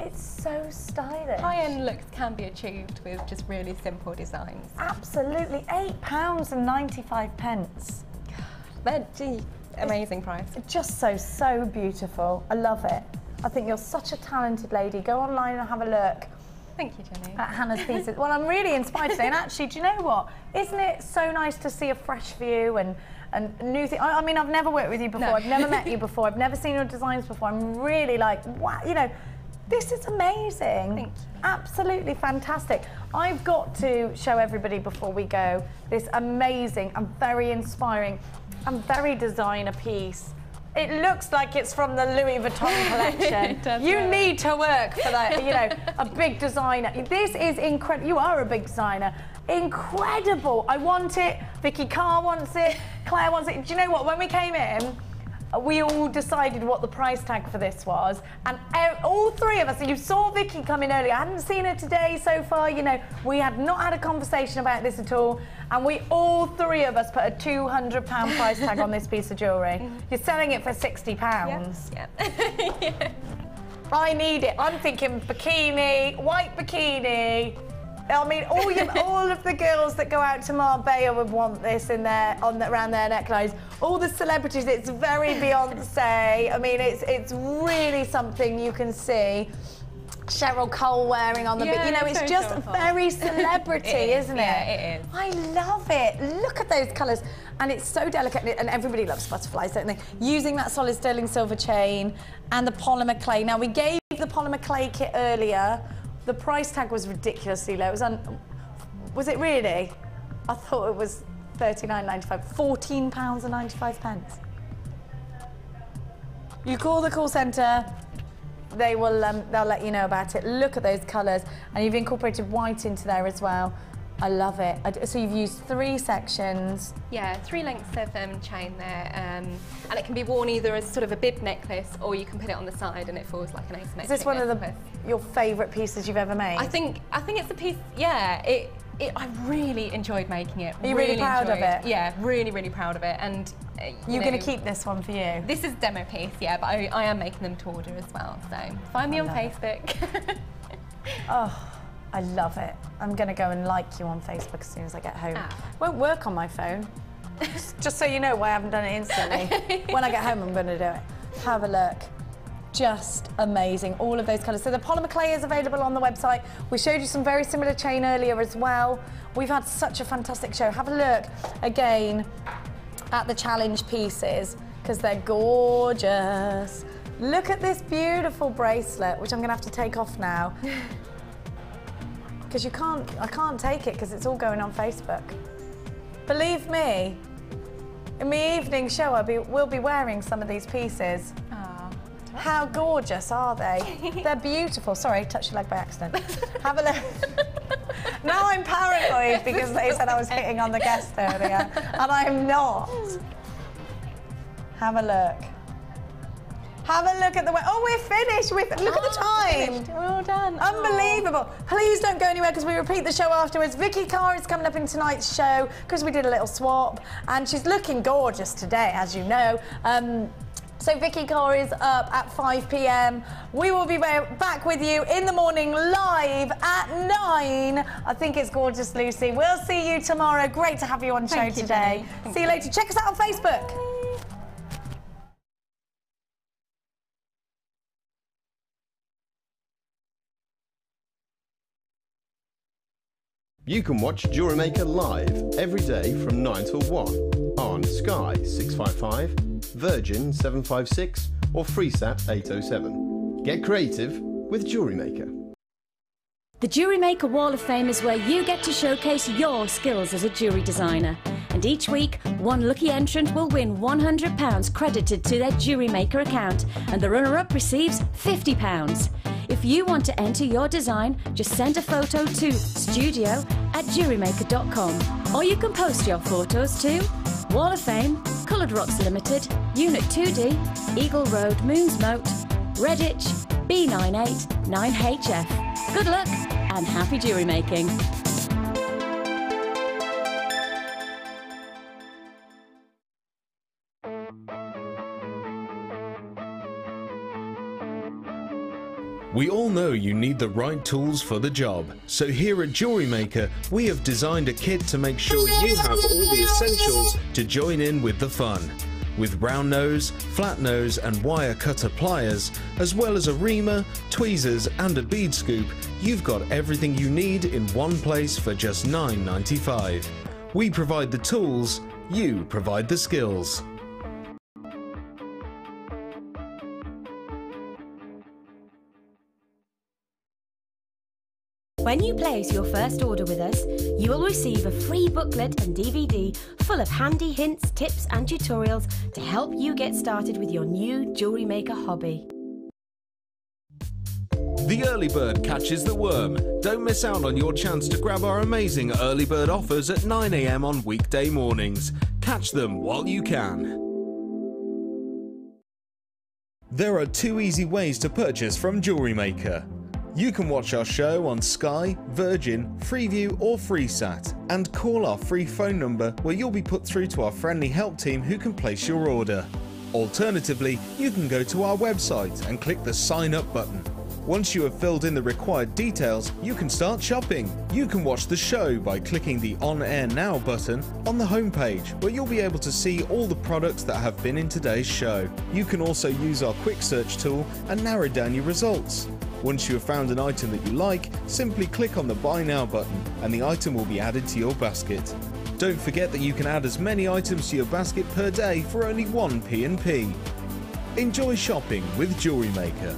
It's so stylish. High-end looks can be achieved with just really simple designs. Absolutely. £8.95. They're amazing price. Just so beautiful. I love it. I think you're such a talented lady. Go online and have a look. Thank you, Jenny. At Hannah's pieces. Well, I'm really inspired today. And actually, do you know what? Isn't it so nice to see a fresh view and new things? I mean, I've never worked with you before. No. I've never met you before. I've never seen your designs before. I'm really like, wow, you know, this is amazing. Thank you. Absolutely fantastic. I've got to show everybody before we go this amazing and very inspiring and very designer piece. It looks like it's from the Louis Vuitton collection. You need to work for that, you know, a big designer. This is incredible. You are a big designer. Incredible. I want it. Vicky Carr wants it. Claire wants it. Do you know what? When we came in, we all decided what the price tag for this was, and all three of us, and you saw Vicky come in earlier, I hadn't seen her today so far, you know, we had not had a conversation about this at all, and we all three of us put a £200 price tag on this piece of jewellery. You're selling it for £60. Yep. Yeah. I need it. I'm thinking bikini, white bikini. I mean, all of the girls that go out to Marbella would want this in around their necklines. All the celebrities, it's very Beyonce. I mean, it's really something you can see Cheryl Cole wearing on the bit. You know, it's just very celebrity, isn't it? Yeah, it is. I love it. Look at those colours. And it's so delicate, and everybody loves butterflies, don't they? Using that solid sterling silver chain and the polymer clay. Now, we gave the polymer clay kit earlier. The price tag was ridiculously low. Was it really? I thought it was £39.95. £14.95. You call the call centre, they will. They'll let you know about it. Look at those colours, and you've incorporated white into there as well. I love it. So you've used 3 sections. Yeah, 3 lengths of chain there, and it can be worn either as sort of a bib necklace, or you can put it on the side and it falls like an asymmetric. Is this one of your favourite pieces you've ever made? I think it's a piece. Yeah, I really enjoyed making it. Are you really proud of it? Yeah, really proud of it. And you're going to keep this one for you? This is a demo piece, yeah, but I am making them to order as well. So find me on Facebook. Oh. I love it. I'm going to go and like you on Facebook as soon as I get home. Won't work on my phone. Just so you know why I haven't done it instantly. When I get home, I'm going to do it. Have a look. Just amazing. All of those colours. So the polymer clay is available on the website. We showed you some very similar chain earlier as well. We've had such a fantastic show. Have a look again at the challenge pieces because they're gorgeous. Look at this beautiful bracelet, which I'm going to have to take off now. Because I can't take it because it's all going on Facebook. Believe me, in my evening show we'll be wearing some of these pieces. Aww. How gorgeous are they? They're beautiful. Sorry, touched your leg by accident. Have a look. Now I'm paranoid because they said I was hitting on the guest earlier, and I'm not. Have a look. Have a look at the way. Oh, we're finished. Look at the time. We're all done. Unbelievable. Please don't go anywhere because we repeat the show afterwards. Vicky Carr is coming up in tonight's show because we did a little swap, and she's looking gorgeous today, as you know. So Vicky Carr is up at 5 p.m. We will be back with you in the morning live at 9. I think it's gorgeous, Lucy. We'll see you tomorrow. Great to have you on the show today. See you later. Check us out on Facebook. You can watch JewelleryMaker live every day from 9 till 1 on Sky 655, Virgin 756 or FreeSat 807. Get creative with JewelleryMaker. The JewelleryMaker Wall of Fame is where you get to showcase your skills as a jewellery designer. And each week, one lucky entrant will win £100 credited to their JewelleryMaker account, and the runner-up receives £50. If you want to enter your design, just send a photo to studio@jewellerymaker.com, or you can post your photos to Wall of Fame, Coloured Rocks Limited, Unit 2D, Eagle Road, Moonsmote, Redditch, B98 9HF. Good luck and happy jewellery making. We all know you need the right tools for the job, so here at JewelleryMaker we have designed a kit to make sure you have all the essentials to join in with the fun. With round nose, flat nose and wire cutter pliers, as well as a reamer, tweezers and a bead scoop, you've got everything you need in one place for just $9.95. We provide the tools, you provide the skills. When you place your first order with us, you will receive a free booklet and DVD full of handy hints, tips and tutorials to help you get started with your new jewellery maker hobby. The early bird catches the worm. Don't miss out on your chance to grab our amazing early bird offers at 9 AM on weekday mornings. Catch them while you can. There are two easy ways to purchase from JewelleryMaker. You can watch our show on Sky, Virgin, Freeview or FreeSat and call our free phone number where you'll be put through to our friendly help team who can place your order. Alternatively, you can go to our website and click the sign up button. Once you have filled in the required details, you can start shopping. You can watch the show by clicking the On Air Now button on the homepage, where you'll be able to see all the products that have been in today's show. You can also use our quick search tool and narrow down your results. Once you have found an item that you like, simply click on the Buy Now button and the item will be added to your basket. Don't forget that you can add as many items to your basket per day for only 1p&p. Enjoy shopping with JewelleryMaker.